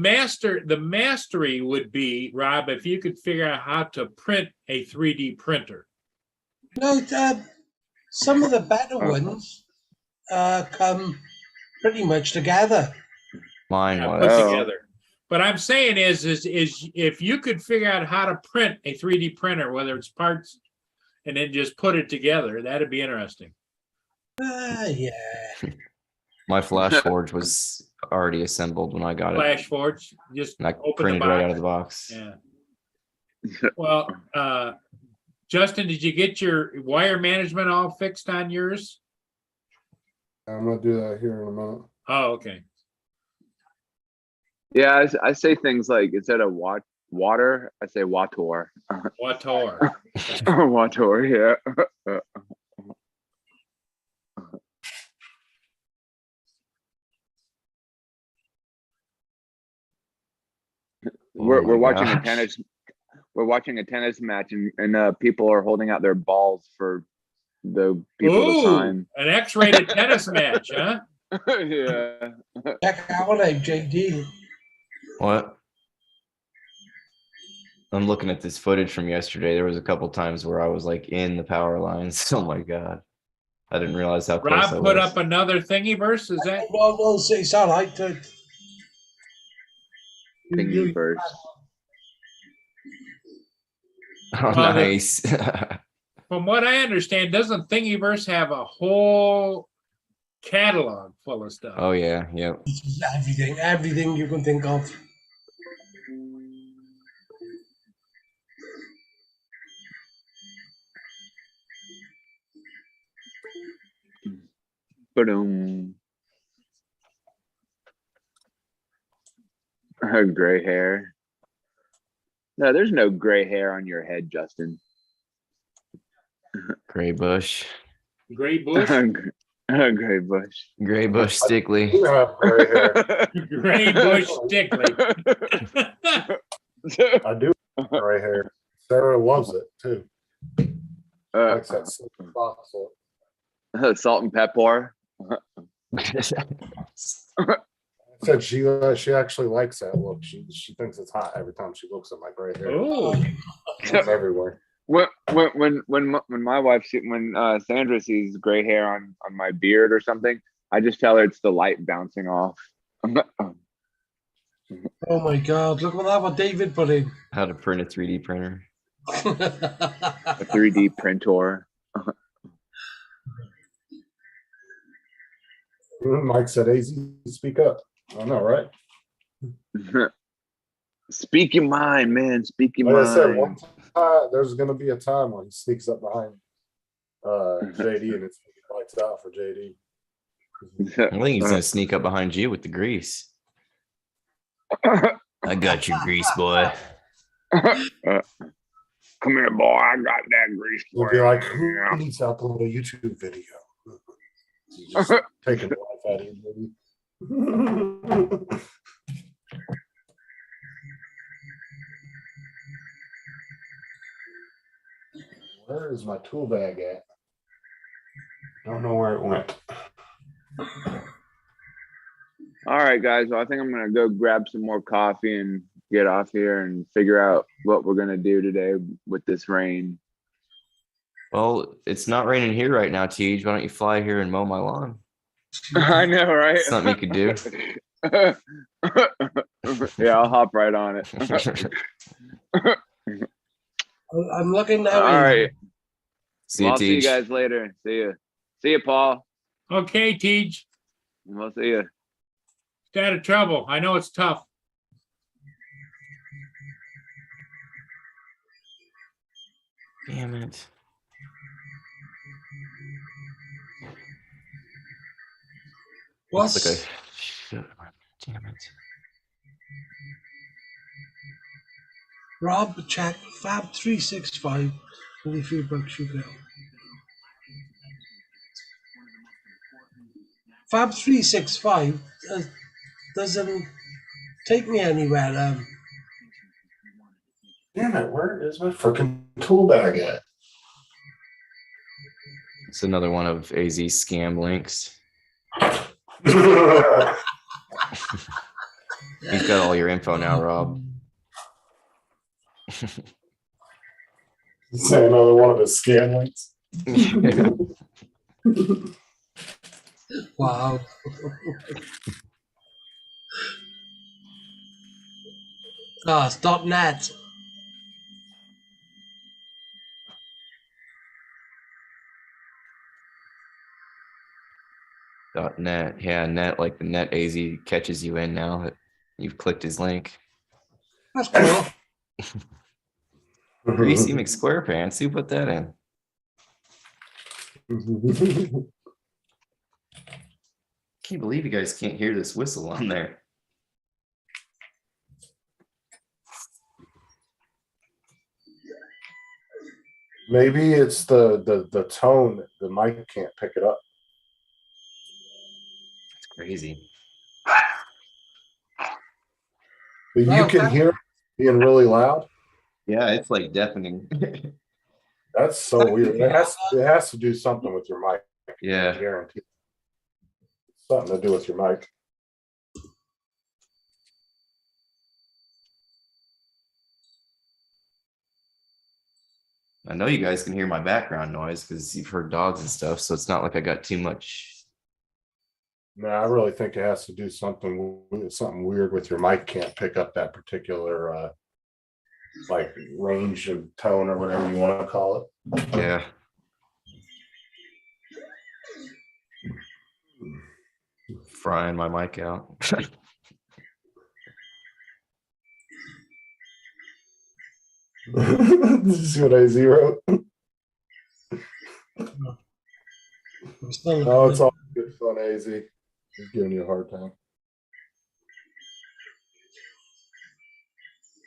mastery would be, Rob, if you could figure out how to print a 3D printer. Some of the better ones come pretty much together. Mine was put together. But I'm saying is if you could figure out how to print a 3D printer, whether it's parts, and then just put it together, that'd be interesting. Yeah. My Flash Forge was already assembled when I got it. Flash Forge, just And I open the printed right out of box. the box. Yeah. Well, Justin, did you get your wire management all fixed on yours? I'm gonna do that here in a minute. Oh, okay. Yeah, I say things like instead of water, I say wator. Wator. Wator, yeah. We're my watching a gosh. tennis match and people are holding out their balls for the people to Ooh, sign. an X-rated tennis match, huh? Yeah. Check our name, JD. What? I'm looking at this footage from yesterday. There was a couple times where I was like in the power lines. Oh my God. I didn't realize how close I Rob put was. up another thingy-verse, is that? No, it's all right. Thingiverse. Oh, Well, nice. From what I understand, doesn't Thingiverse have a whole catalog full of stuff? Oh yeah, yep. Everything you can think of. Boom. Gray hair. No, there's no gray hair on your head, Justin. Gray Bush. Gray Bush? Gray Bush. Gray Bush Stickley. You have gray hair. Gray Bush Stickley. I do have gray hair. Sarah loves it too. Likes that silky fox look. Salt and pepper. Said she actually likes that look. She thinks it's hot every time she looks at my gray hair. Oh, It's everywhere. When my wife when Sandra sees gray hair on my beard or something, I just tell her it's the light bouncing off. Oh my God! Look at that! What David put in. How to print a 3D printer. A 3D printer. Mike said, "AZ, speak up." I know, right? Speak your mind, man. Speak your Like I said, mind. one time there's gonna be a time when he sneaks up behind JD and it's lights out for JD. I think he's gonna sneak up behind you with the grease. I got your grease, boy. Come here, boy. I got that grease He'll for be you. like, "Who needs to upload a YouTube video?" He's just taking the life out of you, baby. Where is my tool bag at? Don't know where it went. All right, guys. Well, I think I'm gonna go grab some more coffee and get off here and figure out what we're gonna do today with this rain. Well, it's not raining here right now, Tej. Why don't you fly here and mow my lawn? I know, right? Something you could do. Yeah, I'll hop right on it. I'm looking now. All right. See Well, you, I'll see you Tej. guys later. See you. See you, Paul. okay, Teej. We'll see you. Stay out of trouble. I know it's tough. Damn it. What's Looks like I should. Damn it. Rob? Check Fab 365. Only $3 you go. Fab 365 doesn't take me anywhere. Damn it, where is my freaking tool bag at? It's another one of AZ's scam links. He's got all your info now, Rob. Say another one of his scam links. Wow. Stop net. .net. Yeah, net like the net AZ catches you in now that you've clicked his link. That's cool. Greasy McSquarepants. Who put that in? Can't believe you guys can't hear this whistle on there. Maybe it's the tone. The mic can't pick it up. It's crazy. But you Well, can hear it being really loud. Yeah, it's like deafening. That's so weird. It has to do something with your mic. Yeah. I guarantee. Something to do with your mic. I know you guys can hear my background noise because you've heard dogs and stuff, so it's not like I got too much. No, I really think it has to do something weird with your mic. Can't pick up that particular like range of tone or whatever you want to call it. Yeah. Frying my mic out. This is what I zero. Oh, it's all good fun, AZ. He's giving you a hard time.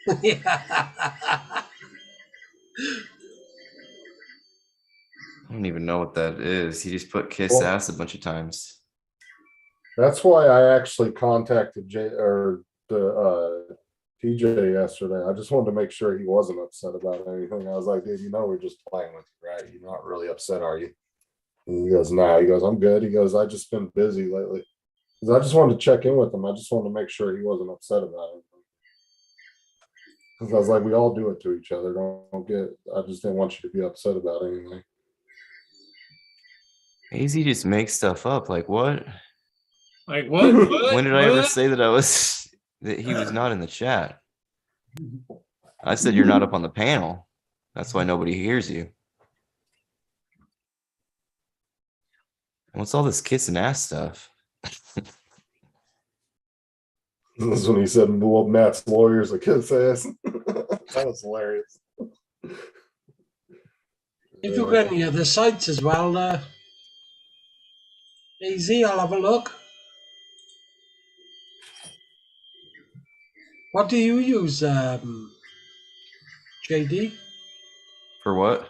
I don't even know what that is. He just put kiss Well, ass a bunch of times. That's why I actually contacted TJ yesterday. I just wanted to make sure he wasn't upset about anything. I was like, dude, we're just playing with you, right? You're not really upset, are you? And he goes, no. He goes, I'm good. He goes, I just been busy lately. I just wanted to check in with him. I just wanted to make sure he wasn't upset about it. Because I was like, we all do it to each other. I just didn't want you to be upset about anything. AZ just makes stuff up. Like what? Like what? When did I ever say that he was not in the chat? I said you're not up on the panel. That's why nobody hears you. What's all this kissing ass stuff? This is when he said, well, Matt's lawyers a kiss ass. That was hilarious. If you've got any other sites as well, AZ, I'll have a look. What do you use, JD, For what?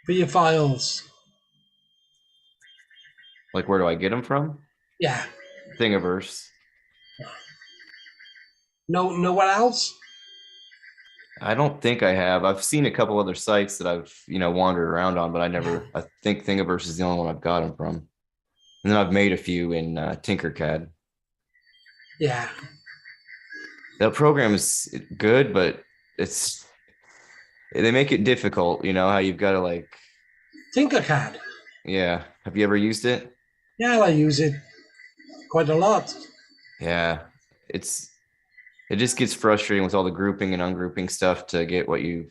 for your files? Like where do I get them from? Yeah. Thingiverse. Nowhere else? I don't think I have. I've seen a couple other sites that I've, wandered around on, but I think Thingiverse is the only one I've got them from. And then I've made a few in Tinkercad. Yeah. That program is good, but they make it difficult, how you've got to Tinkercad. Yeah. Have you ever used it? Yeah, I use it quite a lot. Yeah. It just gets frustrating with all the grouping and ungrouping stuff to get what I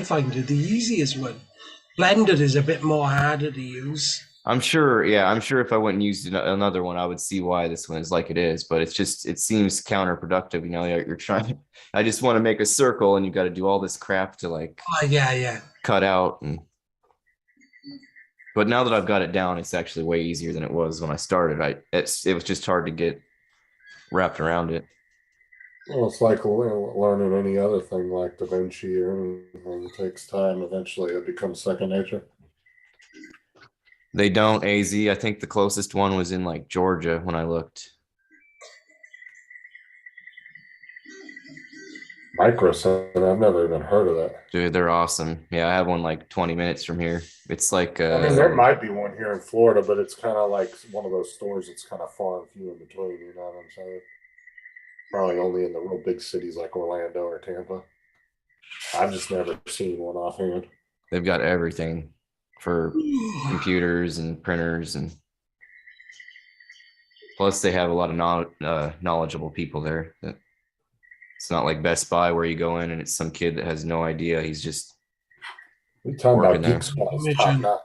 find it the easiest one. Blender is a bit more harder to use. I'm sure if I went and used another one, I would see why this one is like it is, but it seems counterproductive. You're trying, I just want to make a circle and you got to do all this crap to Yeah. cut out. But now that I've got it down, it's actually way easier than it was when I started. It was just hard to get wrapped around it. Well, it's like learning any other thing like DaVinci or anything. It takes time. Eventually it becomes second nature. They don't, AZ. I think the closest one was in Georgia when I looked. Microsend, I've never even heard of that. Dude, they're awesome. Yeah, I have one 20 minutes from here. It's there might be one here in Florida, but it's kind of like one of those stores that's kind of far and few in between, you know what I'm saying? Probably only in the real big cities like Orlando or Tampa. I've just never seen one offhand. They've got everything for computers and printers, and plus they have a lot of knowledgeable people there. It's not like Best Buy where you go in and it's some kid that has no idea. He's just We're talking working about there. Geek Squad is top notch.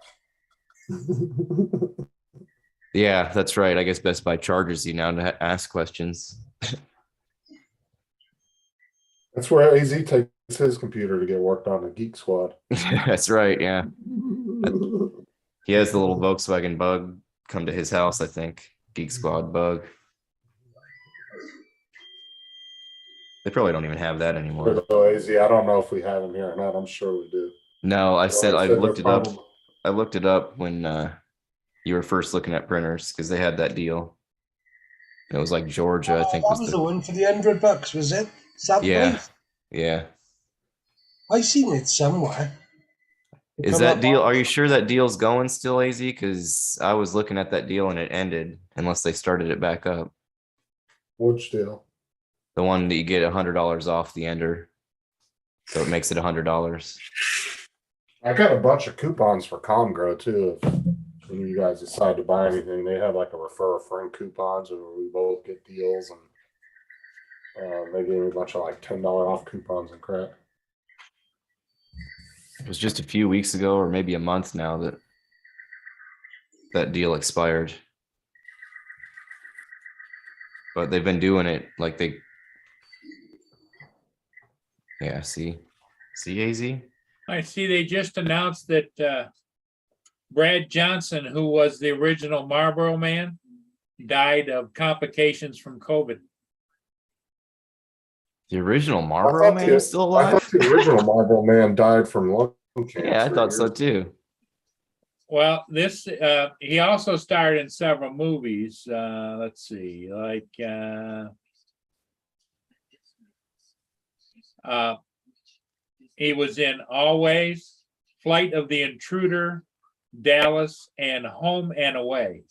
Yeah, that's right. I guess Best Buy charges you now to ask questions. That's where AZ takes his computer to get worked on the Geek Squad. That's right. Yeah. He has the little Volkswagen Bug come to his house, I think. Geek Squad Bug. They probably don't even have that anymore. So AZ, I don't know if we have him here or not. I'm sure we do. No, I said I they're looked it up. probably- I looked it up when you were first looking at printers because they had that deal. It was like Georgia, I think that was was the the one for the $100, was it? Is that the yeah, place? yeah. I seen it somewhere. Is Come that up deal? on- Are you sure that deal's going still, AZ? Because I was looking at that deal and it ended unless they started it back up. Which deal? The one that you get $100 off the ender, so it makes it $100. I got a bunch of coupons for Comgrow too. If when you guys decide to buy anything, they have like a refer a friend coupons where we both get deals, and they gave me a bunch of like $10 off coupons and crap. It was just a few weeks ago, or maybe a month now, that that deal expired. But they've been doing it like they. Yeah, see AZ? I see they just announced that Brad Johnson, who was the original Marlboro Man, died of complications from COVID. The original Marlboro Man is still I alive? thought the original Marlboro Man died from lung cancer. Yeah, I thought so years too. Well, this he also starred in several movies. Let's see, like he was in Always, Flight of the Intruder, Dallas, and Home and Away.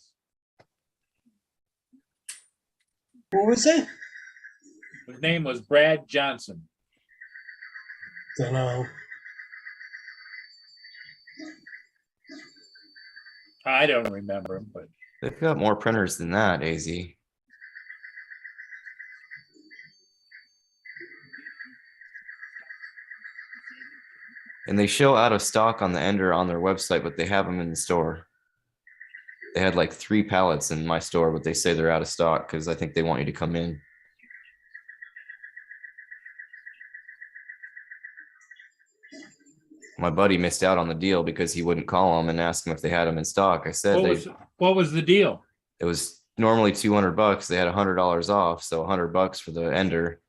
What was it? His name was Brad Johnson. Don't know. I don't remember him, but They've got more printers than that, AZ. And they show out of stock on the Ender on their website, but they have them in the store. They had like 3 pallets in my store, but they say they're out of stock because I think they want you to come in. My buddy missed out on the deal because he wouldn't call them and ask them if they had them in stock. I said what was the deal? it was normally $200. They had $100 off, so $100 for the Ender.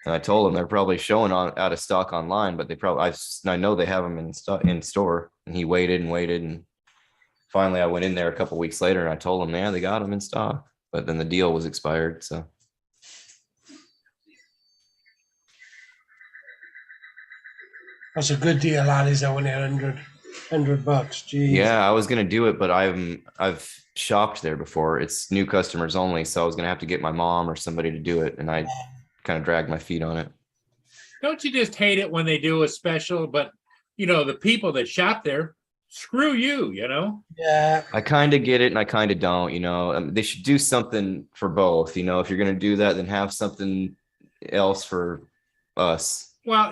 And I told them they're probably showing out of stock online, but they probably I know they have them in store. And he waited and waited, and finally I went in there a couple weeks later and I told him, yeah, they got them in stock, but then the deal was expired. So That's a good deal, lad, is that when they're $100? Jeez. yeah, I was gonna do it, but I've shopped there before. It's new customers only, so I was gonna have to get my mom or somebody to do it, and I kind of dragged my feet on it. Don't you just hate it when they do a special? But the people that shop there, screw you. Yeah. I kind of get it and I kind of don't. They should do something for both. If you're going to do that, then have something else for us. Well,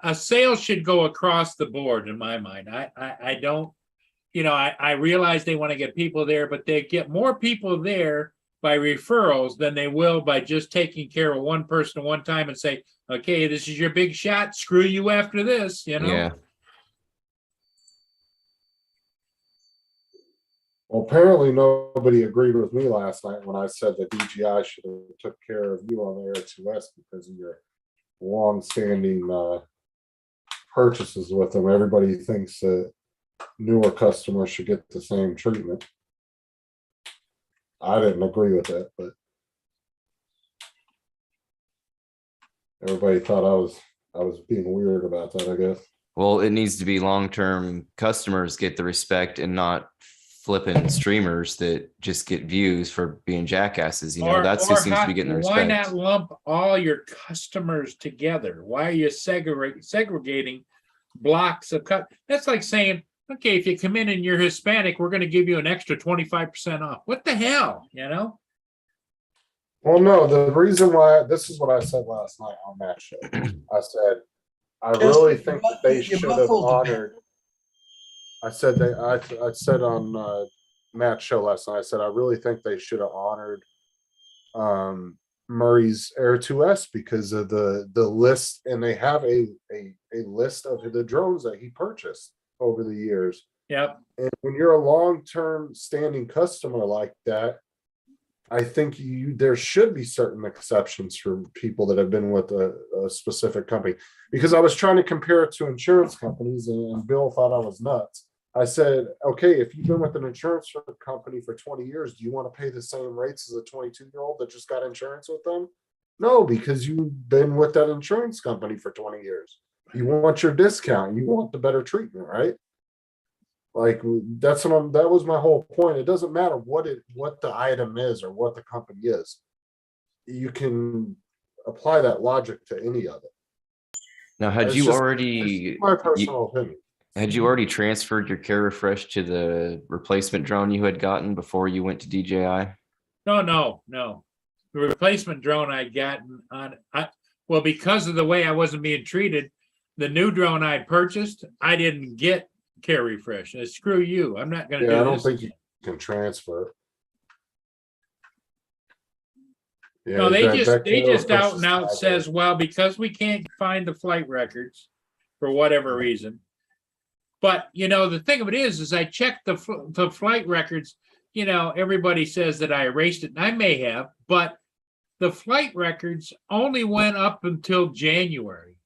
a sale should go across the board in my mind. I don't, I realize they want to get people there, but they get more people there by referrals than they will by just taking care of one person at one time and say, okay, this is your big shot. Screw you after this, Yeah. Well, apparently nobody agreed with me last night when I said that DGI should have took care of you on the Air 2S because of your long-standing purchases with them. Everybody thinks that newer customers should get the same treatment. I didn't agree with that, but everybody thought I was being weird about that, I guess. Well, it needs to be long-term customers get the respect and not flipping streamers that just get views for being jackasses. That's who seems to be getting the respect. Why not lump all your customers together? Why are you segregating blocks of cut? That's like saying, okay, if you come in and you're Hispanic, we're going to give you an extra 25% off. What the hell, Well, no, the reason why, this is what I said last night on that show. I said, I really think that they should have honored. I said that I said on Matt's show last night. I said I really think they should have honored Murray's Air 2S because of the list, and they have a list of the drones that he purchased over the years. Yep. And when you're a long-term standing customer like that, I think there should be certain exceptions for people that have been with a specific company. Because I was trying to compare it to insurance companies, and Bill thought I was nuts. I said, okay, if you've been with an insurance company for 20 years, do you want to pay the same rates as a 22-year-old that just got insurance with them? No, because you've been with that insurance company for 20 years. You want your discount. You want the better treatment, right? Like that was my whole point. It doesn't matter what the item is or what the company is. You can apply that logic to any of it. Now, had It's you just- already it's my personal opinion. had you already transferred your Care Refresh to the replacement drone you had gotten before you went to DJI? No. The replacement drone I'd gotten well, because of the way I wasn't being treated, the new drone I purchased, I didn't get Care Refresh. Screw you. I'm not going to do Yeah, I don't this think you again. can transfer. Yeah, No, they that just Care out and out Refresh says, well, because we can't find the flight records for whatever reason. But, the thing of it is I checked the flight records. Everybody says that I erased it, and I may have, but the flight records only went up until January.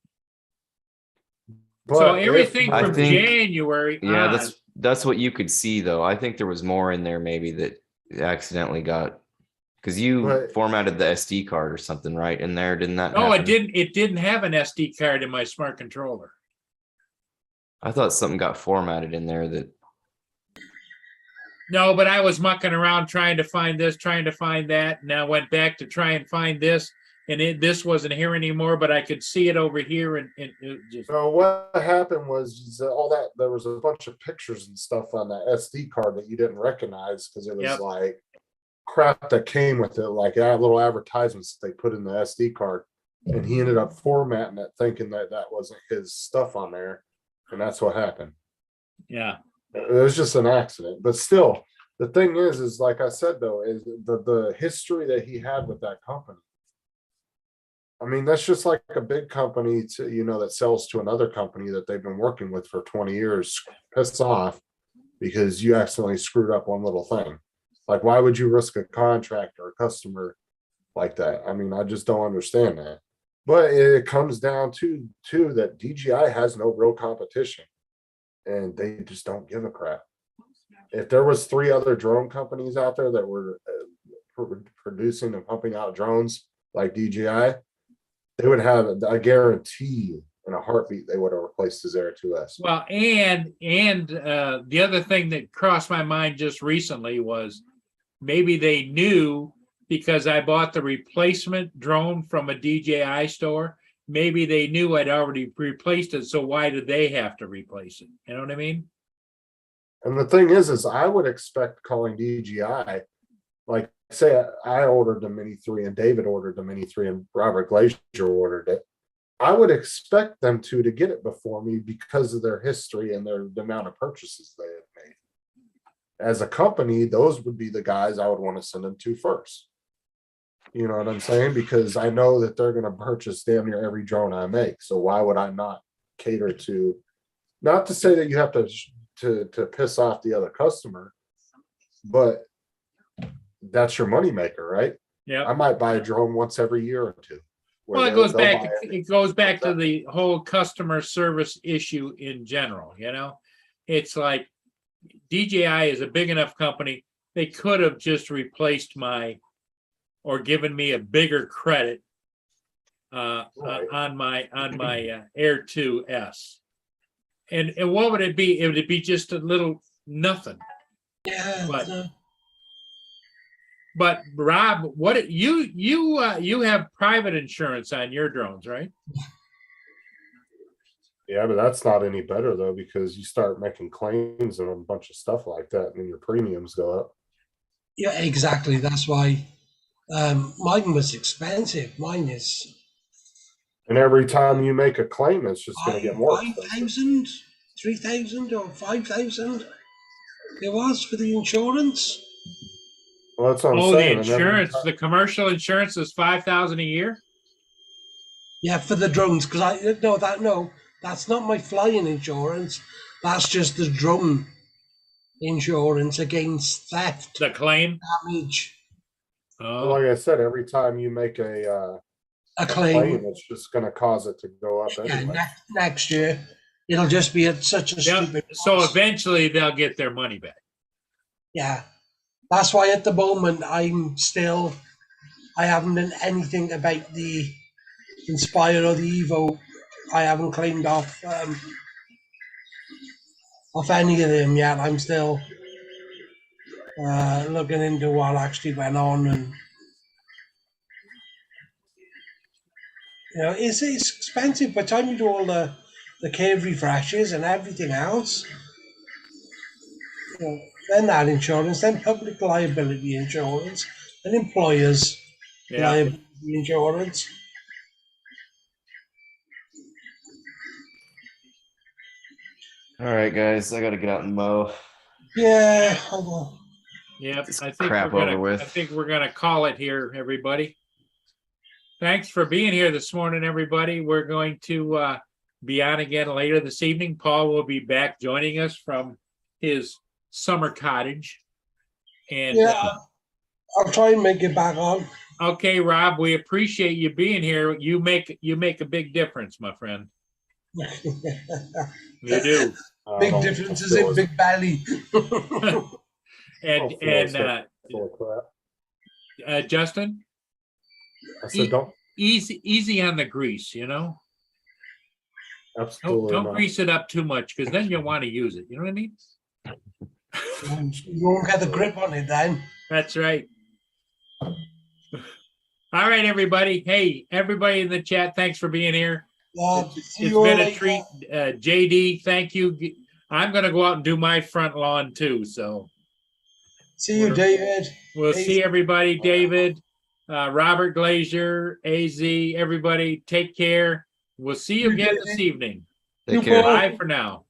But So if- everything I from think- January Yeah, on, that's what you could see though. I think there was more in there maybe that accidentally got, because you But- formatted the SD card or something, right? In there, didn't that? no, happen? it didn't have an SD card in my smart controller. I thought something got formatted in there that. No, but I was mucking around trying to find this, trying to find that. And I went back to try and find this, and this wasn't here anymore, but I could see it over here, and it just. So what happened was all that there was a bunch of pictures and stuff on that SD card that you didn't recognize because it was Yep. like crap that came with it, like little advertisements that they put in the SD card, and he ended up formatting it thinking that wasn't his stuff on there, and that's what happened. Yeah. It was just an accident, but still, the thing is like I said though, is the history that he had with that company. I mean, that's just like a big company that sells to another company that they've been working with for 20 years, piss off because you accidentally screwed up one little thing. Like, why would you risk a contract or a customer like that? I mean, I just don't understand that. But it comes down to that DJI has no real competition, and they just don't give a crap. If there was 3 other drone companies out there that were producing and pumping out drones like DJI, they would have, I guarantee you, in a heartbeat, they would have replaced his Air 2S. Well, and the other thing that crossed my mind just recently was maybe they knew because I bought the replacement drone from a DJI store. Maybe they knew I'd already replaced it, so why did they have to replace it? You know what I mean? And the thing is I would expect calling DJI, like say I ordered the Mini 3 and David ordered the Mini 3 and Robert Glazier ordered it. I would expect them to get it before me because of their history and the amount of purchases they have made. As a company, those would be the guys I would want to send them to first. You know what I'm saying? Because I know that they're going to purchase damn near every drone I make. So why would I not cater to, not to say that you have to piss off the other customer, but that's your moneymaker, right? Yeah. I might buy a drone once every year or two. where Well, it they'll goes back. buy it. It goes back to the whole customer service issue in general. It's like DJI is a big enough company. They could have just replaced or given me a bigger credit Right. on my Air 2S. And what would it be? It would be just a little nothing. Yeah. But- no. But Rob, what you have private insurance on your drones, right? Yeah, but that's not any better though, because you start making claims and a bunch of stuff like that, and then your premiums go up. Yeah, exactly. That's why mine was expensive. Mine is And every time you make a claim, it's just going to get more expensive. 3,000 or 5,000 it was for the insurance. Well, that's what I'm Oh, the saying. and every insurance, time- the commercial insurance is 5,000 a year? Yeah, for the drones, because that's not my flying insurance. That's just the drone insurance against theft, The claim? damage, Oh, Like I said, every time you make a a claim, claim. it's just going to cause it to go up Yeah, anyway. next year it'll just be at such a yeah, stupid. so price. eventually they'll get their money back. Yeah, that's why at the moment I haven't done anything about the Inspire or the Evo. I haven't claimed off any of them yet. I'm still looking into what actually went on, and it's expensive. By the time you do all the cave refreshes and everything else, then that insurance, then public liability insurance, and employers Yeah, liability insurance. All right, guys, I gotta get out and mow. Yeah, I know. yep. This I think crap we're over gonna, with. I think we're gonna call it here, everybody. Thanks for being here this morning, everybody. We're going to be on again later this evening. Paul will be back joining us from his summer cottage. And Yeah, I'll try and make it back on. okay, Rob, we appreciate you being here. You make a big difference, my friend. You do. Big don't- differences I feel in it's big belly. And Oh, Phil's full of crap. Justin, I said, don't. easy on the grease, Don't, Absolutely don't not. grease it up too much because then you'll want to use it. You know what I mean? You won't get the grip on it then. That's right. All right, everybody. Hey, everybody in the chat, thanks for being here. Yeah, It's see you all been a later. treat. JD, thank you. I'm going to go out and do my front lawn too. So See you, David. we'll Hey. see everybody. David, Robert Glazier, AZ, everybody, take care. We'll see you You again did this it. evening. Take You care. both- Bye for now.